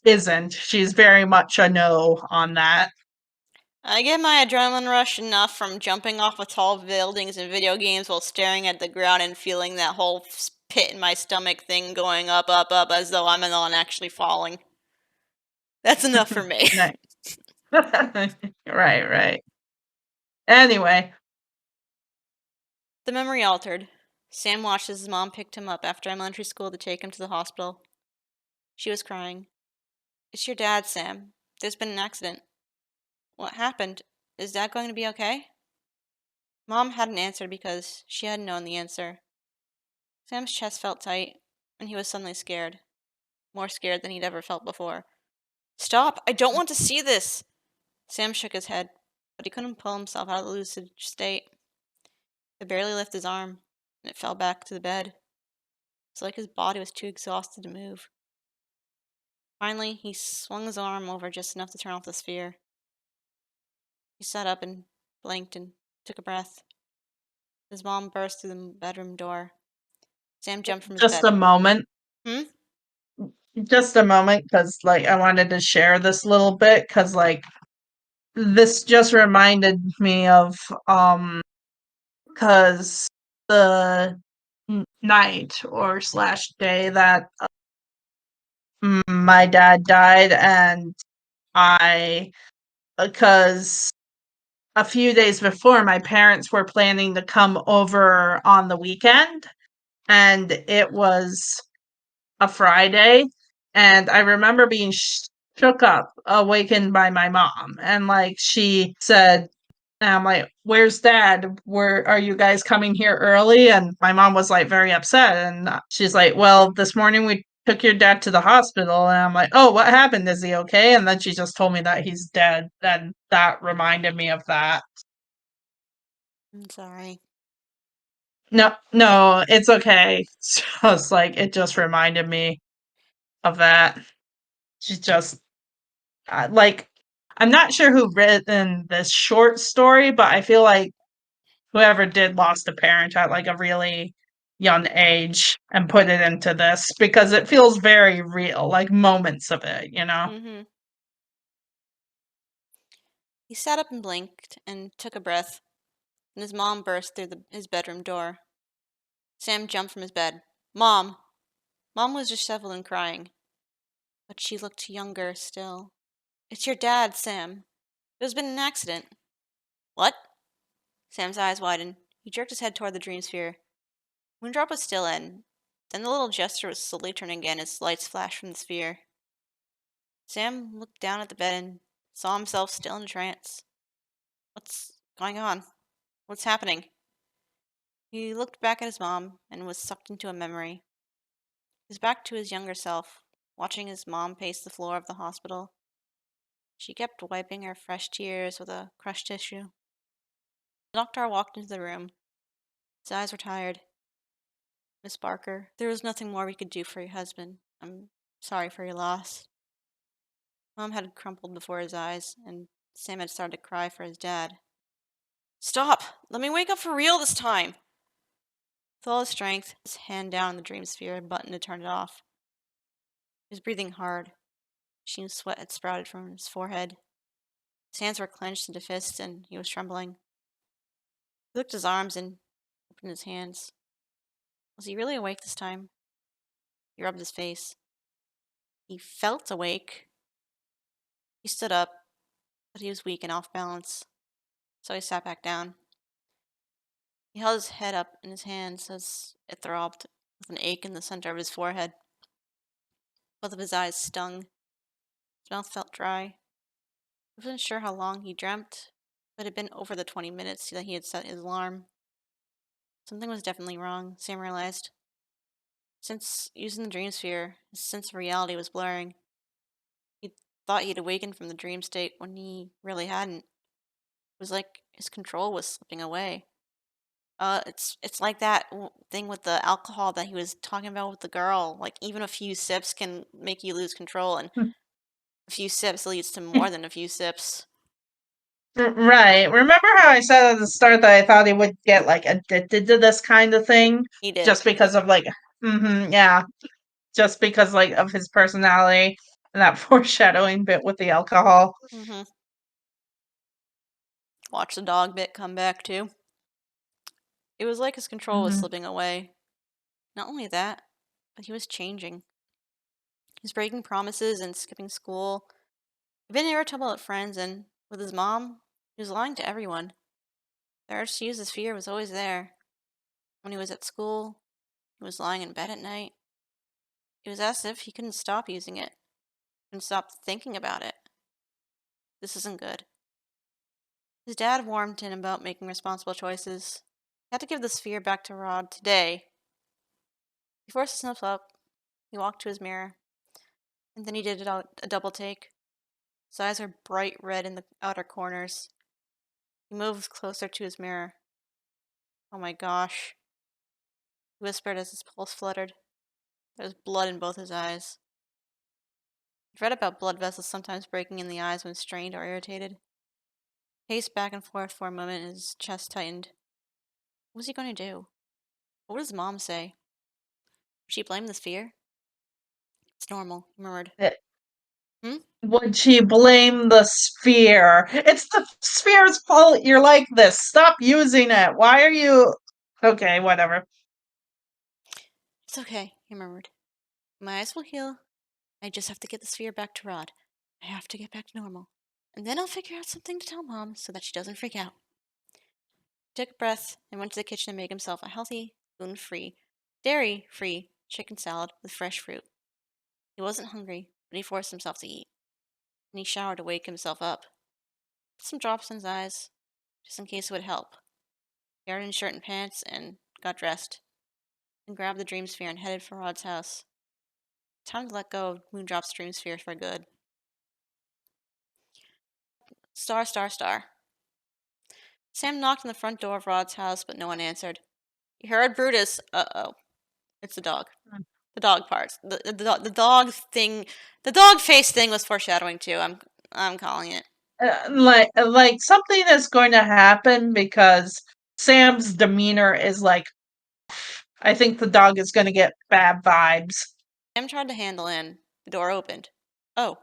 isn't. She's very much a no on that. I get my adrenaline rush enough from jumping off of tall buildings in video games while staring at the ground and feeling that whole pit in my stomach thing going up, up, up, as though I'm the one actually falling. That's enough for me. Nice. Right. Anyway, The memory altered. Sam watched as his mom picked him up after elementary school to take him to the hospital. She was crying. It's your dad, Sam. There's been an accident. What happened? Is Dad going to be okay? Mom hadn't answered because she hadn't known the answer. Sam's chest felt tight, and he was suddenly scared. More scared than he'd ever felt before. Stop! I don't want to see this! Sam shook his head, but he couldn't pull himself out of the lucid state. He barely lifted his arm, and it fell back to the bed. It's like his body was too exhausted to move. Finally, he swung his arm over just enough to turn off the sphere. He sat up and blinked and took a breath. His mom burst through the bedroom door. Sam jumped from his just bed. a moment. Hmm? Just a moment, because like I wanted to share this little bit, because like this just reminded me of because the night or slash day that my dad died, and I because a few days before my parents were planning to come over on the weekend, and it was a Friday, and I remember being shook up, awakened by my mom, and like she said, and I'm like, "Where's Dad? Where are you guys coming here early?" And my mom was like very upset, and she's like, "Well, this morning we took your dad to the hospital," and I'm like, "Oh, what happened? Is he okay?" And then she just told me that he's dead. Then that reminded me of that. I'm sorry. No, it's okay. It's just like it just reminded me of that. She's just like I'm not sure who written this short story, but I feel like whoever did lost a parent at like a really young age and put it into this because it feels very real, like moments of it, you know? Mm-hmm. He sat up and blinked and took a breath, and his mom burst through his bedroom door. Sam jumped from his bed. Mom! Mom was disheveled and crying, but she looked younger still. It's your dad, Sam. There's been an accident. What? Sam's eyes widened. He jerked his head toward the dream sphere. Moondrop was still in. Then the little gesture was slowly turning again as lights flashed from the sphere. Sam looked down at the bed and saw himself still in a trance. What's going on? What's happening? He looked back at his mom and was sucked into a memory. He was back to his younger self, watching his mom pace the floor of the hospital. She kept wiping her fresh tears with a crushed tissue. The doctor walked into the room. His eyes were tired. Miss Barker, there was nothing more we could do for your husband. I'm sorry for your loss. Mom had crumpled before his eyes, and Sam had started to cry for his dad. Stop! Let me wake up for real this time. With all his strength, his hand down on the dream sphere button to turn it off. He was breathing hard. Sheen sweat had sprouted from his forehead. His hands were clenched into fists, and he was trembling. He looked at his arms and opened his hands. Was he really awake this time? He rubbed his face. He felt awake. He stood up, but he was weak and off balance, so he sat back down. He held his head up in his hands as it throbbed with an ache in the center of his forehead. Both of his eyes stung. His mouth felt dry. He wasn't sure how long he dreamt, but it had been over the 20 minutes that he had set his alarm. Something was definitely wrong, Sam realized. Since using the dream sphere, his sense of reality was blurring. He thought he'd awakened from the dream state when he really hadn't. It was like his control was slipping away. It's like that thing with the alcohol that he was talking about with the girl. Like, even a few sips can make you lose control, and a few sips leads to more than a few sips. Right. Remember how I said at the start that I thought he would get like addicted to this kind of thing He did. just because of like, yeah, just because like of his personality and that foreshadowing bit with the alcohol. Mm-hmm. Watch the dog bit come back, too. It was like his control was Mhm. slipping away. Not only that, but he was changing. He was breaking promises and skipping school. He'd been irritable at friends, and with his mom, he was lying to everyone. The urge to use his fear was always there. When he was at school, he was lying in bed at night. It was as if he couldn't stop using it, couldn't stop thinking about it. This isn't good. His dad warned him about making responsible choices. He had to give the sphere back to Rod today. He forced himself up. He walked to his mirror, and then he did a double take. His eyes were bright red in the outer corners. He moved closer to his mirror. Oh my gosh, he whispered as his pulse fluttered. There was blood in both his eyes. He'd read about blood vessels sometimes breaking in the eyes when strained or irritated. He paced back and forth for a moment and his chest tightened. What was he going to do? What would his mom say? Would she blame the sphere? It's normal, he murmured. It- Hmm? Would she blame the sphere? It's the sphere's fault you're like this. Stop using it. Why are you. Okay, whatever. It's okay, he murmured. My eyes will heal. I just have to get the sphere back to Rod. I have to get back to normal. And then I'll figure out something to tell Mom so that she doesn't freak out. He took a breath and went to the kitchen to make himself a healthy, gluten-free, dairy-free chicken salad with fresh fruit. He wasn't hungry, but he forced himself to eat. And he showered to wake himself up. Put some drops in his eyes, just in case it would help. He aired in shirt and pants and got dressed. Then grabbed the dream sphere and headed for Rod's house. Time to let go of Moondrop's dream sphere for good. Star, star, star. Sam knocked on the front door of Rod's house, but no one answered. He heard Brutus. Uh-oh. It's the dog. The dog parts. The dog thing. The dog face thing was foreshadowing too. I'm calling it. Like something is going to happen because Sam's demeanor is like, I think the dog is going to get bad vibes. Sam tried to handle in. The door opened. Oh.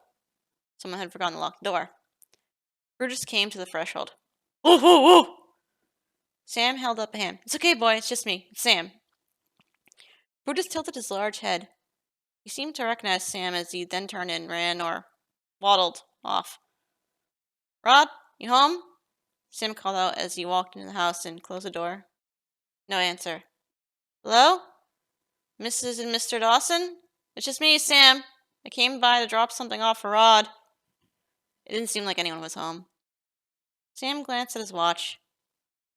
Someone had forgotten to lock the door. Brutus came to the threshold. Woo, woo, woo! Sam held up a hand. It's okay, boy. It's just me. It's Sam. Brutus tilted his large head. He seemed to recognize Sam as he then turned and ran or waddled off. Rod, you home? Sam called out as he walked into the house and closed the door. No answer. Hello? Mrs. and Mr. Dawson? It's just me, Sam. I came by to drop something off for Rod. It didn't seem like anyone was home. Sam glanced at his watch.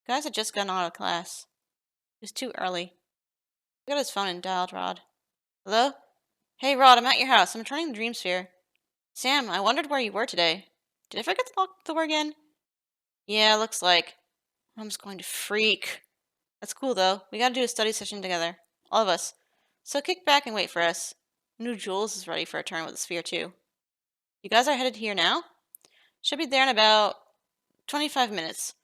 The guys had just gotten out of class. It was too early. He got his phone and dialed Rod. Hello? Hey, Rod, I'm at your house. I'm returning the dream sphere. Sam, I wondered where you were today. Did I forget to lock the door again? Yeah, looks like. Mom's going to freak. That's cool, though. We gotta do a study session together. All of us. So kick back and wait for us. I knew Jules is ready for a turn with the sphere, too. You guys are headed here now? Should be there in about 25 minutes.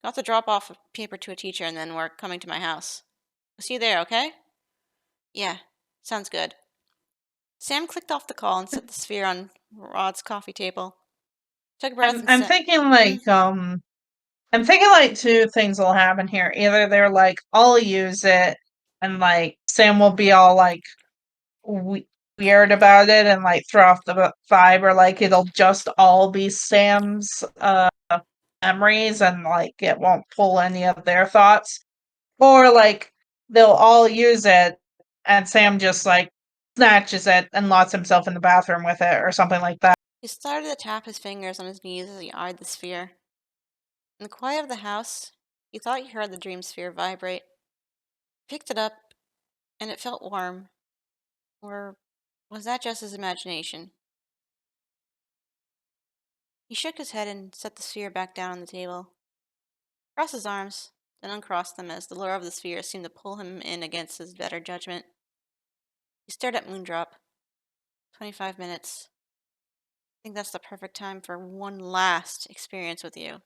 Got to drop off a paper to a teacher and then we're coming to my house. I'll see you there, okay? Yeah, sounds good. Sam clicked off the call and set the sphere on Rod's coffee table. Took a breath and I'm said, thinking I'm thinking like two things will happen here. Either they're like, I'll use it, and like Sam will be all like weird about it and like throw off the vibe, or like it'll just all be Sam's memories and like it won't pull any of their thoughts. Or like they'll all use it and Sam just like snatches it and locks himself in the bathroom with it or something like that. He started to tap his fingers on his knees as he eyed the sphere. In the quiet of the house, he thought he heard the dream sphere vibrate. He picked it up, and it felt warm. Or was that just his imagination? He shook his head and set the sphere back down on the table. Crossed his arms, then uncrossed them as the lure of the sphere seemed to pull him in against his better judgment. He stared at Moondrop. 25 minutes. I think that's the perfect time for one last experience with you,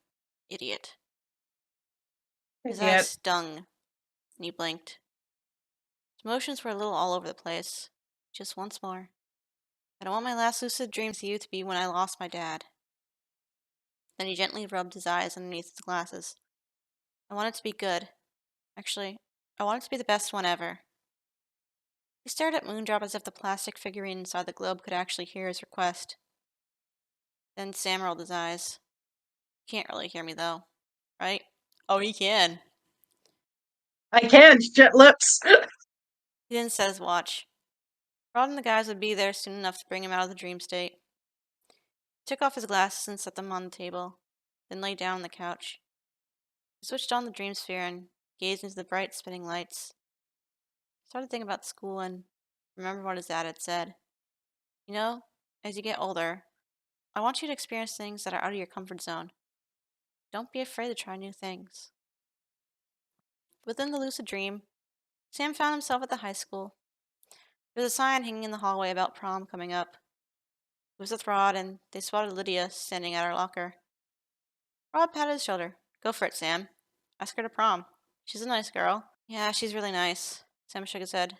idiot. His eyes Idiot. stung, and he blinked. His emotions were a little all over the place. Just once more. I don't want my last lucid dreams of you to be when I lost my dad. Then he gently rubbed his eyes underneath his glasses. I want it to be good. Actually, I want it to be the best one ever. He stared at Moondrop as if the plastic figurine inside the globe could actually hear his request. Then Sam rolled his eyes. He can't really hear me, though. Right? Oh, he can. I can jet lips. He didn't set his watch. Rod and the guys would be there soon enough to bring him out of the dream state. He took off his glasses and set them on the table, then lay down on the couch. He switched on the dream sphere and gazed into the bright spinning lights. He started thinking about school and remembered what his dad had said. You know, as you get older, I want you to experience things that are out of your comfort zone. Don't be afraid to try new things. Within the lucid dream, Sam found himself at the high school. There was a sign hanging in the hallway about prom coming up. It was with Rod, and they spotted Lydia standing at her locker. Rod patted his shoulder. Go for it, Sam. Ask her to prom. She's a nice girl. Yeah, she's really nice. Sam shook his head.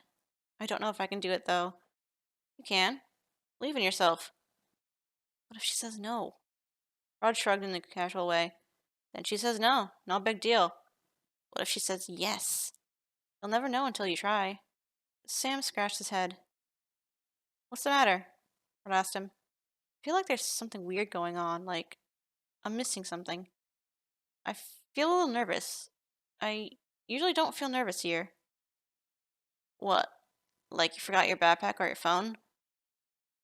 I don't know if I can do it, though. You can. Believe in yourself. What if she says no? Rod shrugged in a casual way. Then she says no. No big deal. What if she says yes? You'll never know until you try. Sam scratched his head. What's the matter? Rod asked him. I feel like there's something weird going on, like I'm missing something. I feel a little nervous. I usually don't feel nervous here. What? Like you forgot your backpack or your phone?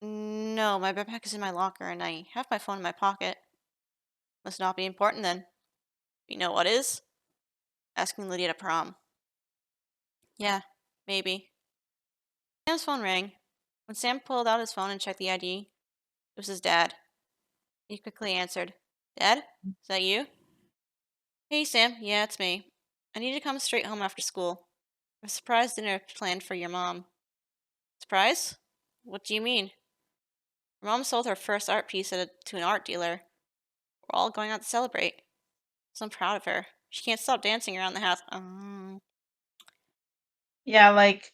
No, my backpack is in my locker and I have my phone in my pocket. Must not be important then. You know what is? Asking Lydia to prom. Yeah, maybe. Sam's phone rang. When Sam pulled out his phone and checked the ID, it was his dad. He quickly answered. Dad? Is that you? Hey, Sam. Yeah, it's me. I need to come straight home after school. I have a surprise dinner planned for your mom. Surprise? What do you mean? Your mom sold her first art piece to an art dealer. We're all going out to celebrate. So I'm proud of her. She can't stop dancing around the house. Yeah, like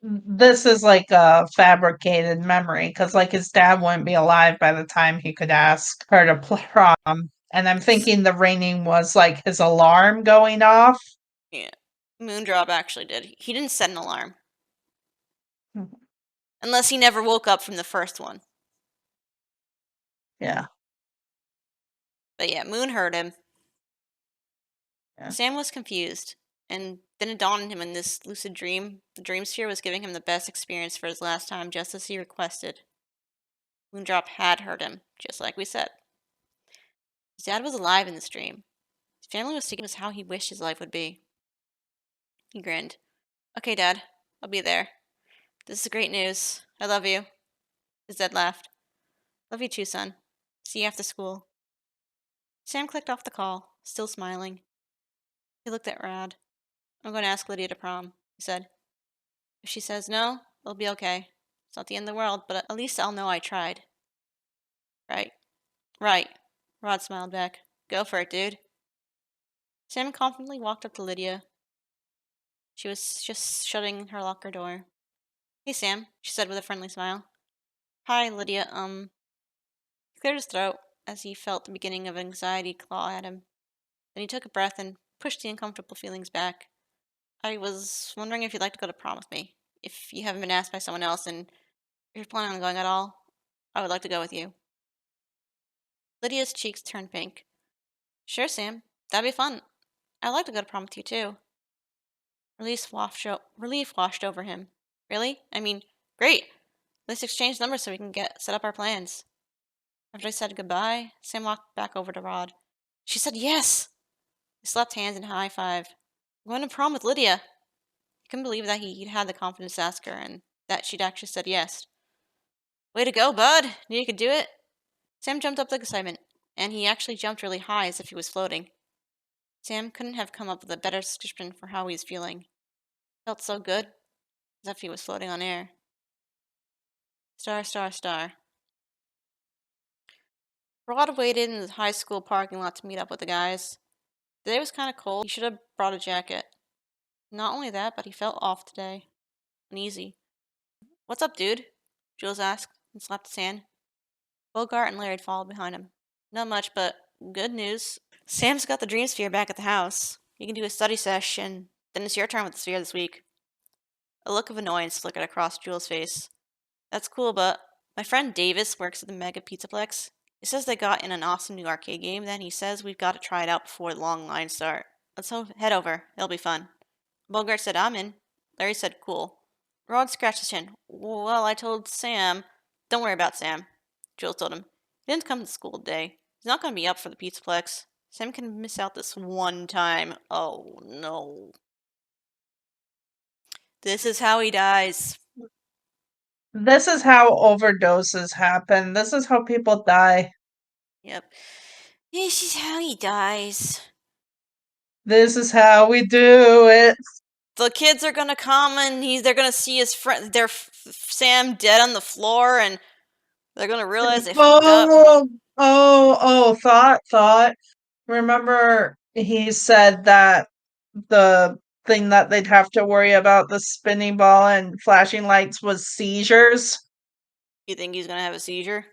this is like a fabricated memory because like his dad wouldn't be alive by the time he could ask her to prom. And I'm thinking the ringing was like his alarm going off. Yeah. Moondrop actually did. He didn't set an alarm. Mhm. Unless he never woke up from the first one. Yeah. But yeah, Moon heard him. Yeah. Sam was confused. And then it dawned on him in this lucid dream, the dream sphere was giving him the best experience for his last time just as he requested. Moondrop had heard him, just like we said. His dad was alive in this dream. His family was taking us how he wished his life would be. He grinned. Okay, Dad, I'll be there. This is great news. I love you. His dad laughed. Love you too, son. See you after school. Sam clicked off the call, still smiling. He looked at Rod. I'm going to ask Lydia to prom, he said. If she says no, it'll be okay. It's not the end of the world, but at least I'll know I tried. Right. Right. Rod smiled back. Go for it, dude. Sam confidently walked up to Lydia. She was just shutting her locker door. Hey, Sam, she said with a friendly smile. Hi, Lydia, He cleared his throat as he felt the beginning of anxiety claw at him. Then he took a breath and pushed the uncomfortable feelings back. I was wondering if you'd like to go to prom with me. If you haven't been asked by someone else and if you're planning on going at all, I would like to go with you. Lydia's cheeks turned pink. Sure, Sam. That'd be fun. I'd like to go to prom with you, too. Relief washed over him. Really? I mean, great. Let's exchange numbers so we can set up our plans. After I said goodbye, Sam walked back over to Rod. She said yes! They slapped hands in a high five. I'm going to prom with Lydia. He couldn't believe that he'd had the confidence to ask her and that she'd actually said yes. Way to go, bud! Knew you could do it. Sam jumped up with excitement, and he actually jumped really high as if he was floating. Sam couldn't have come up with a better description for how he was feeling. Felt so good, as if he was floating on air. Star, star, star. Rod waited in the high school parking lot to meet up with the guys. The day was kind of cold. He should have brought a jacket. Not only that, but he felt off today. Uneasy. What's up, dude? Jules asked and slapped his hand. Bogart and Larry had followed behind him. Not much, but good news. Sam's got the dream sphere back at the house. You can do a study session. Then it's your turn with the sphere this week. A look of annoyance flickered across Jules' face. That's cool, but my friend Davis works at the Mega Pizzaplex. He says they got in an awesome new arcade game, then he says we've got to try it out before the long lines start. Let's head over. It'll be fun. Bogart said I'm in. Larry said cool. Rod scratched his chin. Well, I told Sam. Don't worry about Sam, Jules told him. He didn't come to school today. He's not going to be up for the Pizzaplex. Sam can miss out this one time. Oh, no. This is how he dies. This is how overdoses happen. This is how people die. Yep. This is how he dies. This is how we do it. The kids are gonna come and they're gonna see his friend, Sam dead on the floor, and they're gonna realize they fucked up. Thought. Remember he said that the thing that they'd have to worry about, the spinning ball and flashing lights, was seizures? You think he's gonna have a seizure?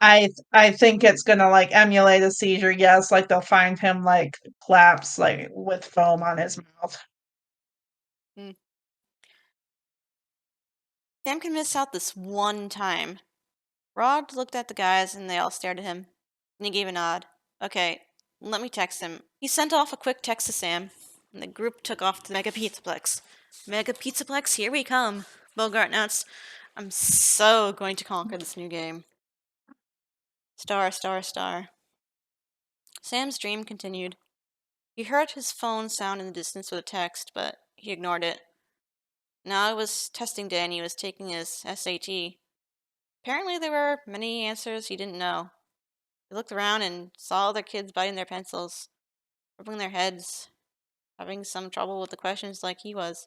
I think it's gonna, like, emulate a seizure, yes, like, they'll find him, like, collapsed, like, with foam on his mouth. Hmm. Sam can miss out this one time. Rod looked at the guys and they all stared at him. And he gave a nod. Okay, let me text him. He sent off a quick text to Sam, and the group took off to the Mega Pizzaplex. Mega Pizzaplex, here we come, Bogart announced. I'm so going to conquer this new game. Star, star, star. Sam's dream continued. He heard his phone sound in the distance with a text, but he ignored it. Now it was testing day and he was taking his SAT. Apparently there were many answers he didn't know. He looked around and saw other kids biting their pencils, rubbing their heads, having some trouble with the questions like he was.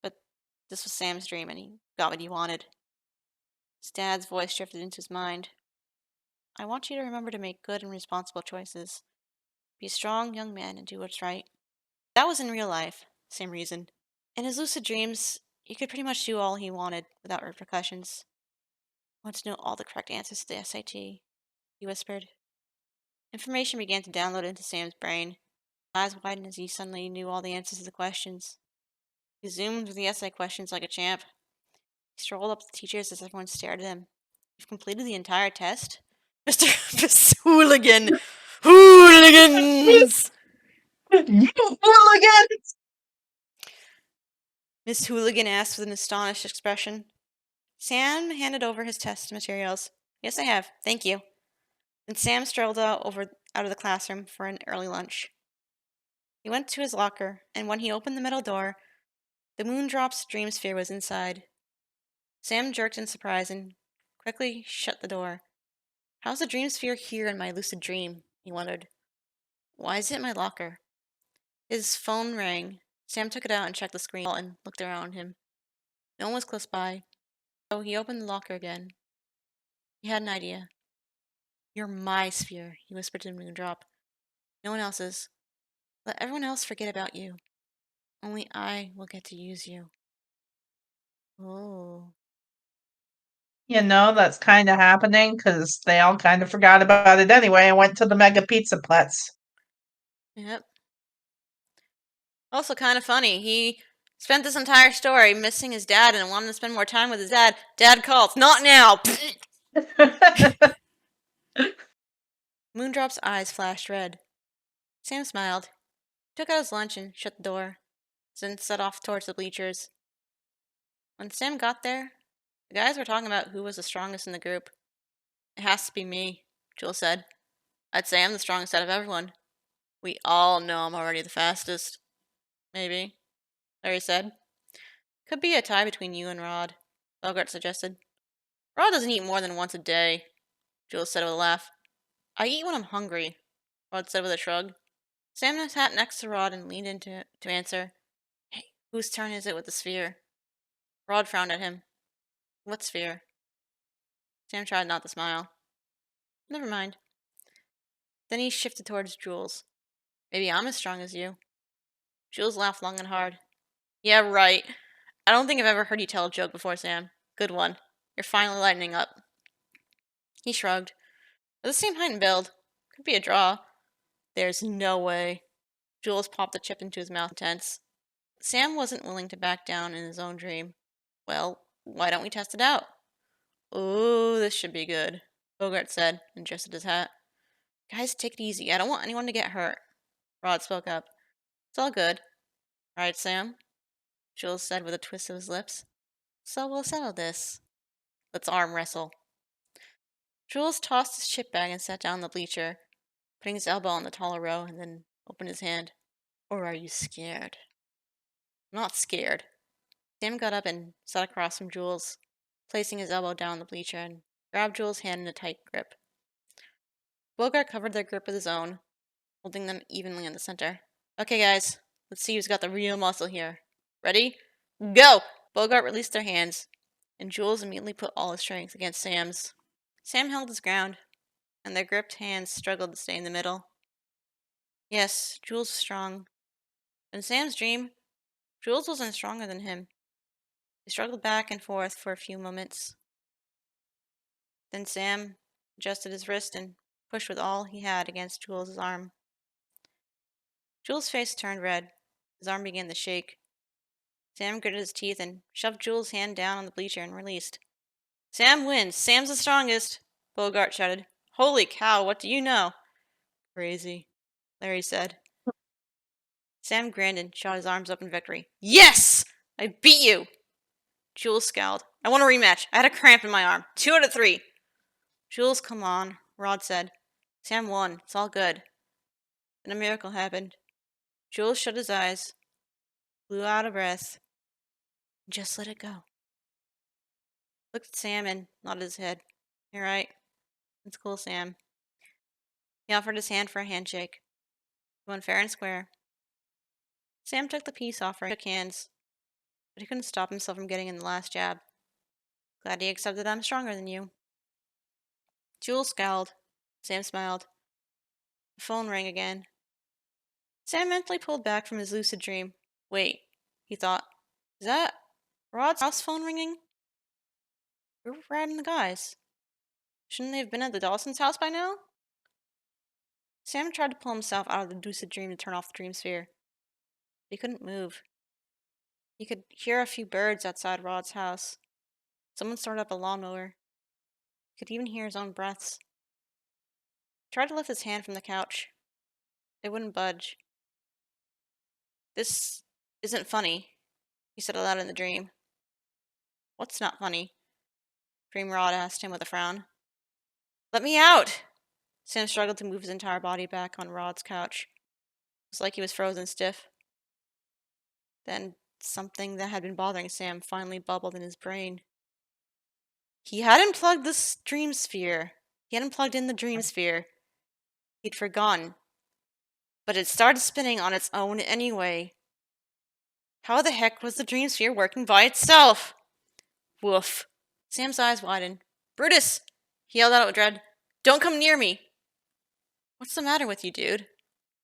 But this was Sam's dream and he got what he wanted. His dad's voice drifted into his mind. I want you to remember to make good and responsible choices. Be a strong young man and do what's right. That was in real life, Sam reasoned. In his lucid dreams, he could pretty much do all he wanted without repercussions. I want to know all the correct answers to the SAT, he whispered. Information began to download into Sam's brain. His eyes widened as he suddenly knew all the answers to the questions. He zoomed through the essay questions like a champ. He strolled up to the teachers as everyone stared at him. You've completed the entire test? Mr. Hooligan! Hooligans! You hooligan! Miss Hooligan asked with an astonished expression. Sam handed over his test materials. Yes, I have. Thank you. Then Sam strolled out of the classroom for an early lunch. He went to his locker, and when he opened the metal door, the Moondrop's dream sphere was inside. Sam jerked in surprise and quickly shut the door. How's the dream sphere here in my lucid dream? He wondered. Why is it in my locker? His phone rang. Sam took it out and checked the screen and looked around him. No one was close by, so he opened the locker again. He had an idea. You're my sphere, he whispered to Moondrop. No one else's. Let everyone else forget about you. Only I will get to use you. Oh. That's kind of happening because they all kind of forgot about it anyway and went to the Mega Pizzaplex. Yep. Also kind of funny. He spent this entire story missing his dad and wanted to spend more time with his dad. Dad calls. Not now! Moondrop's eyes flashed red. Sam smiled, took out his lunch and shut the door, then set off towards the bleachers. When Sam got there, the guys were talking about who was the strongest in the group. It has to be me, Jules said. I'd say I'm the strongest out of everyone. We all know I'm already the fastest. Maybe, Larry said. Could be a tie between you and Rod, Bogart suggested. Rod doesn't eat more than once a day, Jules said with a laugh. I eat when I'm hungry, Rod said with a shrug. Sam sat next to Rod and leaned in to answer. Hey, whose turn is it with the sphere? Rod frowned at him. What sphere? Sam tried not to smile. Never mind. Then he shifted towards Jules. Maybe I'm as strong as you. Jules laughed long and hard. Yeah, right. I don't think I've ever heard you tell a joke before, Sam. Good one. You're finally lightening up. He shrugged. We're the same height and build. Could be a draw. There's no way. Jules popped the chip into his mouth tense. Sam wasn't willing to back down in his own dream. Well, why don't we test it out? Ooh, this should be good, Bogart said, and adjusted his hat. Guys, take it easy. I don't want anyone to get hurt. Rod spoke up. It's all good. Right, Sam? Jules said with a twist of his lips. So we'll settle this. Let's arm wrestle. Jules tossed his chip bag and sat down on the bleacher, putting his elbow on the taller row, and then opened his hand. Or are you scared? I'm not scared. Sam got up and sat across from Jules, placing his elbow down on the bleacher and grabbed Jules' hand in a tight grip. Bogart covered their grip with his own, holding them evenly in the center. Okay, guys, let's see who's got the real muscle here. Ready? Go! Bogart released their hands, and Jules immediately put all his strength against Sam's. Sam held his ground, and their gripped hands struggled to stay in the middle. Yes, Jules was strong. In Sam's dream, Jules wasn't stronger than him. They struggled back and forth for a few moments. Then Sam adjusted his wrist and pushed with all he had against Jules' arm. Jules' face turned red. His arm began to shake. Sam gritted his teeth and shoved Jules' hand down on the bleacher and released. Sam wins! Sam's the strongest! Bogart shouted. Holy cow, what do you know? Crazy, Larry said. Sam grinned and shot his arms up in victory. Yes! I beat you! Jules scowled. I want a rematch. I had a cramp in my arm. 2 out of 3. Jules, come on, Rod said. Sam won. It's all good. Then a miracle happened. Jules shut his eyes, blew out a breath, and just let it go. Looked at Sam and nodded his head. You're right. It's cool, Sam. He offered his hand for a handshake. He won fair and square. Sam took the peace offering, shook hands, but he couldn't stop himself from getting in the last jab. Glad he accepted I'm stronger than you. Jules scowled. Sam smiled. The phone rang again. Sam mentally pulled back from his lucid dream. Wait, he thought. Is that Rod's house phone ringing? Where were Rad and the guys? Shouldn't they have been at the Dawson's house by now? Sam tried to pull himself out of the lucid dream to turn off the dream sphere. But he couldn't move. He could hear a few birds outside Rod's house. Someone started up a lawnmower. He could even hear his own breaths. He tried to lift his hand from the couch. They wouldn't budge. This isn't funny, he said aloud in the dream. What's not funny? Dream Rod asked him with a frown. Let me out! Sam struggled to move his entire body back on Rod's couch. It was like he was frozen stiff. Then something that had been bothering Sam finally bubbled in his brain. He hadn't plugged the dream sphere. He hadn't plugged in the dream sphere. He'd forgotten. But it started spinning on its own anyway. How the heck was the dream sphere working by itself? Woof. Sam's eyes widened. Brutus! He yelled out with dread. Don't come near me! What's the matter with you, dude?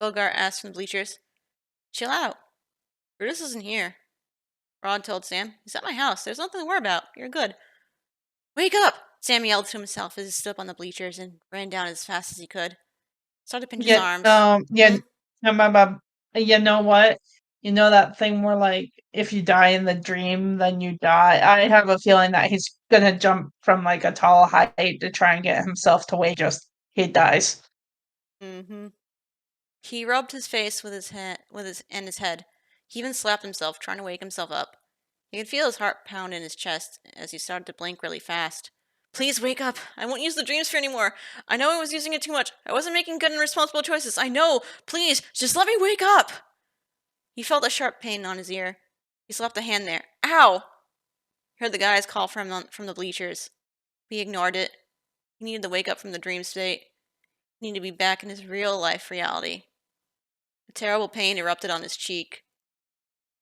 Bogart asked from the bleachers. Chill out. Brutus isn't here. Rod told Sam. He's at my house. There's nothing to worry about. You're good. Wake up! Sam yelled to himself as he stood up on the bleachers and ran down as fast as he could. Started to pinch his arms. Yeah, you know what? You know that thing where, like, if you die in the dream, then you die? I have a feeling that he's gonna jump from, like, a tall height to try and get himself to wake just he dies. Mm-hmm. He rubbed his face with his head, and his head. He even slapped himself, trying to wake himself up. He could feel his heart pound in his chest as he started to blink really fast. Please wake up. I won't use the dream sphere anymore. I know I was using it too much. I wasn't making good and responsible choices. I know. Please, just let me wake up. He felt a sharp pain on his ear. He slapped a hand there. Ow! He heard the guys call from the bleachers. He ignored it. He needed to wake up from the dream state. He needed to be back in his real life reality. A terrible pain erupted on his cheek.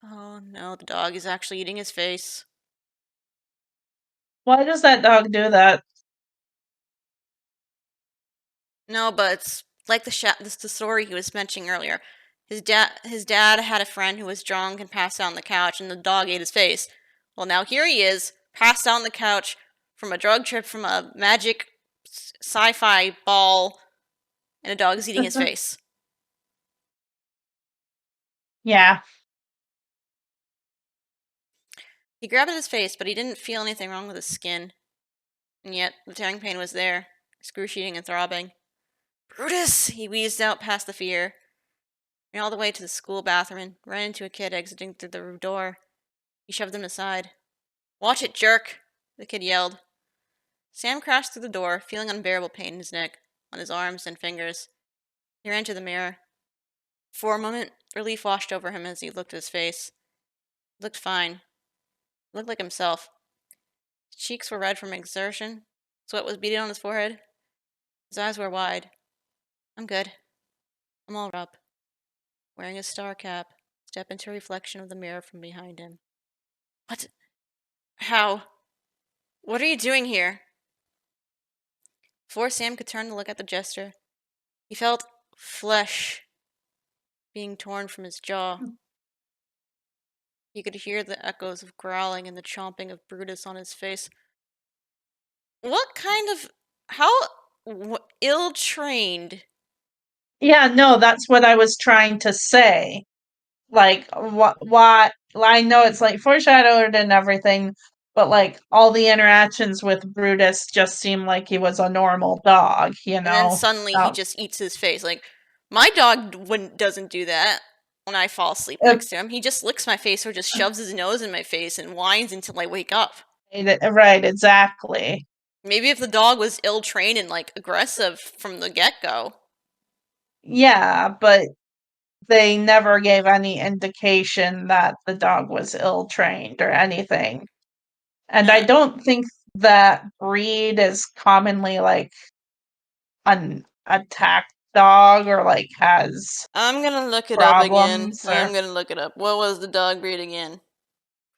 Oh no, the dog is actually eating his face. Why does that dog do that? No, but it's like the story he was mentioning earlier. His dad had a friend who was drunk and passed out on the couch, and the dog ate his face. Well, now here he is, passed out on the couch from a drug trip from a magic sci-fi ball, and a dog is eating his face. Yeah. He grabbed at his face, but he didn't feel anything wrong with his skin. And yet, the tearing pain was there, excruciating and throbbing. Brutus! He wheezed out past the fear. Ran all the way to the school bathroom and ran into a kid exiting through the door. He shoved him aside. Watch it, jerk! The kid yelled. Sam crashed through the door, feeling unbearable pain in his neck, on his arms and fingers. He ran to the mirror. For a moment, relief washed over him as he looked at his face. He looked fine. He looked like himself. His cheeks were red from exertion. Sweat was beading on his forehead. His eyes were wide. I'm good. I'm all up. Wearing his star cap, step into a reflection of the mirror from behind him. What? How? What are you doing here? Before Sam could turn to look at the jester, he felt flesh being torn from his jaw. He could hear the echoes of growling and the chomping of Brutus on his face. What kind of... How ill-trained... Yeah, no, that's what I was trying to say. Like, what I know it's, like, foreshadowed and everything, but, like, all the interactions with Brutus just seemed like he was a normal dog, you And then know? suddenly he just eats his face. Like, my dog doesn't do that when I fall asleep next to him. He just licks my face or just shoves his nose in my face and whines until I wake up. Right, exactly. Maybe if the dog was ill-trained and, like, aggressive from the get-go. Yeah, but they never gave any indication that the dog was ill-trained or anything. And I Yeah. don't think that breed is commonly, like, an attack dog or, like, has I'm gonna look it up again. problems I'm or gonna look it up. What was the dog breed again?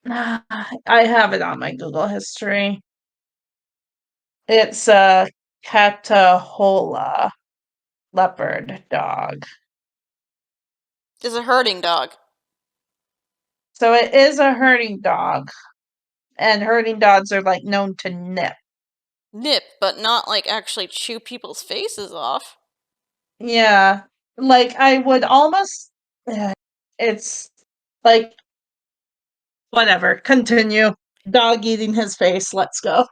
I have it on my Google history. It's a Catahoula leopard dog. It's a herding dog. So it is a herding dog, and herding dogs are, like, known to nip. Nip, but not, like, actually chew people's faces off. Yeah, like, I would almost it's, like whatever, continue. Dog eating his face, let's go.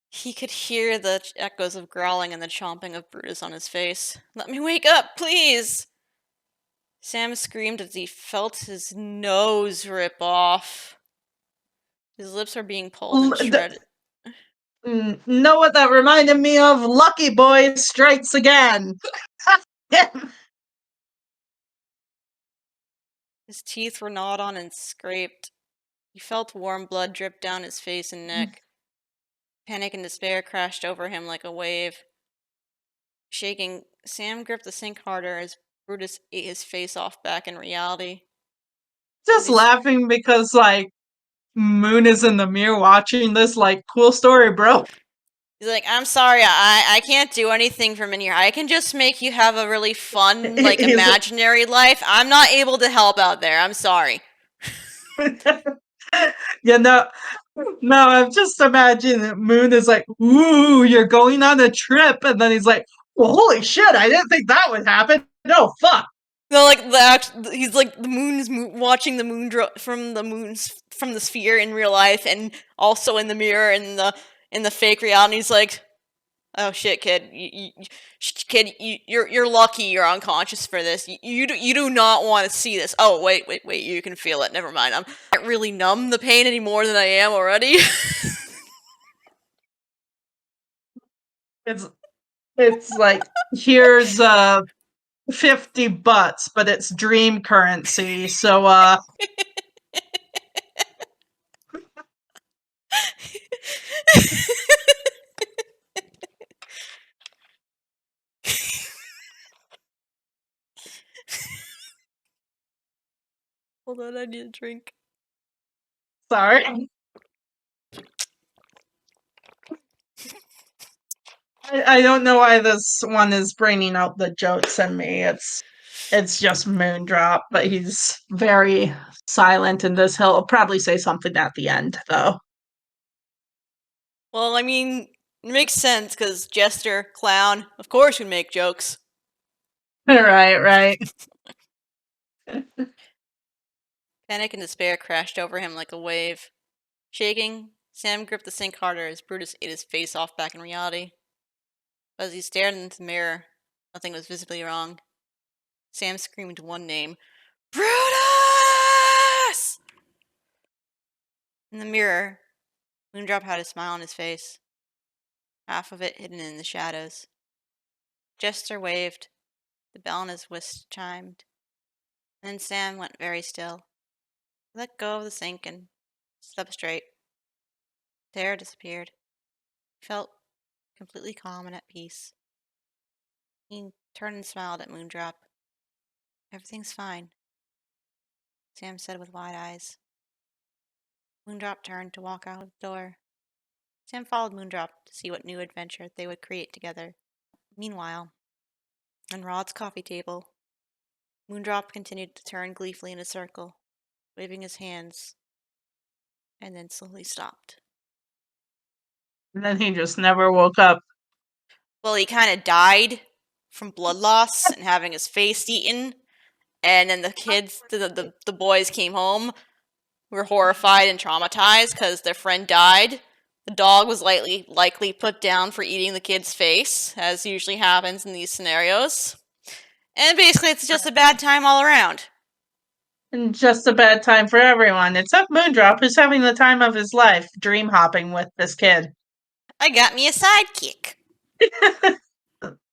He could hear the echoes of growling and the chomping of Brutus on his face. Let me wake up, please! Sam screamed as he felt his nose rip off. His lips were being pulled and shredded. Know what that reminded me of? Lucky Boy Strikes Again. His teeth were gnawed on and scraped. He felt warm blood drip down his face and neck. Panic and despair crashed over him like a wave. Shaking, Sam gripped the sink harder as Brutus ate his face off back in reality. Just laughing because, like, Moon is in the mirror watching this, like, cool story, bro. He's like, I'm sorry, I can't do anything from in here. I can just make you have a really fun, like, He's- imaginary life. I'm not able to help out there. I'm sorry. Yeah, no, I'm just imagining that Moon is like, ooh, you're going on a trip. And then he's like, well, holy shit, I didn't think that would happen. No, fuck. No, like he's like the moon is watching the moon from the sphere in real life, and also in the mirror in the fake reality. He's like, "Oh shit, kid, you're lucky you're unconscious for this. You do not want to see this. Oh wait, you can feel it. Never mind. I'm not really numb the pain any more than I am already." It's like, here's 50 butts, but it's dream currency. So Hold on, I need a drink. sorry. I don't know why this one is bringing out the jokes in me. It's just Moondrop, but he's very silent in this. He'll probably say something at the end, though. Well, I mean, it makes sense because Jester, clown, of course, would make jokes. Right. Panic and despair crashed over him like a wave. Shaking, Sam gripped the sink harder as Brutus ate his face off back in reality. But as he stared into the mirror, nothing was visibly wrong. Sam screamed one name, Brutus! In the mirror, Moondrop had a smile on his face, half of it hidden in the shadows. Jester waved. The bell on his wrist chimed. Then Sam went very still. He let go of the sink and stood up straight. Terror disappeared. He felt completely calm and at peace. He turned and smiled at Moondrop. Everything's fine, Sam said with wide eyes. Moondrop turned to walk out of the door. Sam followed Moondrop to see what new adventure they would create together. Meanwhile, on Rod's coffee table, Moondrop continued to turn gleefully in a circle, waving his hands, and then slowly stopped. And then he just never woke up. Well, he kind of died from blood loss and having his face eaten, and then the kids, the boys came home, were horrified and traumatized because their friend died. The dog was likely put down for eating the kid's face, as usually happens in these scenarios. And basically, it's just a bad time all around. And just a bad time for everyone, except Moondrop, who's having the time of his life, dream hopping with this kid. I got me a sidekick.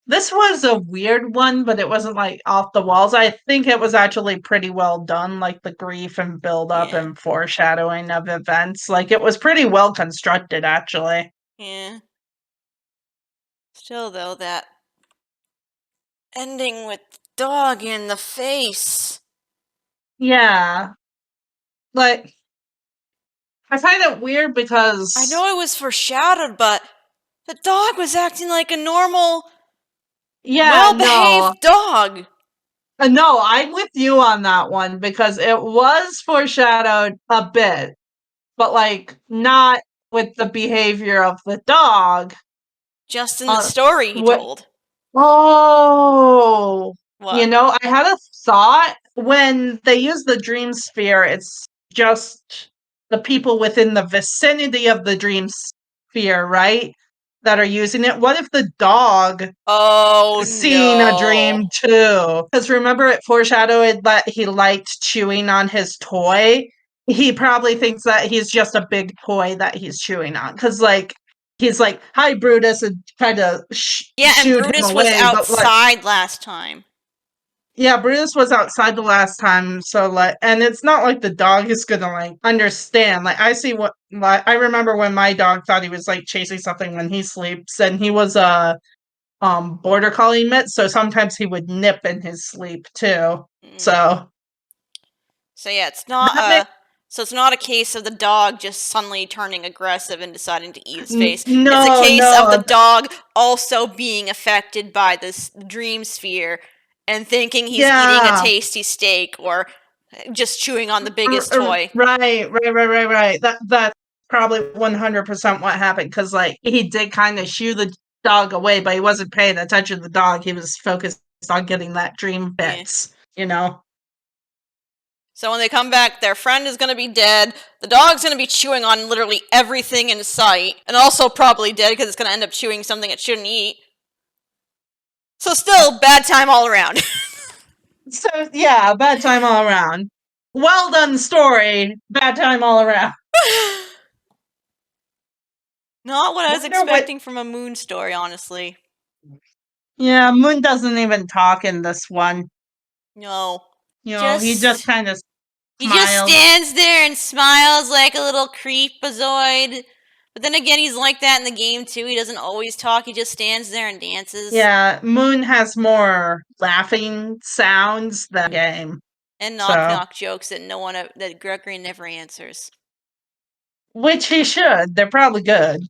This was a weird one, but it wasn't like off the walls. I think it was actually pretty well done, like the grief and build up Yeah. and foreshadowing of events. Like it was pretty well constructed, actually. Yeah. Still, though, that ending with the dog in the face. Yeah. Like, I find it weird because I know it was foreshadowed, but the dog was acting like a normal, well-behaved dog. No, I'm with you on that one because it was foreshadowed a bit, but like not with the behavior of the dog. Just in the story he told. Oh, What? you know, I had a thought when they use the dream sphere, it's just the people within the vicinity of the dream sphere, right? That are using it. What if the dog seeing a dream too? Because remember, it foreshadowed that he liked chewing on his toy. He probably thinks that he's just a big toy that he's chewing on. Because, like, he's like, "Hi, Brutus," and kind of Yeah, and shooed Brutus him was away. But like, outside last time. yeah, Brutus was outside the last time, so like, and it's not like the dog is gonna like understand. Like, I see what like, I remember when my dog thought he was like chasing something when he sleeps, and he was a border collie mix, so sometimes he would nip in his sleep too. So So yeah, it's So it's not a case of the dog just suddenly turning aggressive and deciding to eat his face. No, it's a case of the no. dog also being affected by this dream sphere and thinking he's eating a tasty steak or just chewing on the biggest toy. Right. That's probably 100% what happened, because like he did kind of shoo the dog away, but he wasn't paying attention to the dog. He was focused on getting that dream bits, you know. So when they come back, their friend is going to be dead. The dog's going to be chewing on literally everything in sight, and also probably dead because it's going to end up chewing something it shouldn't eat. So still, bad time all around. So yeah, bad time all around. Well done story, bad time all around. Not what I was Wonder what- expecting from a Moon story, honestly. Yeah, Moon doesn't even talk in this one. No. You know, he just kind of He just smiles. stands there and smiles like a little creepazoid. But then again, he's like that in the game too. He doesn't always talk. He just stands there and dances. Yeah, Moon has more laughing sounds than the game. And knock jokes that Gregory never answers. Which he should. They're probably good.